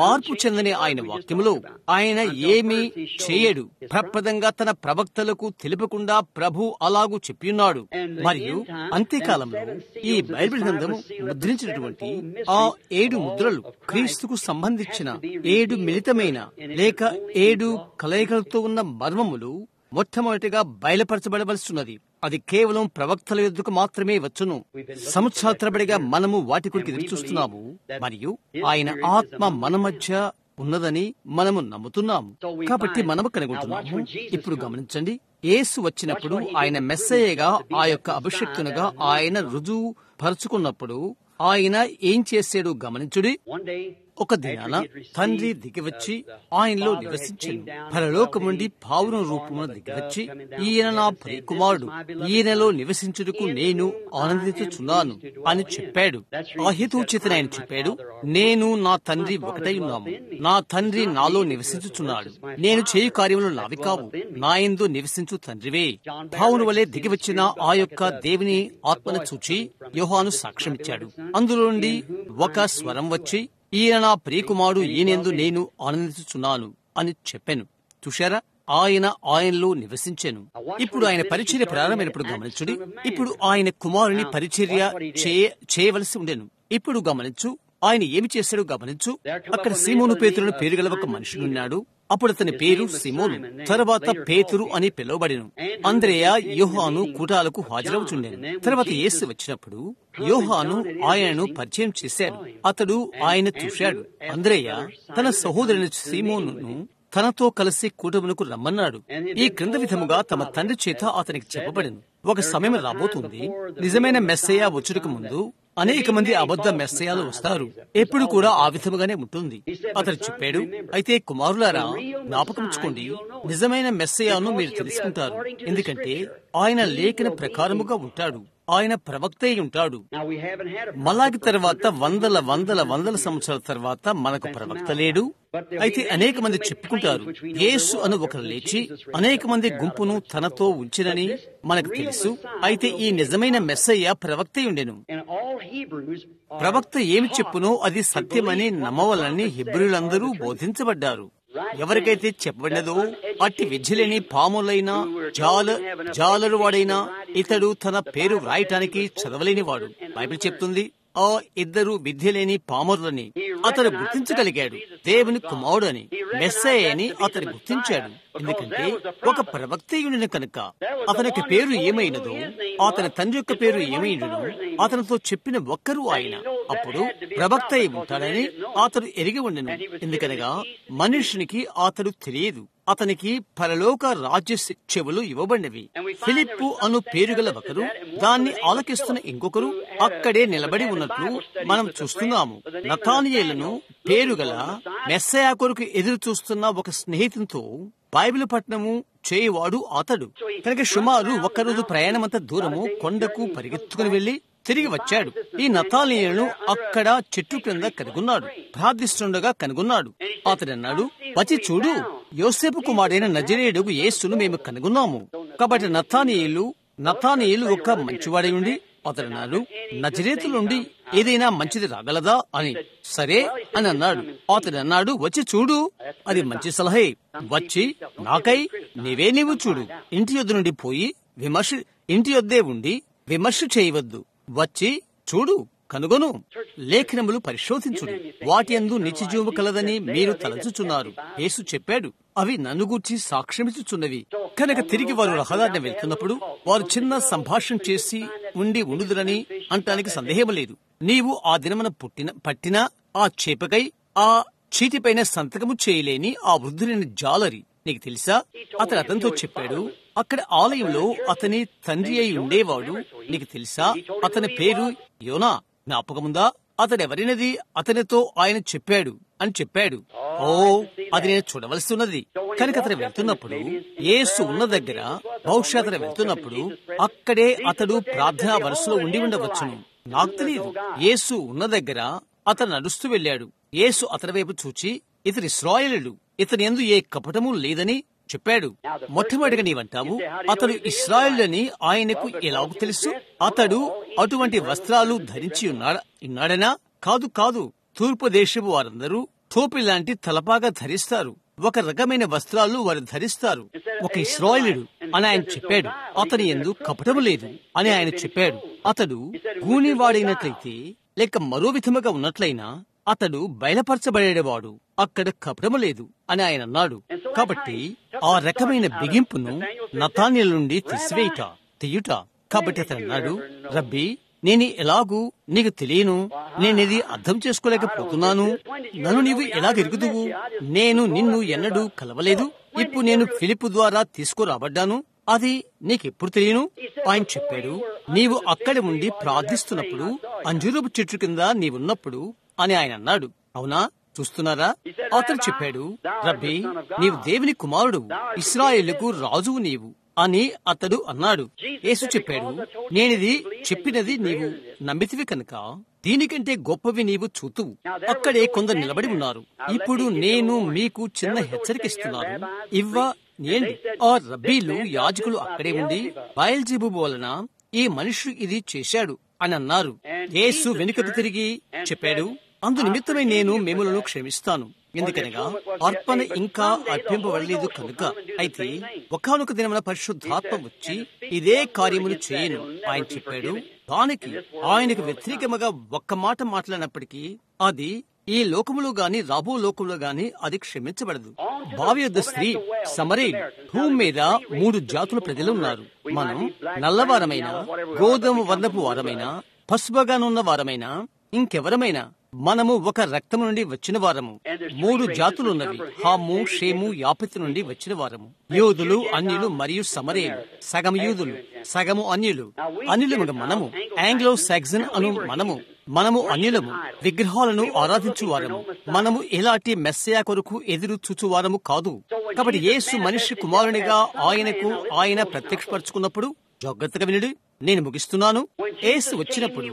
మార్పు చెందని ఆయన వాక్యములో ఆయన ఏమీ చేయడు. ప్రప్రదంగా తన ప్రవక్తలకు తెలుపకుండా ప్రభు అలాగూ చెప్పియున్నాడు. మరియు అంత్యకాలంలో ఈ బైబిల్ గ్రంథము ముద్రించినటువంటి ఆ 7 ముద్రలు క్రీస్తుకు సంబంధించిన 7 మిళితమైన లేక 7 కలయికలతో ఉన్న మర్మములు మొట్టమొదటిగా బయలుపరచబడవలసిన్నది. అది కేవలం ప్రవక్తల యొద్దకు మాత్రమే వచ్చును. సంవత్సరాల తరబడిగా మనము వాటి కొరకు ఎదురు చూస్తున్నాము, మరియు ఆయన ఆత్మ మన మధ్య ఉన్నదని మనము నమ్ముతున్నాము. కాబట్టి మనము కనుగొంటున్నాము. ఇప్పుడు గమనించండి, యేసు వచ్చినప్పుడు ఆయన మెస్సయ్యగా ఆ యొక్క అభిషక్తునిగా ఆయన రుజువు పరుచుకున్నప్పుడు ఆయన ఏం చేశాడు గమనించుడి. ఒక దినాన తండ్రి దిగివచ్చి ఆయనలో నివసించెను. పరలోకం నుండి పావురం రూపమున దిగివచ్చి, ఈయన నా ప్రియకుమారుడు, ఈయనలో నివసించుటకు నేను ఆనందించుచున్నాను అని చెప్పాడు. ఆ హేతువు చేత ఆయన చెప్పాడు, నేను నా తండ్రి ఒకటై ఉన్నాము, నా తండ్రి నాలో నివసించుచున్నాడు, నేను చేయు కార్యములు నావి కావు, నా యందు నివసించు తండ్రివే. పావును వలె దిగివచ్చిన ఆ యొక్క దేవుని ఆత్మను చూచి యోహాను సాక్ష్యమిచ్చాడు. అందులో నుండి ఒక స్వరం వచ్చి, ఈయన నా ప్రియకుమారుడు, ఈయనందు నేను ఆనందించుచున్నాను అని చెప్పాను. చూశారా, ఆయనలో నివసించాను. ఇప్పుడు ఆయన పరిచర్య ప్రారంభమైనప్పుడు గమనించుడి. ఇప్పుడు ఆయన కుమారుని పరిచర్య చేయవలసి ఉండెను. ఇప్పుడు గమనించు, ఆయన ఏమి చేశాడు గమనించు. అక్కడ సీమోను పేతురును పేరు గల ఒక మనుషుడున్నాడు. అప్పుడు అతని పేరు సిమోను, తర్వాత పేతురు అని పిలువబడెను. అంద్రేయ, యోహాను కూటాలకు హాజరవుచుండెను. తర్వాత యేసు వచ్చినప్పుడు యోహాను ఆయనను పరిచయం చేశాడు. అతడు ఆయన చూశాడు. అంద్రేయ తన సహోదరుని సీమోనును తనతో కలిసి కూటమునకు రమ్మన్నాడు. ఈ క్రింద విధముగా తమ తండ్రి చేత అతనికి చెప్పబడింది, ఒక సమయం రాబోతుంది, నిజమైన మెస్సయ్య వచ్చుటకు ముందు అనేక మంది అబద్ధ మెస్సయ్యలు వస్తారు. ఎప్పుడు కూడా ఆ విధముగానే ఉంటుంది. అతడు చెప్పాడు, అయితే కుమారులారా జ్ఞాపకముంచుకోండి, నిజమైన మెస్సయ్యను మీరు తెలుసుకుంటారు, ఎందుకంటే ఆయన లేఖన ప్రకారముగా ఉంటాడు, ఆయన ప్రవక్త అయి ఉంటాడు. మలాకి తర్వాత వందల సంవత్సరాల తర్వాత మనకు ప్రవక్త లేడు. అయితే అనేక మంది చెప్పుకుంటారు, యేసు అను ఒకరు లేచి అనేక మంది గుంపును తనతో ఉంచినని మనకు తెలుసు. అయితే ఈ నిజమైన మెస్సయ్య ప్రవక్త ఉండెను. ప్రవక్త ఏమి చెప్పునో అది సత్యమని నమ్మవలని హెబ్రీయులందరూ బోధించబడ్డారు. ఎవరికైతే చెప్పబడినదో అట్టి విద్యలేని పాములైనా జాలరువాడైనా ఇతడు తన పేరు వ్రాయటానికి చదవలేనివాడు. బైబిల్ చెప్తుంది, ఆ 2 విద్యలేని పామరులని అతడు గుర్తించగలిగాడు. దేవుని కుమారుడు అని, మెస్సయ్య అని అతడు గుర్తించాడు. ఎందుకంటే ఒక ప్రవక్తయుడిని కనుక అతనికి పేరు ఏమైనదో, అతని తండ్రి యొక్క పేరు ఏమైనదో అతనితో చెప్పిన ఒక్కరు ఆయన. అప్పుడు ప్రవక్త అయి ఉంటాడని అతడు ఎరిగి ఉండెను. ఎందుకనగా మనుషునికి అతడు తెలియదు, అతనికి పరలోక రాజ్య చెవులు ఇవ్వబడినవి. ఫిలిప్పు అను పేరు గల ఒకరు, దాన్ని ఆలకిస్తున్న ఇంకొకరు అక్కడే నిలబడి ఉన్నట్లు మనం చూస్తున్నాము. నతానియేలును పేరుగల మెస్సయ్య కొరకు ఎదురు చూస్తున్న ఒక స్నేహితునితో బైబిల్ పట్టణము చేయువాడు అతడు. కనుక సుమారు 1 రోజు ప్రయాణమంత దూరము కొండకు పరిగెత్తుకుని వెళ్లి తిరిగి వచ్చాడు. ఈ నతానియేలును అక్కడ చెట్టు క్రింద కనుగొన్నాడు, ప్రార్థిస్తుండగా కనుగొన్నాడు. అతడు అన్నాడు, వచ్చి చూడు, యోసేపు కుమారుడైన నజరేయుడు యేసును మేము కనుగొన్నాము. కాబట్టి నతానియేలు ఒక మంచివాడై ఉండి అతడు అన్నాడు, నజరేతు నుండి ఏదైనా మంచిది రాగలదా అని. సరే అని అన్నాడు. అతడు అన్నాడు, వచ్చి చూడు, అది మంచి సలహే. వచ్చి నాకై నీవు చూడు, ఇంటి యొద్ద నుండి పోయి ఇంటి యొద్దే ఉండి విమర్శ చేయవద్దు, వచ్చి చూడు, కనుగొను, లేఖనములు పరిశోధించుడు, వాటి యందు నిత్యజీవము కలదని మీరు తలచుచున్నారు. యేసు చెప్పాడు, అవి నన్ను గూర్చి సాక్ష్యమిచ్చుచున్నవి. కనుక తిరిగి వారు రహదారిన వెళ్తున్నప్పుడు వారు చిన్న సంభాషణ చేసి ఉండుదురని అంటానికి సందేహం లేదు. నీవు ఆ దినమున పట్టిన ఆ చేపకై ఆ చీటిపైన సంతకము చేయలేని ఆ వృద్ధులైన జాలరి నీకు తెలుసా? అతనితో చెప్పాడు, అక్కడ ఆలయంలో అతని తండ్రి అయి ఉండేవాడు, నీకు తెలుసా? అతని పేరు యోనా, జ్ఞాపకముందా? అతడెవరినది అతనితో ఆయన చెప్పాడు అని చెప్పాడు. ఓ, అది నేను చూడవలసి ఉన్నది. కనుక అతను వెళ్తున్నప్పుడు యేసు ఉన్న దగ్గర బహుశా అతను వెళ్తున్నప్పుడు అక్కడే అతడు ప్రార్థనా వరుసలో ఉండి ఉండవచ్చును. నాకు తెలియదు. యేసు ఉన్న దగ్గర అతను నడుస్తూ వెళ్ళాడు. యేసు అతని వైపు చూచి, ఇతని ఇశ్రాయేలుడు, ఇతని యందు ఏ కపటము లేదని చెప్పాడు. మొట్టమొదటిగా నీవంటావు, అతడు ఇశ్రాయేలుని ఆయనకు ఎలాగ తెలుసు? అతడు అటువంటి వస్త్రాలు ధరించి ఉన్నాడనా? కాదు కాదు. తూర్పు దేశపు వారందరూ టోపీ లాంటి తలపాగా ధరిస్తారు. ఒక రకమైన వస్త్రాలు వారు ధరిస్తారు. ఒక ఇశ్రాయేలుడు అని ఆయన చెప్పాడు. అతని యందు కపటము లేదు అని ఆయన చెప్పాడు. అతడు గూనివాడైనట్లయితే లేక మరో విధముగా ఉన్నట్లయినా అతడు బయలుపరచబడేవాడు. అక్కడ కపటము లేదు అని ఆయన అన్నాడు. కాబట్టి ఆ రకమైన బిగింపును నతాన్యేలు నుండి తీయుట. కాబట్టి అతను అన్నాడు, రబ్బీ, నేను ఎలాగూ నీకు తెలియను, నేనిది అర్థం చేసుకోలేకపోతున్నాను. నన్ను నీవు ఎలాగెరుగుదువు? నేను నిన్ను ఎన్నడూ కలవలేదు. ఇప్పుడు నేను ఫిలిప్పు ద్వారా తీసుకురాబడ్డాను. అది నీకెప్పుడు తెలియను? ఆయన చెప్పాడు, నీవు అక్కడ ఉండి ప్రార్థిస్తున్నప్పుడు అంజూరపు చెట్టు కింద నీవున్నప్పుడు అని ఆయన అన్నాడు. అవునా? చూస్తున్నారా? అతడు చెప్పాడు, రబ్బీ, నీవు దేవుని కుమారుడు, ఇశ్రాయేలుకు రాజువు నీవు అని అతడు అన్నాడు. యేసు చెప్పాడు, నేనిది చెప్పినది నీవు నమ్మితివి కనుక దీనికంటే గొప్పవి నీవు చూతువు. అక్కడే కొందరు నిలబడి ఉన్నారు. ఇప్పుడు నేను మీకు చిన్న హెచ్చరికిస్తున్నాను. ఆ రబ్బీలు యాజకులు అక్కడే ఉండి బయల్జెబూబు వలన ఈ మనిషి ఇది చేశాడు అని అన్నారు. యేసు వెనుకకు తిరిగి చెప్పాడు, అందు నిమిత్తమై నేను మిమ్ములను క్షమిస్తాను. ఎందుకనగా అర్పణ ఇంకా అర్పింపబడలేదు కనుక. అయితే ఒకానొక దినమున పరిశుద్ధాత్మ వచ్చి ఇదే కార్యములు చేయను ఆయన చెప్పాడు. దానికి ఆయనకు వ్యతిరేకముగా ఒక్క మాట మాట్లాడినప్పటికీ అది ఈ లోకములో గాని రాబో లోకంలో గాని అది క్షమించబడదు. బావి యొద్ద స్త్రీ సమరయులు. భూమి మీద 3 జాతుల ప్రజలు ఉన్నారు. మనం నల్లవారమైన, గోధుమ వర్ణపు వారమైన, పసుపుగానున్న వారమైన, ఇంకెవరమైనా మనము ఒక రక్తము నుండి వచ్చిన వారము. 3 జాతులున్నవి. హాము, షేము, యాపెతు నుండి వచ్చిన వారము. యూదులు, అన్యులు మరియు సమరయులు. సగము యూదులు, సగము అన్యులు. అన్యులముగా మనము ఆంగ్లో సాక్సన్ అను మనము అన్యులము. విగ్రహాలను ఆరాధించువారము. మనము ఎలాంటి మెస్సయా కొరకు ఎదురు చూచువారము కాదు. కాబట్టి యేసు మనిషి కుమారునిగా ఆయన ప్రత్యక్షపరుచుకున్నప్పుడు జాగ్రత్తగా వినుడు. నేను ముగిస్తున్నాను. యేసు వచ్చినప్పుడు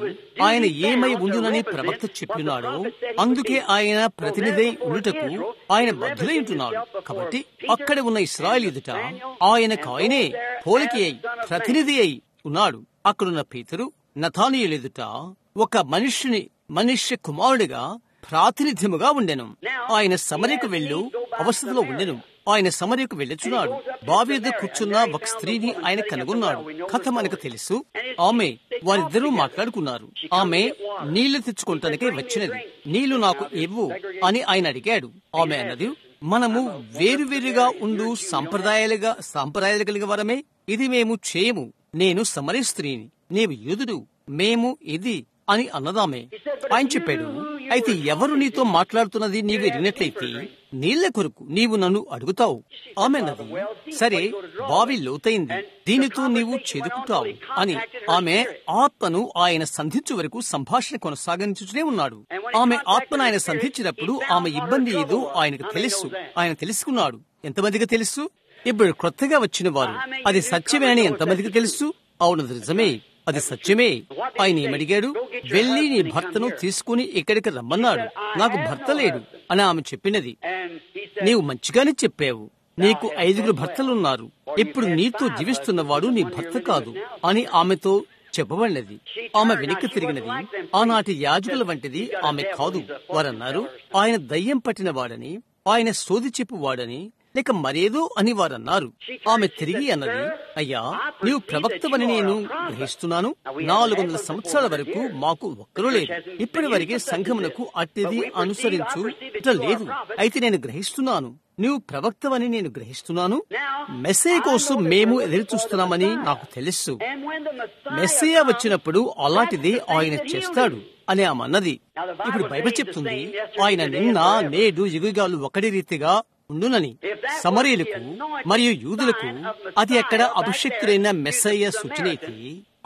ఆయన ఏమై ఉండునని ప్రవక్త చెప్పినాడో అందుకే ఆయన ప్రతినిధి ఉండుటకు ఆయన బద్ధులై ఉంటున్నాడు. కాబట్టి అక్కడ ఉన్న ఇశ్రాయేలు ఎదుట ఆయనే పోలిక అయి ప్రతినిధి అయి ఉన్నాడు. అక్కడున్న పేతురు నతానీయుల ఎదుట ఒక మనుష్య కుమారుడిగా ప్రాతినిధ్యముగా ఉండెను. ఆయన సమరయకు వెళ్ళు అవస్థలో ఉండెను. ఆయన సమరయకు వెళ్ళుచున్నాడు. బావి వద్ద కూర్చున్న ఒక స్త్రీని ఆయన కనుగొన్నాడు. కథ మనకు తెలుసు. వారిద్దరూ మాట్లాడుకున్నారు. ఆమె నీళ్లు తెచ్చుకుంటానికే వచ్చినది. నీళ్లు నాకు ఇవ్వు అని ఆయన అడిగాడు. ఆమె అన్నది, మనము వేరువేరుగా ఉండు సాంప్రదాయాలు కలిగిన వారమే. ఇది మేము చేయము. నేను సమరయ స్త్రీని, నీవు యూదుడు, మేము ఇది అని అన్నదామే. ఆయన చెప్పాడు, అయితే ఎవరు నీతో మాట్లాడుతున్నది నీవు ఎరిగినట్లయితే నీళ్ల కొరకు నీవు నన్ను అడుగుతావు. ఆమె అన్నది, సరే, బావి లోతైంది, దీనితో నీవు చేదుకుంటావు అని. ఆమె ఆత్మను ఆయన సంధించు వరకు సంభాషణ కొనసాగించుతూనే ఉన్నాడు. ఆమె ఆత్మను ఆయన సంధించినప్పుడు ఆమె ఇబ్బంది ఏదో ఆయనకు తెలుసు. ఆయన తెలుసుకున్నాడు. ఎంతమందికి తెలుసు? ఇప్పుడు క్రొత్తగా వచ్చిన వారు అది సత్యమే అని ఎంతమందికి తెలుసు? అవును, నిజమే, అది సత్యమే. ఆయన ఏమడిగాడు? వెళ్ళి నీ భర్తను తీసుకుని ఇక్కడికి రమ్మన్నాడు. నాకు భర్త లేడు అని ఆమె చెప్పినది. నీవు మంచిగానే చెప్పావు. నీకు 5 భర్తలున్నారు. ఇప్పుడు నీతో జీవిస్తున్నవాడు నీ భర్త కాదు అని ఆమెతో చెప్పబడినది. ఆమె వెనక్కి తిరిగినది. ఆనాటి యాజకుల వంటిది ఆమె కాదు. వారన్నారు, ఆయన దయ్యం పట్టిన వాడని, ఆయన సోది చెప్పువాడని, లేక మరేదో అని వారన్నారు. ఆమె తిరిగి అన్నది, అయ్యా, నీవు ప్రవక్తవని నేను గ్రహిస్తున్నాను. 400 సంవత్సరాల వరకు మాకు ఒక్కరూ లేదు. ఇప్పటి వరకే సంఘమునకు అట్టిది అనుసరించు లేదు. అయితే నేను గ్రహిస్తున్నాను, నీవు ప్రవక్తవని నేను గ్రహిస్తున్నాను. మెస్సయ్య కోసం మేము ఎదురు చూస్తున్నామని నాకు తెలుసు. మెస్సయ్య వచ్చినప్పుడు అలాంటిది ఆయన చేస్తాడు అని ఆమె అన్నది. ఇప్పుడు బైబిల్ చెప్తుంది, ఆయన నిన్న నేడు యుగాలు ఒకటి రీతిగా ఉండునని. సమరయులకు మరియు యూదులకు అది అక్కడ అభిషక్తులైన మెస్సయ్య సూచన అయితే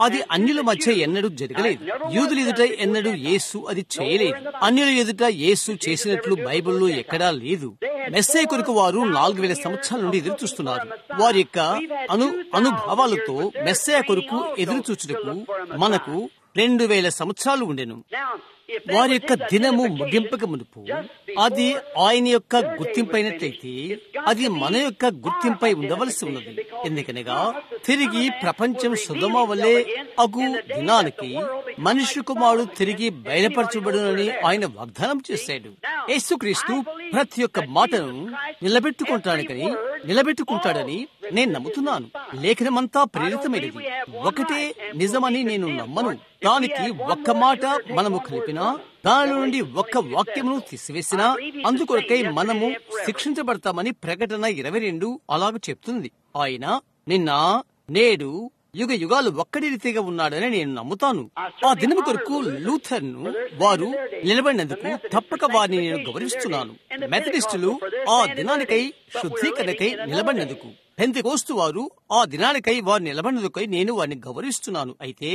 అది అన్యుల మధ్య ఎన్నడూ జరగలేదు. యూదుల ఎదుట ఎన్నడూ యేసు అది చేయలేదు. అన్యుల ఎదుట యేసు చేసినట్లు బైబిల్లో ఎక్కడా లేదు. మెస్సే కొరకు వారు 4000 సంవత్సరాల నుండి ఎదురు చూస్తున్నారు. వారి యొక్క అనుభవాలతో మెస్సే కొరకు ఎదురు చూచుటకు మనకు 2000 సంవత్సరాలు ఉండెను. వారి యొక్క దినము ముగింపక మునుపు అది ఆయన యొక్క గుర్తింపైనట్లయితే అది మన యొక్క గుర్తింపై ఉండవలసి ఉన్నది. ఎందుకనగా తిరిగి ప్రపంచం సుధమ వలె అగు దినానికి మనిషి కుమారుడు తిరిగి బయలుపరచబడునని ఆయన వాగ్దానం చేశాడు. యేసుక్రీస్తు ప్రతి ఒక్క మాటను నిలబెట్టుకుంటాడని నేను నమ్ముతున్నాను. లేఖనమంతా ప్రేరితమైనది. ఒకటే నిజమని నేను నమ్మను. దానికి ఒక్క మాట మనము కలిపినా, దాని నుండి ఒక్క వాక్యమును తీసివేసినా అందుకొరకై మనము శిక్షించబడతామని ప్రకటన 22 అలాగ చెప్తుంది. ఆయన నిన్న నేడు యుగ యుగాలు ఒక్కడి రీతిగా ఉన్నాడని నేను నమ్ముతాను. ఆ దినము కొరకు లూథర్ను వారు నిలబడినందుకు తప్పక వారిని నేను గౌరవిస్తున్నాను. మెథడిస్టులు ఆ దినానికై శుద్ధీకరణకై నిలబడినందుకు, పెంతెకోస్తు వారు ఆ దినానికై వారు నిలబడినందుకై నేను వారిని గౌరవిస్తున్నాను. అయితే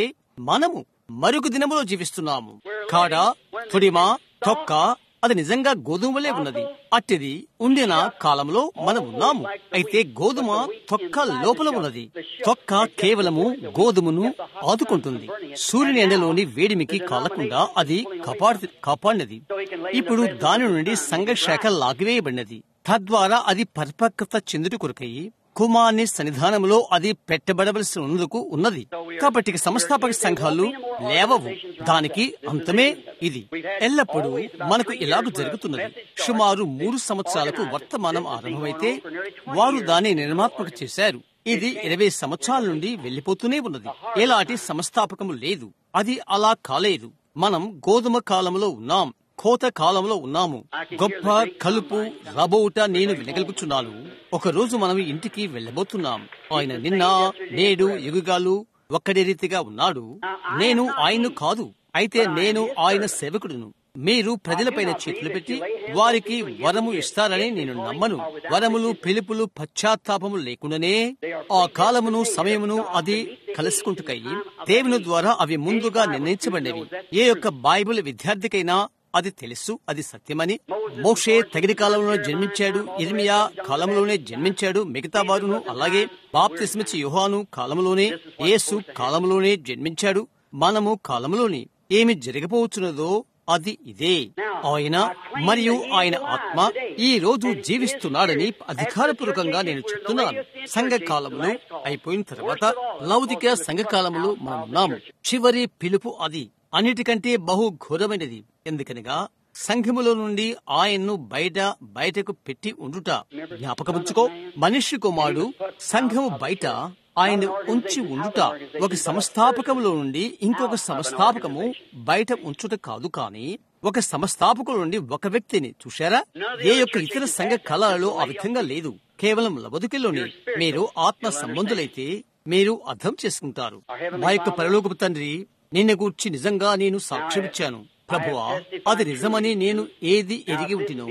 మనము మరొక దినములో జీవిస్తున్నాము. కాడ, తొడిమ, తొక్క అది నిజంగా గోధుమ వలె ఉన్నది. అట్టిది ఉండిన కాలంలో మనం ఉన్నాము. అయితే గోధుమ తొక్క లోపల ఉన్నది. తొక్క కేవలము గోధుమను ఆదుకుంటుంది. సూర్యుని ఎండలోని వేడిమికి కాలకుండా అది కాపాడినది. ఇప్పుడు దాని నుండి సంఘశాఖ లాగివేయబడినది. తద్వారా అది పరిపక్వత చెందుటి కొరకై కుమార్ని సన్నిధానంలో అది పెట్టబడవలసి ఉన్నది. కాబట్టి సంస్థాపక సంఘాలు లేవవు. దానికి అంతమే ఇది. ఎల్లప్పుడూ మనకు ఇలాగ జరుగుతున్నది. సుమారు 3 సంవత్సరాలకు వర్తమానం ఆరంభమైతే వారు దాన్ని నిర్మాత్మక చేశారు. ఇది 20 సంవత్సరాల నుండి వెళ్లిపోతూనే ఉన్నది. ఎలాంటి సంస్థాపకము లేదు. అది అలా కాలేదు. మనం గోధుమ కాలంలో ఉన్నాం. కోత కాలంలో ఉన్నాము. గొప్ప కలుపు రాబోట నేను వినగలుగుతున్నాను. ఒక రోజు మనం ఇంటికి వెళ్ళబోతున్నాం. ఆయన నిన్న నేడు యుగాలు ఒక్కడే రీతిగా ఉన్నాడు. నేను ఆయన్ను కాదు, అయితే నేను ఆయన సేవకుడును. మీరు ప్రజలపైన చేతులు పెట్టి వారికి వరము ఇస్తారని నేను నమ్మను. వరములు, పిలుపులు, పశ్చాత్తాపము లేకుండానే ఆ కాలమును సమయమును అది కలుసుకుంటుకయ్యి దేవుని ద్వారా అవి ముందుగా నిర్ణయించబడినవి. ఏ యొక్క బైబిల్ విద్యార్థికైనా అది తెలుసు, అది సత్యమని. మోషే తగిన కాలంలో జన్మించాడు. ఇర్మియా కాలంలోనే జన్మించాడు. మిగతా వారును అలాగే. బాప్తిస్మిచ్చి యోహాను కాలంలోనే, యేసు కాలంలోనే జన్మించాడు. మనము కాలంలోనే. ఏమి జరగబోతున్నదో అది ఇదే. ఆయన మరియు ఆయన ఆత్మ ఈ రోజు జీవిస్తున్నాడని అధికారపూర్వకంగా నేను చెప్తున్నాను. సంఘకాలంలో అయిపోయిన తర్వాత లౌకిక సంఘకాలంలో మనం ఉన్నాము. చివరి పిలుపు అది అన్నిటికంటే బహు ఘోరమైనది. ఎందుకనగా సంఘములో నుండి ఆయన్ను బయటకు పెట్టి ఉండుట. జ్ఞాపకముంచుకో, మనిషి కుమారుడు సంఘము బయట ఆయన ఉంచి ఉండుట. ఒక సంస్థాపకములో నుండి ఇంకొక సంస్థాపకము బయట ఉంచుట కాదు, కానీ ఒక సంస్థాపకుల నుండి ఒక వ్యక్తిని చూశారా? ఏ యొక్క ఇతర సంఘ కళలలో ఆ విధంగా లేదు. కేవలం లవదుకిలోని మీరు ఆత్మ సంబంధులైతే మీరు అర్థం చేసుకుంటారు. మా యొక్క పరలోకపు తండ్రి, నిన్ను గూర్చి నిజంగా నేను సాక్ష్యమిచ్చాను ప్రభువా. అది నిజమని నేను ఏది ఎరిగి ఉంటినో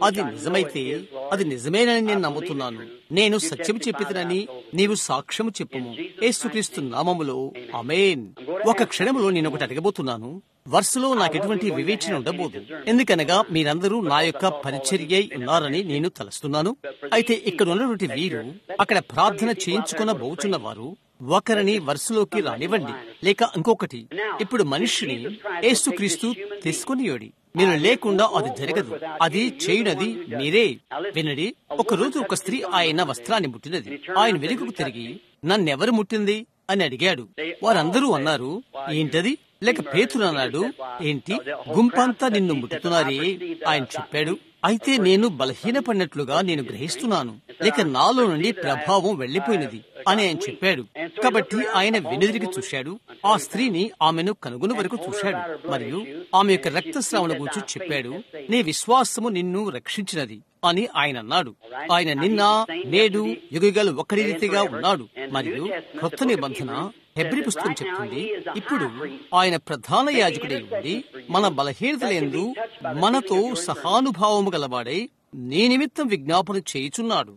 అది నిజమైతే అది నిజమేనని నేను నమ్ముతున్నాను. నేను సత్యం చెప్పితనని నీవు సాక్ష్యము చెప్పుము. యేసుక్రీస్తు నామములో ఆమేన్. ఒక క్షణములో నేను ఒకటి అడగబోతున్నాను. వరుసలో నాకెటువంటి వివేచన ఉండబోదు. ఎందుకనగా మీరందరూ నా యొక్క పరిచర్య ఉన్నారని నేను తలస్తున్నాను. అయితే ఇక్కడ ఉన్నటువంటి వీరు అక్కడ ప్రార్థన చేయించుకున్న బోచున్న వారు ఒకరిని వరుసలోకి రానివ్వండి, లేక ఇంకొకటి. ఇప్పుడు మనిషిని యేసుక్రీస్తు తీసుకునియోడి. మీరు లేకుండా అది జరగదు. అది చేయునది మీరే. వినడి, ఒక రోజు ఒక స్త్రీ ఆయన వస్త్రాన్ని ముట్టినది. ఆయన వెనుకకు తిరిగి నన్నెవరు ముట్టింది అని అడిగాడు. వారందరూ అన్నారు, ఏంటది? లేక పేతురు అన్నాడు, ఏంటి గుంపంతా నిన్ను ముట్టుతున్నారే? ఆయన చెప్పాడు, అయితే నేను బలహీనపడినట్లుగా నేను గ్రహిస్తున్నాను, లేక నాలో నుండి ప్రభావం వెళ్లిపోయినది అని ఆయన చెప్పాడు. కాబట్టి ఆయన వెనుదిరిగి చూశాడు. ఆ స్త్రీని ఆమెను కనుగొని వరకు చూశాడు మరియు ఆమె యొక్క రక్తస్రావణ గురించి చెప్పాడు. నీ విశ్వాసము నిన్ను రక్షించినది అని ఆయన అన్నాడు. ఆయన నిన్న నేడు యుగయుగాలు ఒక్కడి రీతిగా ఉన్నాడు. మరియు కొత్త నిబంధన హెబ్రీ పుస్తకం చెప్తుంది, ఇప్పుడు ఆయన ప్రధాన యాజకుడై ఉండి మన బలహీనతలందు మనతో సహానుభావము గలవాడై నీ నిమిత్తం విజ్ఞాపన చేయుచున్నాడు.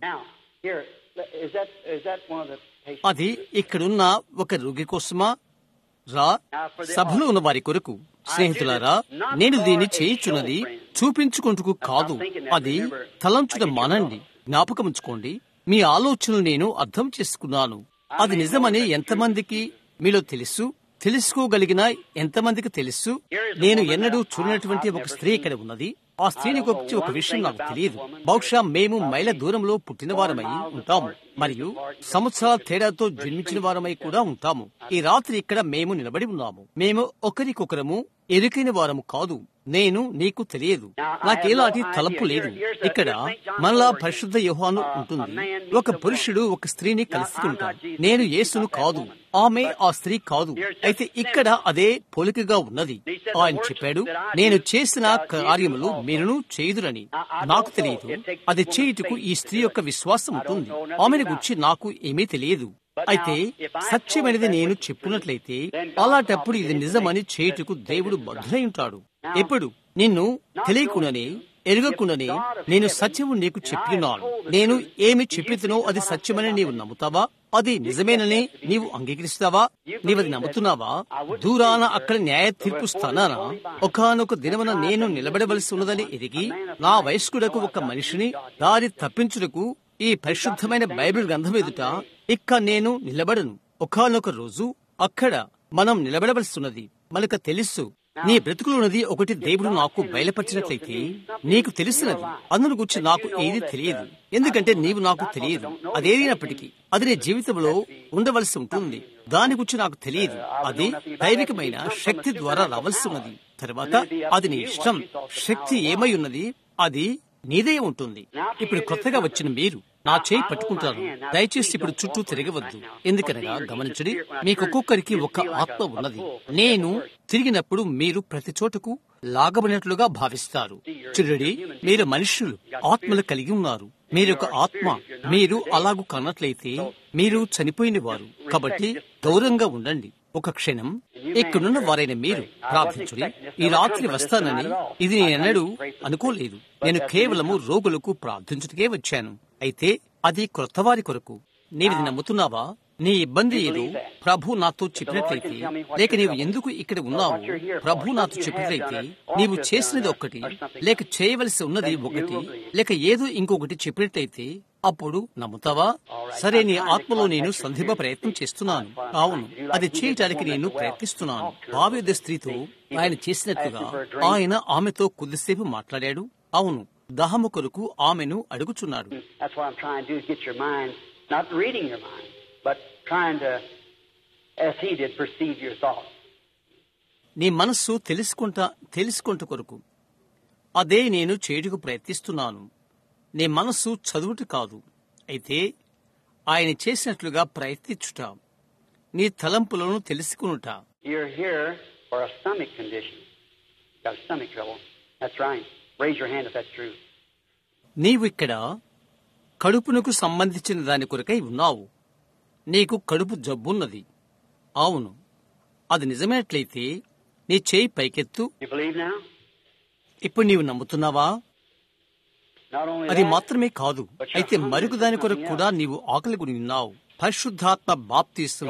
అది ఇక్కడున్న ఒక రోగి కోసమా? రా, సభలో ఉన్న వారి కొరకు స్నేహితులారా, నేను దీన్ని చేయుచున్నది చూపించుకుంటూ కాదు, అది తలంచుట మానండి. జ్ఞాపకముంచుకోండి, మీ ఆలోచనలు నేను అర్థం చేసుకున్నాను. అది నిజమని ఎంతమందికి మీలో తెలుసుకోగలిగిన ఎంతమందికి తెలుసు? నేను ఎన్నడూ చూడనటువంటి ఒక స్త్రీ ఇక్కడ ఉన్నది. ఆ స్త్రీని గురించి ఒక విషయం నాకు తెలియదు. బహుశా మేము మైళ్ళ దూరంలో పుట్టిన వారమై ఉంటాము మరియు సంవత్సరాల తేడాతో జన్మించిన వారమై కూడా ఉంటాము. ఈ రాత్రి ఇక్కడ మేము నిలబడి ఉన్నాము. మేము ఒకరికొకరము ఎరుకైన వారము కాదు. నేను నీకు తెలియదు, నాకేలాంటి తలంపు లేదు. ఇక్కడ మనలా పరిశుద్ధ యోహాను ఉంటుంది. ఒక పురుషుడు ఒక స్త్రీని కలుసుకుంటాడు. నేను యేసును కాదు, ఆమె ఆ స్త్రీ కాదు. అయితే ఇక్కడ అదే పోలికగా ఉన్నది. ఆయన చెప్పాడు, నేను చేసిన కార్యములు మీరును చేయుదురని. నాకు తెలియదు, అది చేయుటకు ఈ స్త్రీ యొక్క విశ్వాసం ఉంటుంది. ఆమెను గురించి నాకు ఏమీ తెలియదు. అయితే సత్యమైనది నేను చెప్పున్నట్లయితే అలాంటప్పుడు ఇది నిజమని చేయుటకు దేవుడు బద్ధుడై ఉంటాడు. ఎప్పుడు నిన్ను తెలియకుండానే ఎరగకుండానే నేను సత్యము నీకు చెప్పినాను. నేను ఏమి చెప్పితునో అది సత్యమని నీవు నమ్ముతావా? అది నిజమేనని నీవు అంగీకరిస్తావా? నీవది నమ్ముతున్నావా? దూరాన అక్కడ న్యాయ తీర్పు స్థానాన ఒకానొక దినమున నేను నిలబడవలసి ఉన్నదని ఎరిగి నా వయస్కుడకు ఒక మనిషిని దారి తప్పించుటకు ఈ పరిశుద్ధమైన బైబిల్ గ్రంథం ఎదుట ఇక్క నేను నిలబడను. ఒకానొక రోజు అక్కడ మనం నిలబడవలసిన్నది. మనకు తెలుసు, నీ బ్రతుకులున్నది ఒకటి దేవుడు నాకు బయలుపరిచినట్లయితే నీకు తెలిసినది. అందును గురించి నాకు ఏది తెలియదు, ఎందుకంటే నీవు నాకు తెలియదు. అదేదైనప్పటికీ అది నీ జీవితంలో ఉండవలసి ఉంటుంది. దాని గురించి నాకు తెలియదు. అది దైవికమైన శక్తి ద్వారా రావలసి ఉన్నది. తర్వాత అది నీ ఇష్టం. శక్తి ఏమై ఉన్నది అది నీదే ఉంటుంది. ఇప్పుడు కొత్తగా వచ్చిన మీరు నా చేయి పట్టుకుంటారు. దయచేసి ఇప్పుడు చుట్టూ తిరగవద్దు. ఎందుకనగా గమనించండి, మీకొక్కొక్కరికి ఒక ఆత్మ ఉన్నది. నేను తిరిగినప్పుడు మీరు ప్రతి చోటకు లాగబడినట్లుగా భావిస్తారు. చూడండి, మీరు మనుషులు ఆత్మలు కలిగి ఉన్నారు. మీరొక ఆత్మ. మీరు అలాగూ కన్నట్లయితే మీరు చనిపోయిన వారు. కాబట్టి దూరంగా ఉండండి. ఒక క్షణం ఇక్కడున్న వారైన మీరు ప్రార్థించుడి. ఈ రాత్రి వస్తానని ఇది నేనెన్నడూ అనుకోలేదు. నేను కేవలము రోగులకు ప్రార్థించుటకే వచ్చాను. అయితే అది క్రొత్త వారి కొరకు. నీవిది నమ్ముతున్నావా? నీ ఇబ్బంది ఏదో ప్రభు నాతో చెప్పినట్లయితే, లేక నీవు ఎందుకు ఇక్కడ ఉన్నావు ప్రభు నాతో చెప్పినట్లయితే, నీవు చేసినది ఒక్కటి లేక చేయవలసి ఉన్నది ఒకటి లేక ఏదో ఇంకొకటి చెప్పినట్లయితే అప్పుడు నమ్ముతావా? సరే, నీ ఆత్మలో నేను సంధింప ప్రయత్నం చేస్తున్నాను. అవును, అది చేయటానికి నేను ప్రయత్నిస్తున్నాను. భావ్యద స్త్రీతో ఆయన చేసినట్లుగా ఆయన ఆమెతో కొద్దిసేపు మాట్లాడాడు. అవును, దాహము కొరకు ఆమెను అడుగుచున్నాడు. నీ మనస్సు తెలుసుకుంట కొరకు అదే నేను చేయుటకు ప్రయత్నిస్తున్నాను. నీ మనస్సు చదువుట కాదు, అయితే ఆయన చేసినట్లుగా ప్రయత్నించుట. నీ తలంపులను తెలుసుకునుట. నీవు ఇక్కడ కడుపునకు సంబంధించిన దాని కొరకై ఉన్నావు. నీకు కడుపు జబ్బున్నది. అవును, అది నిజమైనట్లయితే నీ చేయి పైకెత్తు. ఇప్పుడు నీవు నమ్ముతున్నావా? అది మాత్రమే కాదు, అయితే మరొక దాని కొరకు కూడా నీవు ఆకలి కొని ఉన్నావు. పరిశుద్ధాత్మ బాప్తీసం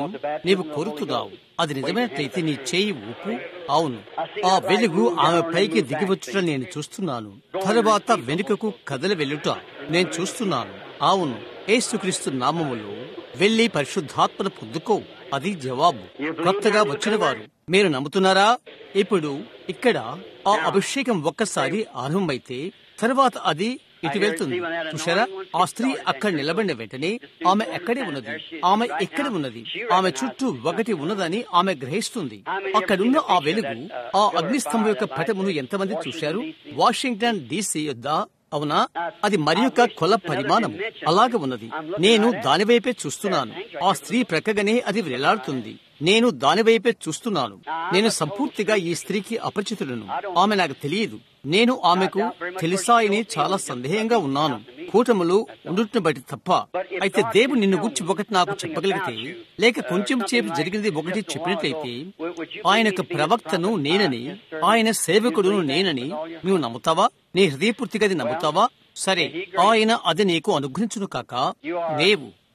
నీవు కోరుతున్నావు. అది నిజమైనట్లయితే నీ చేయి ఊపు. అవును, ఆ వెలుగు ఆమె పైకి దిగివచ్చుట నేను చూస్తున్నాను. తరువాత వెనుకకు కదలి వెళ్ళుట నేను చూస్తున్నాను. అవును, యేసుక్రీస్తు నామములో వెళ్లి పరిశుద్ధాత్మను పొందుకో. అది జవాబు. కొత్తగా వచ్చిన వారు మీరు నమ్ముతున్నారా? ఇప్పుడు ఇక్కడ ఆ అభిషేకం ఒక్కసారి ఆరంభమైతే తర్వాత అది ఇటు వెళ్తుంది. చూశారా? ఆ స్త్రీ అక్కడ నిలబడిన వెంటనే ఆమె ఎక్కడే ఉన్నది, ఆమె ఎక్కడ ఉన్నది, ఆమె చుట్టూ ఒకటి ఉన్నదని ఆమె గ్రహిస్తుంది. అక్కడున్న ఆ వెలుగు, ఆ అగ్నిస్తంభం యొక్క పటమును ఎంతమంది చూశారు? వాషింగ్టన్ DC యొద్ద. అవునా? అది మరి యొక్క కొల పరిమాణం అలాగ ఉన్నది. నేను దానివైపే చూస్తున్నాను. ఆ స్త్రీ ప్రక్కగానే అది వేలాడుతుంది. నేను దానివైపే చూస్తున్నాను. నేను సంపూర్తిగా ఈ స్త్రీకి అపరిచితుడను. ఆమె నాకు తెలియదు. నేను ఆమెకు తెలుసాయని చాలా సందేహంగా ఉన్నాను, కూటములు ఉండుటను బట్టి తప్ప. అయితే దేవుడు నిన్ను గురించి ఒకటి నాకు చెప్పగలిగితే, లేక కొంచెం సేపు జరిగింది ఒకటి చెప్పినట్లయితే, ఆయన యొక్క ప్రవక్తను నేనని, ఆయన సేవకుడును నేనని నువ్వు నమ్ముతావా? నీ హృదయపూర్తిగా అది నమ్ముతావా? సరే, ఆయన అది నీకు అనుగ్రహించును కాక.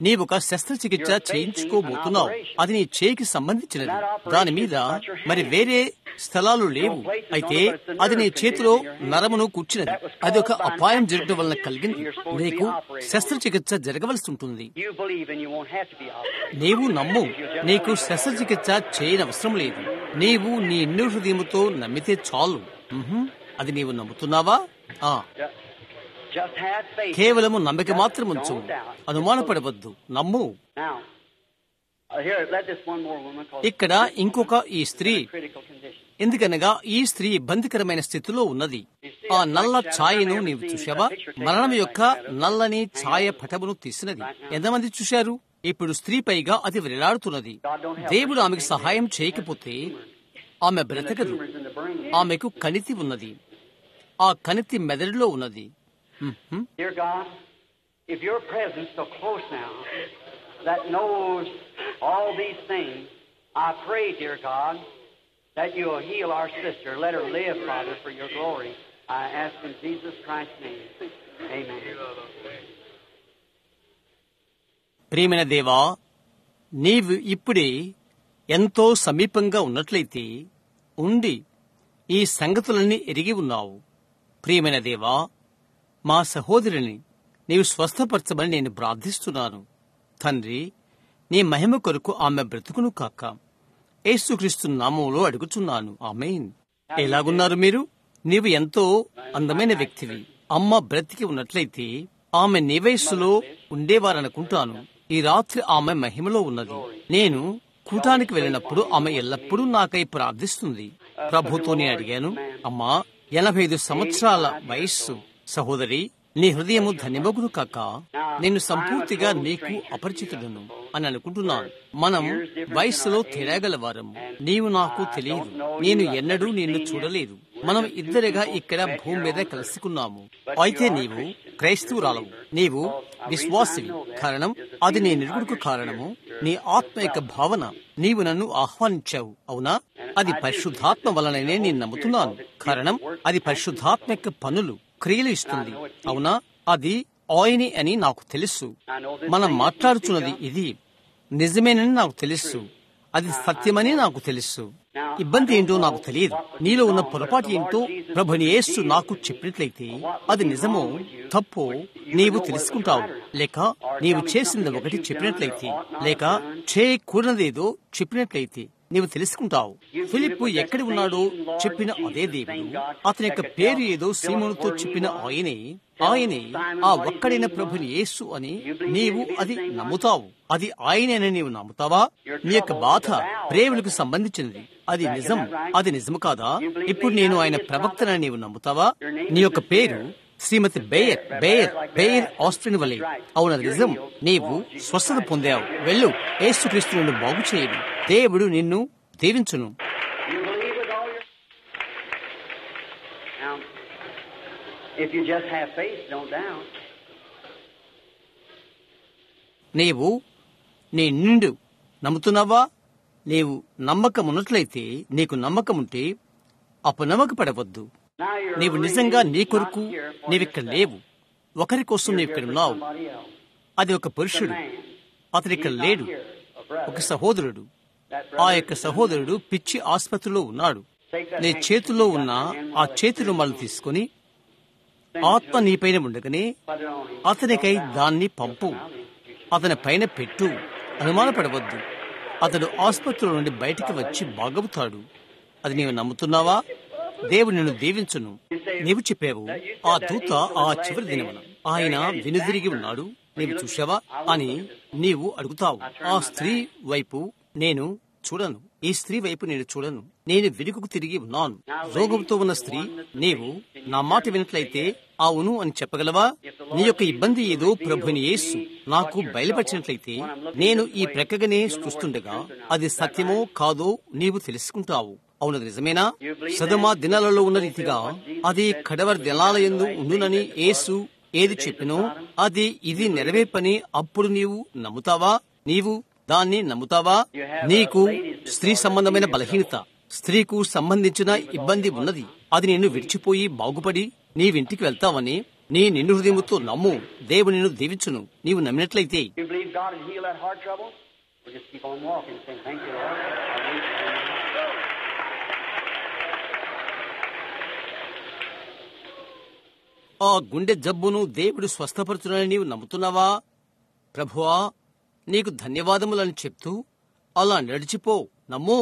నీవొక శస్త్రచికిత్స చేయించుకోబోతున్నావు. అది నీ చేయికి సంబంధించినది. దాని మీద మరి వేరే స్థలాలు లేవు. అయితే అది నీ చేతిలో నరమును కూర్చున్నది. అది ఒక అపాయం జరగడం వలన కలిగింది. నీకు శస్త్రచికిత్స జరగవలసి ఉంటుంది. నీవు నమ్ము, నీకు శస్త్రచికిత్స చేయనవసరం లేదు. నీవు నీ నిండు హృదయముతో నమ్మితే చాలు. అది నీవు నమ్ముతున్నావా? కేవలము నమ్మిక మాత్రం ఉంచు, అనుమానపడవద్దు, నమ్ము. ఇక్కడ ఇంకొక ఈ స్త్రీ, ఎందుకనగా ఈ స్త్రీ ఇబ్బందికరమైన స్థితిలో ఉన్నది. ఆ నల్ల ఛాయను నీవు చూశావా? మరణం యొక్క నల్లని ఛాయ పటమును తీసినది. ఎంతమంది చూశారు? ఇప్పుడు స్త్రీ పైగా అది వేలాడుతున్నది. దేవుడు ఆమెకు సహాయం చేయకపోతే ఆమె బ్రతకదు. ఆమెకు కణితి ఉన్నది. ఆ కణితి మెదడులో ఉన్నది. Dear God, if your presence so close now that knows all these things, I pray, dear God, that you'll heal our sister. Let her live, Father, for your glory. I ask in Jesus Christ's name. Amen. ప్రియమైన దేవా, నీవు ఇప్పుడే ఎంతో సమీపంగా ఉన్నట్లయితే ఉండి ఈ సంగతులన్నీ ఎరిగి ఉన్నావు. ప్రియమైన దేవా, మా సహోదరిని నీవు స్వస్థపరచమని నేను ప్రార్థిస్తున్నాను. తండ్రి, నీ మహిమ కొరకు ఆమె బ్రతుకును కాక యేసుక్రీస్తు నామములో అడుగుచున్నాను. ఆమేన్. ఎలాగున్నారు మీరు? నీవు ఎంతో అందమైన వ్యక్తివి. అమ్మ బ్రతికి ఉన్నట్లయితే ఆమె నీ వయస్సులో ఉండేవారనుకుంటాను. ఈ రాత్రి ఆమె మహిమలో ఉన్నది. నేను కూటానికి వెళ్ళినప్పుడు ఆమె ఎల్లప్పుడూ నాకై ప్రార్థిస్తుంది. ప్రభుతో నేను అడిగాను, అమ్మా, 85 సంవత్సరాల వయస్సు సహోదరి, నీ హృదయము ధన్యమగును కాక. నేను సంపూర్తిగా నీకు అపరిచితుడను అని అనుకుంటున్నాను. మనం వయస్సులో తేడాగలవారము. నీవు నాకు తెలియదు. నేను ఎన్నడూ నిన్ను చూడలేదు. మనం ఇద్దరిగా ఇక్కడ భూమి మీద కలుసుకున్నాము. అయితే నీవు క్రైస్తవురాలవు, నీవు విశ్వాసివి. కారణం అది నీ నిరుగుడుకు కారణము నీ ఆత్మ యొక్క భావన. నీవు నన్ను ఆహ్వానించావు, అవునా? అది పరిశుద్ధాత్మ వలననే నేను నమ్ముతున్నాను. కారణం అది పరిశుద్ధాత్మ యొక్క పనులు, క్రియలు ఇస్తుంది, అవునా? అది ఆయనే అని నాకు తెలుసు. మనం మాట్లాడుతున్నది ఇది నిజమేనని నాకు తెలుసు. అది సత్యమని నాకు తెలుసు. ఇబ్బంది ఏంటో నాకు తెలియదు. నీలో ఉన్న పొరపాటు ఏంటో ప్రభుని యేసు నాకు చెప్పినట్లయితే అది నిజమో తప్పో నీవు తెలుసుకుంటావు. లేక నీవు చేసింది ఒకటి చెప్పినట్లయితే, లేక చేయకూడదేదో చెప్పినట్లయితే నీవు తెలుసుకుంటావు. ఫిలిప్పు ఎక్కడ ఉన్నాడో చెప్పిన అదే దేవుడు, అతని యొక్క పేరు ఏదో సీమోనుతో చెప్పిన ఆయనే ఆ ఒక్కడైన ప్రభుని యేసు అని నీవు అది నమ్ముతావు. అది ఆయనేనని నీవు నమ్ముతావా? నీ యొక్క బాధ ప్రేమలకు సంబంధించినది. అది నిజం. అది నిజము కాదా? ఇప్పుడు నేను ఆయన ప్రవక్తనని నీవు నమ్ముతావా? నీ యొక్క పేరు శ్రీమతి బేయర్ ఆస్ట్రిన్ వలె. అవునది నిజం. నీవు స్వస్థత పొందావు. వెళ్ళు, యేసుక్రీస్తు నిన్ను బాగు చేయడు. దేవుడు నిన్ను దీవించును. నీవు నీ నిండు నమ్ముతున్నావా? నీవు నమ్మకమున్నట్లయితే, నీకు నమ్మకముంటే అపనమ్మకపడవద్దు. నీవు నిజంగా నీ కొరకు నీవిక్కడ లేవు. ఒకరి కోసం నీవిక్కడున్నావు. అది ఒక పురుషుడు, అతడిక్కడ లేడు. ఒక సహోదరుడు, ఆ యొక్క సహోదరుడు పిచ్చి ఆసుపత్రిలో ఉన్నాడు. నీ చేతుల్లో ఉన్న ఆ చేతి రుమాలు తీసుకుని ఆత్మ నీపైన ఉండగానే అతనికై దాన్ని పంపు, అతని పైన పెట్టు. అనుమానపడవద్దు. అతడు ఆసుపత్రిలో నుండి బయటికి వచ్చి బాగవుతాడు. అది నీవు నమ్ముతున్నావా? దేవుడు నిన్ను దీవించును. నీవు చెప్పావు, ఆ దూత ఆ చివరి దినమున ఆయన వెనుదిరిగి ఉన్నాడు, నీవు చూశావా అని నీవు అడుగుతావు. ఆ స్త్రీ వైపు నేను చూడను, ఈ స్త్రీ వైపు నేను చూడను. నేను వెనుకకు తిరిగి ఉన్నాను. రోగంతో ఉన్న స్త్రీ, నీవు నా మాట వినట్లయితే అవును అని చెప్పగలవా? నీ యొక్క ఇబ్బంది ఏదో ప్రభుని యేసు నాకు బయలుపరిచినట్లయితే, నేను ఈ ప్రక్కగానే చూస్తుండగా అది సత్యమో కాదో నీవు తెలుసుకుంటావు. అవునది నిజమేనా? సదమ దినాలలో ఉన్న రీతిగా అది కడవరి దినాలయందు ఉండునని యేసు ఏది చెప్పినో అది ఇది నెరవేర్పని అప్పుడు నీవు నమ్ముతావా? నీవు దాన్ని నమ్ముతావా? నీకు స్త్రీ సంబంధమైన బలహీనత, స్త్రీకు సంబంధించిన ఇబ్బంది ఉన్నది. అది నిన్ను విడిచిపోయి బాగుపడి నీవింటికి వెళ్తావని నీ నిండు హృదయముతో నమ్ము, దేవుడు నిన్ను దీవించును. నీవు నమ్మినట్లయితే You believe God would heal that heart trouble? We'll just keep on walking, saying, "Thank you, Lord." ఆ గుండె జబ్బును దేవుడు స్వస్థపరచునని నీవు నమ్ముతున్నావా? ప్రభువా, నీకు ధన్యవాదములని చెప్తూ అలా నడిచిపో, నమ్ము.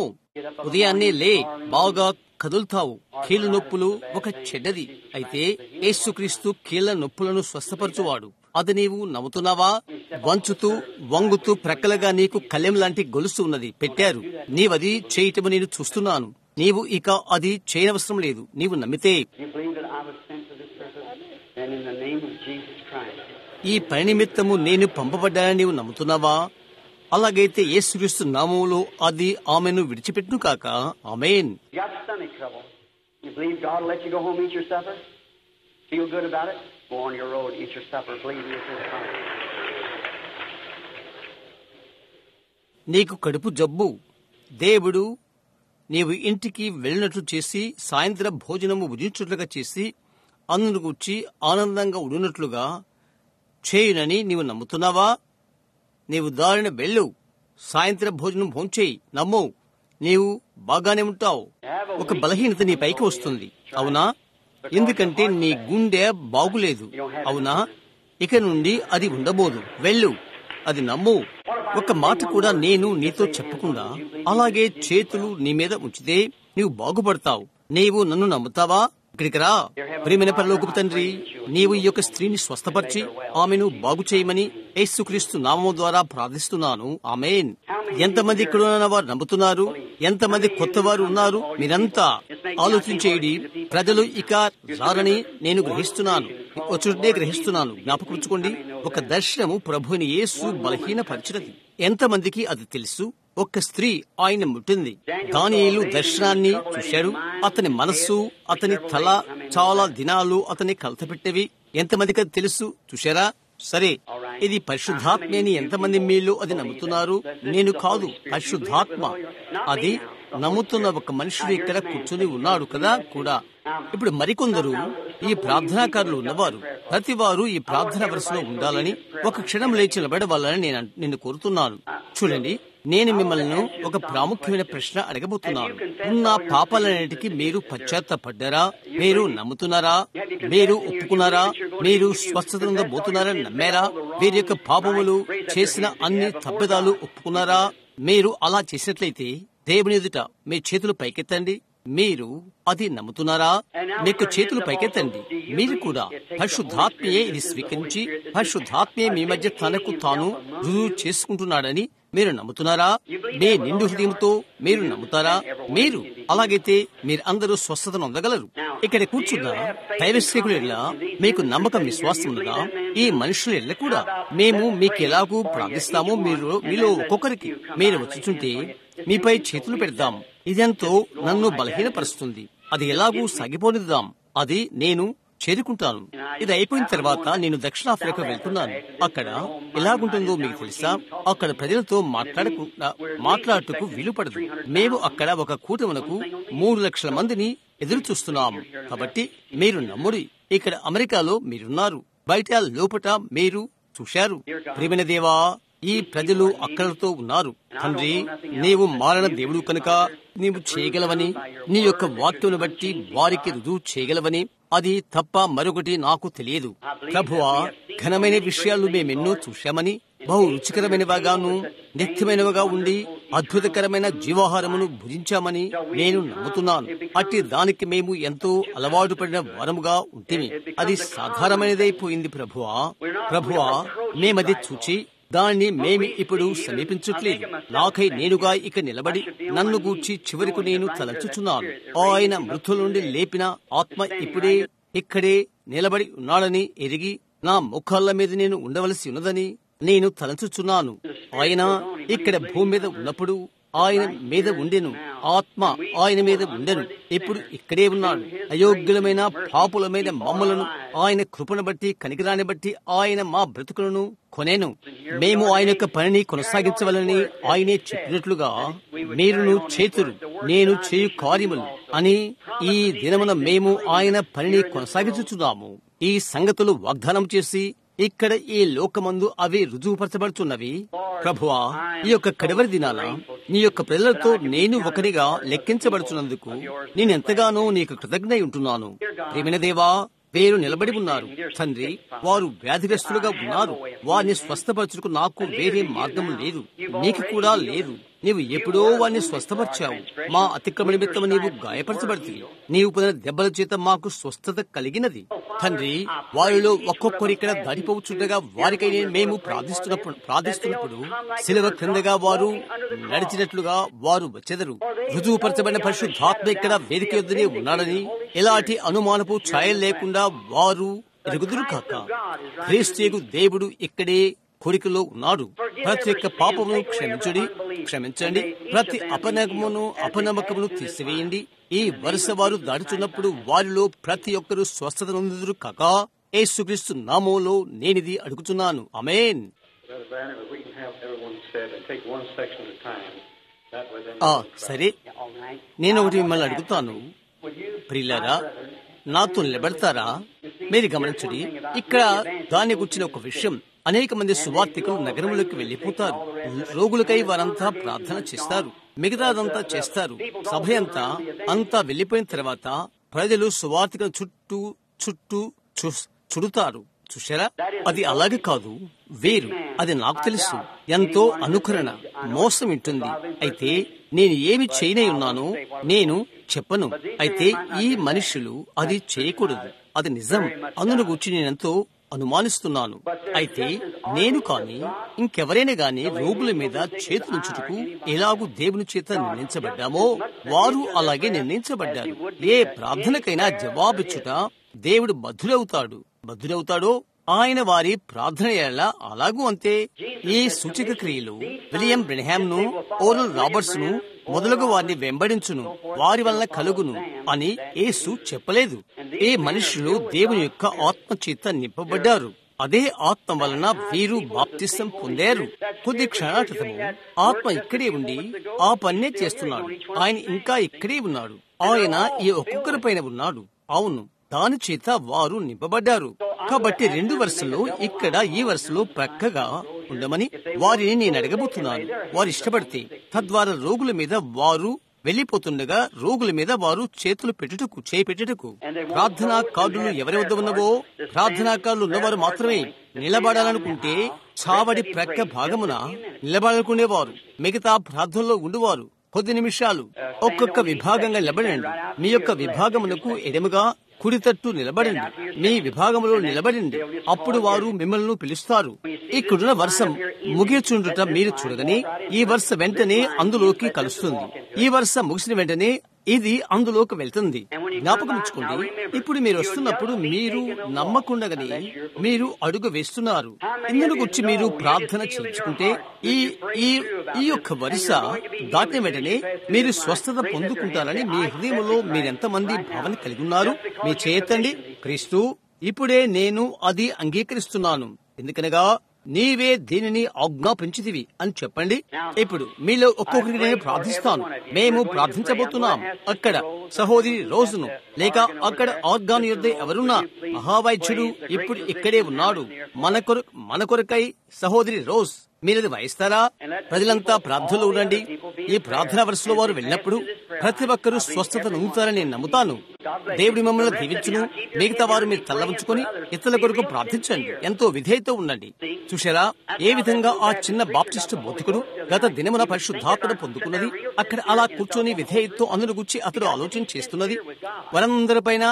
ఉదయాన్నే లే, బాగా కదులుతావు. కీళ్ళ నొప్పులు ఒక చెడ్డది, అయితే యేసుక్రీస్తు కీళ్ల నొప్పులను స్వస్థపరచువాడు. అది నీవు నమ్ముతున్నావా? వంచుతూ వంగుతూ ప్రక్కలుగా నీకు కళ్ళెం లాంటి గొలుసు ఉన్నది, పెట్టారు. నీవది చేయటము నేను చూస్తున్నాను. నీవు ఇక అది చేయనవసరం లేదు. నీవు నమ్మితే ఈ పని నిమిత్తము నేను పంపబడ్డానని నీవు నమ్ముతున్నావా? అలాగైతే యేసుక్రీస్తు నామములో అది ఆమెను విడిచిపెట్టును కాక. ఆమేన్. నీకు కడుపు జబ్బు, దేవుడు నీవు ఇంటికి వెళ్ళినట్లు చేసి సాయంత్రం భోజనము భుజించుట్లుగా చేసి అందును గూర్చి ఆనందంగా ఉండినట్లుగా చేయునని నీవు నమ్ముతున్నావా? నీవు దారిన వెళ్ళు, సాయంత్రం భోజనం భోంచేయి, నమ్ము, నీవు బాగానే ఉంటావు. ఒక బలహీనత నీ పైకి వస్తుంది, అవునా? ఎందుకంటే నీ గుండె బాగులేదు, అవునా? ఇక నుండి అది ఉండబోదు. వెళ్ళు, అది నమ్ము. ఒక మాట కూడా నేను నీతో చెప్పకుండా అలాగే చేతులు నీ మీద ఉంచితే నీవు బాగుపడతావు. నీవు నన్ను నమ్ముతావా? ఇక్కడికి రా. ప్రియమైన పరలోకపు తండ్రి, నీవు ఈ యొక్క స్త్రీని స్వస్థపరిచి ఆమెను బాగు చేయమని యేసుక్రీస్తు నామము ద్వారా ప్రార్థిస్తున్నాను. ఆమేన్. ఎంతమంది ఇక్కడ ఉన్న వారు నమ్ముతున్నారు? ఎంతమంది కొత్త వారు ఉన్నారు? మీరంతా ఆలోచించేది. ప్రజలు ఇక రారని నేను గ్రహిస్తున్నాను, వచ్చుడే గ్రహిస్తున్నాను. జ్ఞాపకం, ఒక దర్శనము ప్రభువుని యేసు బలహీనపరిచినది. ఎంతమందికి అది తెలుసు? ఒక్క స్త్రీ ఆయన ముట్టింది. దానియేలు దర్శనాన్ని చూశాడు. అతని మనస్సు, అతని తల చాలా దినాలు అతని కలతపెట్టేవి. ఎంతమందికి అది తెలుసు? చూశారా? సరే, ఇది పరిశుద్ధాత్మ అని ఎంతమంది మీలో అది నమ్ముతున్నారు? నేను కాదు, పరిశుద్ధాత్మ. అది నమ్ముతున్న ఒక మనుషుడు ఇక్కడ కూర్చుని ఉన్నాడు కదా కూడా. ఇప్పుడు మరికొందరు ఈ ప్రార్థనాకారులు ఉన్నవారు ప్రతి వారు ఈ ప్రార్థన వరుసలో ఉండాలని, ఒక క్షణం లేచి నిలబడవాలని నేను కోరుతున్నాను. చూడండి, నేను మిమ్మల్ని ఒక ప్రాముఖ్యమైన ప్రశ్న అడగబోతున్నాను. ఉన్న పాపాలన్నిటికీ మీరు పశ్చాత్తాపడ్డారా? మీరు నమ్ముతున్నారా? మీరు ఒప్పుకున్నారా? మీరు స్వస్థత పొందబోతున్నారని నమ్మారా? వీరి యొక్క పాపములు చేసిన అన్ని తప్పిదాలు ఒప్పుకున్నారా? మీరు అలా చేసినట్లయితే దేవుని ఎదుట మీ చేతులు పైకెత్తండి. మీరు అది నమ్ముతున్నారా? మీకు చేతులు పైకెత్తండి. మీరు కూడా పరిశుద్ధాత్మయే ఇది స్వీకరించి పరిశుద్ధాత్మయే మీ మధ్య తనకు తాను రుజువు చేసుకుంటున్నాడని మీరు నమ్ముతున్నారా? మీ నిండు హృదయంతో మీరు నమ్ముతారా? మీరు అలాగైతే మీరు అందరూ స్వస్థతను పొందగలరు. ఇక్కడ కూర్చున్న దైవసేవకుల ఎడల మీకు నమ్మకం, విశ్వాసం ఉన్నదా? ఈ మనుషుల ఎడల కూడా మేము మీకు ఎలాగూ ప్రార్థిస్తామో మీలో ఒక్కొక్కరికి మీరు వచ్చుచుంటే మీపై చేతులు పెడదాం. ఇదెంతో నన్ను బలహీనపరుస్తుంది. అది ఎలాగూ సాగిపోనిద్దాం. అది నేను చేరుకుంటాను. ఇది అయిపోయిన తర్వాత నేను దక్షిణాఫ్రికా వెళ్తున్నాను. అక్కడ ఎలాగుంటుందో మీకు తెలుసా? అక్కడ ప్రజలతో మాట్లాడుటకు వీలు పడదు. మేము అక్కడ ఒక కూటమునకు 3 లక్షల మందిని ఎదురు చూస్తున్నాము. కాబట్టి మీరు నమ్ముడి. ఇక్కడ అమెరికాలో మీరున్నారు, బయట లోపట మీరు చూశారు. ప్రియమైన దేవా, ఈ ప్రజలు అక్కడతో ఉన్నారు. తండ్రి, నీవు మారణ దేవుడు కనుక నీవు చేయగలవని, నీ యొక్క వాక్యమును బట్టి వారికి రుజువు చేయగలవని, అది తప్ప మరొకటి నాకు తెలియదు. ప్రభువా, ఘనమైన విషయాలు మేమెన్నో చూశామని, బహు రుచికరమైనవిగాను నిత్యమైనవిగా ఉండి అద్భుతకరమైన జీవాహారమును భుజించామని నేను నమ్ముతున్నాను. అట్టి దానికి మేము ఎంతో అలవాటు పడిన వారముగా ఉంటిమి. అది సాధారణమైనదైపోయింది. ప్రభువా, మేమది చూచి దాన్ని మేమి ఇప్పుడు సమీపించట్లేదు. నాకై నేనుగా ఇక నిలబడి నన్ను గూర్చి చివరికి నేను తలచుచున్నాను. ఆయన మృతుల నుండి లేపిన ఆత్మ ఇప్పుడే ఇక్కడే నిలబడి ఉన్నాడని ఎరిగి నా ముఖాల మీద నేను ఉండవలసి ఉన్నదని నేను తలంచుచున్నాను. ఆయన ఇక్కడ భూమి మీద ఉన్నప్పుడు ఆయన మీద ఉండెను, ఆత్మ ఆయన మీద ఉండెను. ఇప్పుడు ఇక్కడే ఉన్నాడు. అయోగ్యులమైన పాపులమైన మమ్మలను ఆయన కృపను బట్టి, కనికరాన్ని బట్టి ఆయన మా బ్రతుకులను కొనేను. మేము ఆయన యొక్క పనిని కొనసాగించవాలని ఆయనే చెప్పినట్లుగా మీరును చేతురు, నేను చేయు కార్యములు అని ఈ దినమున మేము ఆయన పనిని కొనసాగించుచున్నాము. ఈ సంగతులు వాగ్దానం చేసి ఇక్కడ ఈ లోకమందు అవి రుజువుపరచబడుతున్నవి. ప్రభువా, ఈ యొక్క కడవరి దినాన నీ యొక్క ప్రజలతో నేను ఒకరిగా లెక్కించబడుతున్నందుకు నేనెంతగానో నీకు కృతజ్ఞై ఉంటున్నాను. ప్రియమైన దేవా, వేరు నిలబడి ఉన్నారు తండ్రి, వారు వ్యాధిగ్రస్తులుగా ఉన్నారు. వారిని స్వస్థపరచుటకు నాకు వేరే మార్గం లేదు, నీకు కూడా లేదు. నీవు ఎప్పుడో వారిని స్వస్థపరిచావు. మా అతిక్రమ నిమిత్తం నీవు గాయపరచబడితే నీవు పొందిన దెబ్బల చేత మాకు స్వస్థత కలిగినది. తండ్రి, వారిలో ఒక్కొక్కరు ఇక్కడ దాడిపోవచ్చుండగా వారికై మేము ప్రార్థిస్తున్నప్పుడు శిలువ క్రిందగా వారు నడిచినట్లుగా వారు వచ్చెదరు. రుజువుపరచబడిన పరిశుద్ధాత్మ ఇక్కడ వేదిక యొద్దనే ఉన్నాడని ఎలాంటి అనుమానపు ఛాయలు లేకుండా వారు ఎరుగుదురు కాక. క్రీస్తు దేవుడు ఇక్కడే కోరికలో ఉన్నాడు. ప్రతి ఒక్క పాపమును క్షమించండి, ప్రతి అపనమ్మకమును తీసివేయండి. ఈ వరుస వారు దాడుచున్నప్పుడు వారిలో ప్రతి ఒక్కరూ స్వస్థత నొందుదురు కాక. యేసుక్రీస్తు నామములో నేనిది అడుగుతున్నాను, ఆమేన్. సరే, నేను ఒకటి మిమ్మల్ని అడుగుతాను. ప్రియులారా, నాతో నిలబడతారా? మీరు గమనించండి, ఇక్కడ దాన్ని గుర్చిన ఒక విషయం. అనేక మంది సువార్తికులు నగరంలోకి వెళ్లిపోతారు. రోగులకై వారంతా ప్రార్థన చేస్తారు, మిగతాదంతా చేస్తారు. సభ అంతా వెళ్లిపోయిన తర్వాత ప్రజలు సువార్తికుల చుట్టూ చుడుతారు. చూశారా? అది అలాగే కాదు, వేరు. అది నాకు తెలుసు. ఎంతో అనుకరణ, మోసం ఉంటుంది. అయితే నేను ఏమి చేయనై ఉన్నానో నేను చెప్పను. అయితే ఈ మనుషులు అది చేయకూడదు, అది నిజం. అందును గురించి నేనెంతో అనుమానిస్తున్నాను. అయితే నేను కాని ఇంకెవరైనా గాని రోగుల మీద చేతులుంచుటకు ఎలాగూ దేవుని చేత నిర్ణయించబడ్డామో వారు అలాగే నిర్ణయించబడ్డారు. ఏ ప్రార్థనకైనా జవాబిచ్చుట దేవుడు బద్ధుడవుతాడో ఆయన వారి ప్రార్థన ఎలా అలాగూ అంతే. ఈ సూచక క్రియలు విలియం బ్రెన్హామ్ ను, ఓరల్ రాబర్ట్స్ ను మొదలుగు వారిని వెంబడించును, వారి వలన కలుగును అని యేసు చెప్పలేదు. ఏ మనుషులు దేవుని యొక్క ఆత్మ చేత నింపబడ్డారు, అదే ఆత్మ వలన వీరు బాప్తిసం పొందారు. కొద్ది క్షణాల క్రితము ఆత్మ ఇక్కడే ఉండి ఆ పన్నే చేస్తున్నాడు. ఆయన ఇంకా ఇక్కడే ఉన్నాడు. ఆయన ఈ ఒక్కొక్కరి పైన ఉన్నాడు. అవును, దాని చేత వారు నింపబడ్డారు. కాబట్టి 2 వరుసల్లో ఇక్కడ ఈ వరుసలో ప్రక్కగా ఉండమని వారిని నేను అడగబోతున్నాను. వారు ఇష్టపడితే తద్వారా రోగుల మీద వారు వెళ్లిపోతుండగా రోగుల మీద వారు చేతులు చేపెట్టుటకు ప్రార్థనా కార్డులు ఎవరి వద్ద ఉన్నవో ప్రార్థనా కార్డులు ఉన్నవారు మాత్రమే నిలబడాలనుకుంటే చావడి ప్రక్క భాగమున నిలబడాలనుకునేవారు. మిగతా ప్రార్థనలో ఉండువారు కొద్ది నిమిషాలు ఒక్కొక్క విభాగంగా నిలబడండి. మీ యొక్క విభాగమునకు ఎడముగా కుడి తట్టు నిలబడండి, మీ విభాగంలో నిలబడండి. అప్పుడు వారు మిమ్మల్ని పిలుస్తారు. ఇక్కడున్న వర్షం ముగిచుండుట మీరు చూడగని ఈ వర్ష వెంటనే అందులోకి కలుస్తుంది. ఈ వర్ష ముగిసిన వెంటనే ఇది అందులోకి వెళ్తుంది. జ్ఞాపకం ఉంచుకోండి, ఇప్పుడు మీరు వస్తున్నప్పుడు మీరు నమ్మకుండగానే మీరు అడుగు వేస్తున్నారు. ఇందులో గురించి మీరు ప్రార్థన చేయించుకుంటే ఈ యొక్క వరుస దాటిన వెంటనే మీరు స్వస్థత పొందుకుంటారని మీ హృదయంలో మీరెంతమంది భావన కలిగి ఉన్నారు? మీ చేయెత్తండి. క్రీస్తు, ఇప్పుడే నేను అది అంగీకరిస్తున్నాను, ఎందుకనగా నీవే దీనిని ఆజ్ఞాపించితివి అని చెప్పండి. ఇప్పుడు మీలో ఒక్కొక్కరికి నేను ప్రార్థిస్తాను. మేము ప్రార్థించబోతున్నాం. అక్కడ సహోదరి రోజును లేక అక్కడ ఆర్గాన్ యుద్ధ ఎవరున్నా మహావైద్యుడు ఇప్పుడు ఇక్కడే ఉన్నాడు. మన కొరకై సహోదరి రోజ్ మీరది వహిస్తారా? ప్రజలంతా ప్రార్థనలో ఉండండి. ఈ ప్రార్థనా వరుసలో వారు వెళ్ళినప్పుడు ప్రతి ఒక్కరూ స్వస్థత నమ్ముతారని నేను నమ్ముతాను. దేవుడి మమ్మల్ని దీవించును. మిగతా వారు మీరు తల్ల ఉంచుకొని ఇతరుల కొరకు ప్రార్థించండి. ఎంతో విధేయతో ఉండండి. చూశారా ఏ విధంగా ఆ చిన్న బాప్టిస్టు బోధకుడు గత దినమున పరిశుద్ధాత్మను పొందుకున్నది? అక్కడ అలా కూర్చొని విధేయతతో అందును గురించి అతడు ఆలోచన చేస్తున్నది. వారందరిపైన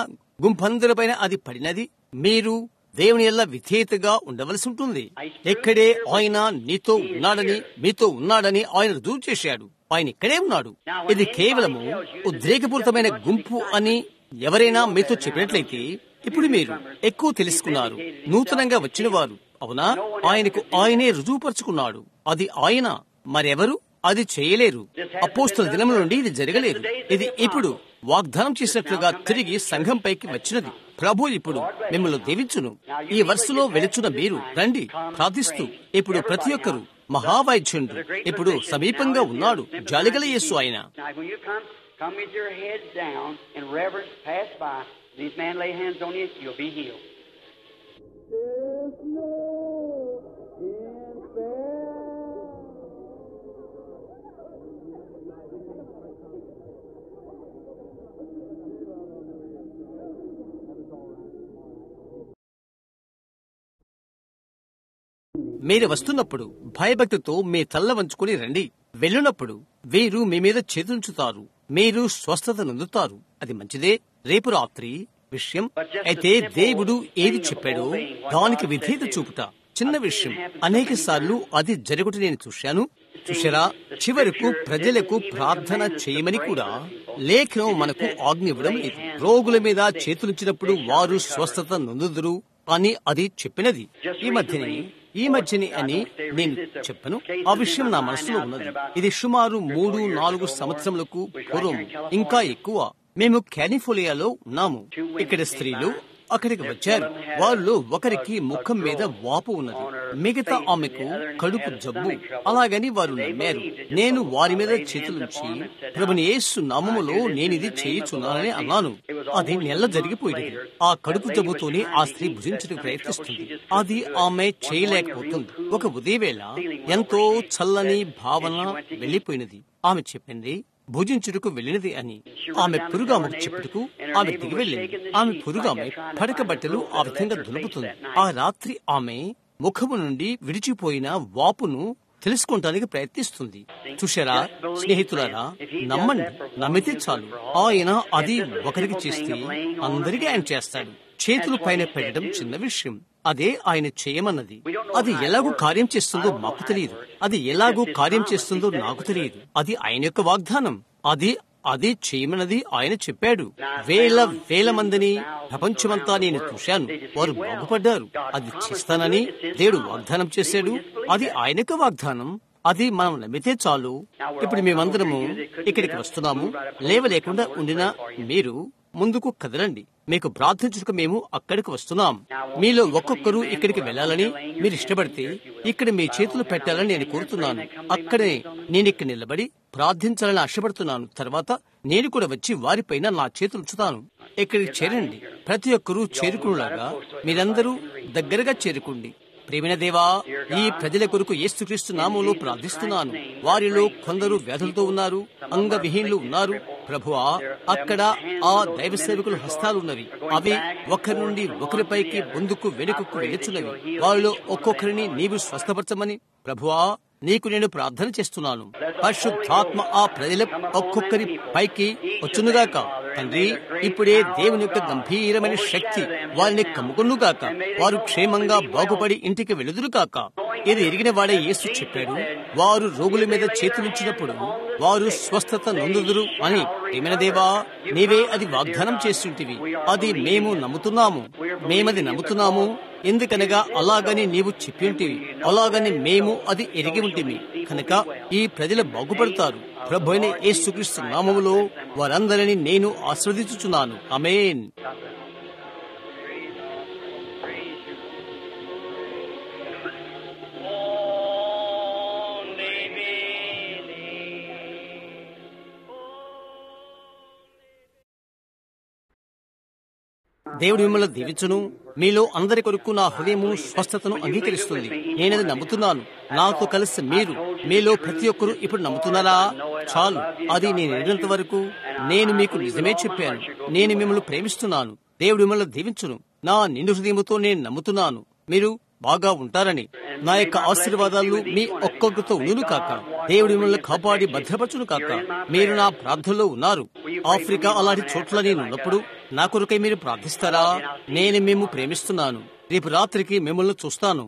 గుంపందరిపైన అది పడినది. మీరు దేవుని ఎల్ల విధేయతగా ఉండవలసి ఉంటుంది. ఎక్కడే ఆయన మీతో ఉన్నాడని ఆయన రుజువు చేశాడు. ఆయన ఇక్కడే ఉన్నాడు. ఇది కేవలము ఉద్రేకపూరితమైన గుంపు అని ఎవరైనా మీతో చెప్పినట్లయితే ఇప్పుడు మీరు ఎక్కువ తెలుసుకున్నారు. నూతనంగా వచ్చిన వారు, అవునా? ఆయనే రుజువుపరుచుకున్నాడు. అది ఆయన, మరెవరు అది చేయలేరు. అపోస్తల దినముల నుండి ఇది జరగలేదు. ఇది ఇప్పుడు వాగ్దానం చేసినట్లుగా తిరిగి సంఘంపైకి వచ్చినది. ప్రభు ఇప్పుడు మిమ్మల్ని దీవించును. ఈ వరుసలో వెలుచున్న మీరు రండి ప్రార్థిస్తూ. ఇప్పుడు ప్రతి ఒక్కరు మహావైద్యుడు ఇప్పుడు సమీపంగా ఉన్నాడు. జాలిగల యేసు ఆయన. మీరు వస్తున్నప్పుడు భయభక్తితో మీ తల్ల వంచుకుని రండి. వెళ్ళినప్పుడు వీరు మీ మీద చేతుంచుతారు, మీరు స్వస్థత నొందుతారు. అది మంచిదే. రేపు రాత్రి విషయం అయితే దేవుడు ఏది చెప్పాడో దానికి విధేయత చూపుట చిన్న విషయం. అనేక సార్లు అది జరుగుట నేను చూశారా? చివరకు ప్రజలకు ప్రార్థన చేయమని కూడా లేఖనం మనకు ఆజ్ఞ ఇవ్వడం లేదు. రోగుల మీద చేతులుంచినప్పుడు వారు స్వస్థత నొందుదురు అని అది చెప్పినది. ఈ మధ్యని అని నేను చెప్పను. ఆ విషయం నా మనసులో ఉన్నది. ఇది సుమారు 3-4 సంవత్సరములకు పూర్వం, ఇంకా ఎక్కువ. మేము కాలిఫోర్నియాలో ఉన్నాము. ఇక్కడ స్త్రీలు అక్కడికి వచ్చారు. వాళ్ళు ఒకరికి ముఖం మీద వాపు ఉన్నది, మిగతా ఆమెకు కడుపు జబ్బు. అలాగని వారు నమ్మారు. నేను వారి మీద చేతులుంచి ప్రభుని యేసు నామములో నేనిది చేయుచున్నానని అన్నాను. అది నెల జరిగిపోయింది. ఆ కడుపు జబ్బుతోనే ఆ స్త్రీ భుజించడానికి ప్రయత్నిస్తుంది. అది ఆమె చేయలేకపోతుంది. ఒక ఉదయవేళ ఎంతో చల్లని భావన వెళ్లిపోయినది. ఆమె చెప్పింది భుజించుటకు వెళ్ళినది అని. ఆమె పురుగామెకు చెప్పుటకు ఆమె దిగి వెళ్ళింది. ఆమె పురుగామె పడక బట్టలు ఆ విధంగా దులుపుతుంది. ఆ రాత్రి ఆమె ముఖము నుండి విడిచిపోయిన వాపును తెలుసుకోవటానికి ప్రయత్నిస్తుంది. చూశారా స్నేహితులారా? నమ్మితే చాలు. ఆయన అది ఒకరికి చేస్తే అందరికీ ఆయన చేస్తాడు. చేతుల పైన పెట్టడం చిన్న విషయం. అదే ఆయన చేయమన్నది. అది ఎలాగూ కార్యం చేస్తుందో మాకు తెలియదు. అది ఎలాగూ కార్యం చేస్తుందో నాకు తెలియదు. అది ఆయన యొక్క వాగ్దానం. అది చేయమన్నది ఆయన చెప్పాడు. వేల మందిని ప్రపంచమంతా నేను చూశాను. వారు బాగుపడ్డారు. అది చేస్తానని దేవుడు వాగ్దానం చేశాడు. అది ఆయన యొక్క వాగ్దానం. అది మనం నమ్మితే చాలు. ఇప్పుడు మేమందరము ఇక్కడికి వస్తున్నాము. లేవలేకుండా ఉండిన మీరు ముందుకు కదలండి. మీకు ప్రార్థించుటకు మేము అక్కడికి వస్తున్నాం. మీలో ఒక్కొక్కరు ఇక్కడికి వెళ్లాలని మీరు ఇష్టపడితే ఇక్కడ మీ చేతులు పెట్టాలని నేను కోరుతున్నాను. అక్కడే నేను ఇక్కడ నిలబడి ప్రార్థించాలని ఆశపడుతున్నాను. తర్వాత నేను కూడా వచ్చి వారిపైన నా చేతులు ఉంచుతాను. ఇక్కడికి చేరండి. ప్రతి ఒక్కరూ చేరుకునేలాగా మీరందరూ దగ్గరగా చేరుకోండి. ప్రేమైన దేవా, ఈ ప్రజల కొరకు యేసుక్రీస్తు నామములో ప్రార్థిస్తున్నాను. వారిలో కొందరు వ్యాధులతో ఉన్నారు, అంగవిహీనులు ఉన్నారు. ప్రభువా, అక్కడ ఆ దైవ సేవకుల హస్తాలున్నవి. అవి ఒకరి నుండి ఒకరిపైకి ముందుకు వెనుకకు వెలుచున్నవి. వారిలో ఒక్కొక్కరిని నీవు స్వస్థపరచమని ప్రభువా నీకు నేను ప్రార్థన చేస్తున్నాను. పరిశుద్ధాత్మ ఆ ప్రజల ఒక్కొక్కరి పైకి వచ్చునుగాక. తండ్రి, ఇప్పుడే దేవుని యొక్క గంభీరమైన శక్తి వారిని కమ్ముకునుగాక. వారు క్షేమంగా బాగుపడి ఇంటికి వెలుదురుగాక. ఇది ఎరిగిన వాడే యేసు చెప్పాడు, వారు రోగుల మీద చేతులుంచినప్పుడు వారు స్వస్థత నొందుదురు అని. ఏమైనా దేవా, నీవే అది వాగ్దానం చేస్తుంటివి. అది మేము నమ్ముతున్నాము. ఎందుకనగా అలాగని నీవు చెప్పి ఉంటివి. అలాగని మేము అది ఎరిగి ఉంటిమి. కనుక ఈ ప్రజలు బాగుపడతారు. ప్రభు అయిన యేసుక్రీస్తు నామములో వారందరినీ నేను ఆశీర్వదించుచున్నాను. ఆమేన్. దేవుడు మిమ్మల్ని దీవించును. మీలో అందరి కొరకు నా హృదయము స్వస్థతను అంగీకరిస్తుంది. నేనది నమ్ముతున్నాను. నాతో కలిసి మీలో ప్రతి ఒక్కరూ ఇప్పుడు నమ్ముతున్నారా? చాలు. అది నేను ఎరిగినంత వరకు నేను మీకు నిజమే చెప్పాను. నేను మిమ్మల్ని ప్రేమిస్తున్నాను. దేవుడు మిమ్మల్ని దీవించును. నా నిండు హృదయముతో నేను నమ్ముతున్నాను మీరు బాగా ఉంటారని. నా యొక్క ఆశీర్వాదాలు మీ ఒక్కొక్కరితో ఉండును కాక. దేవుడు మిమ్మల్ని కాపాడి భద్రపరచును కాక. మీరు నా ప్రార్థనలో ఉన్నారు. ఆఫ్రికా అలాంటి చోట్ల నేను ఉన్నప్పుడు నా కొరకై మీరు ప్రార్థిస్తారా? నేను మేము ప్రేమిస్తున్నాను. రేపు రాత్రికి మిమ్మల్ని చూస్తాను.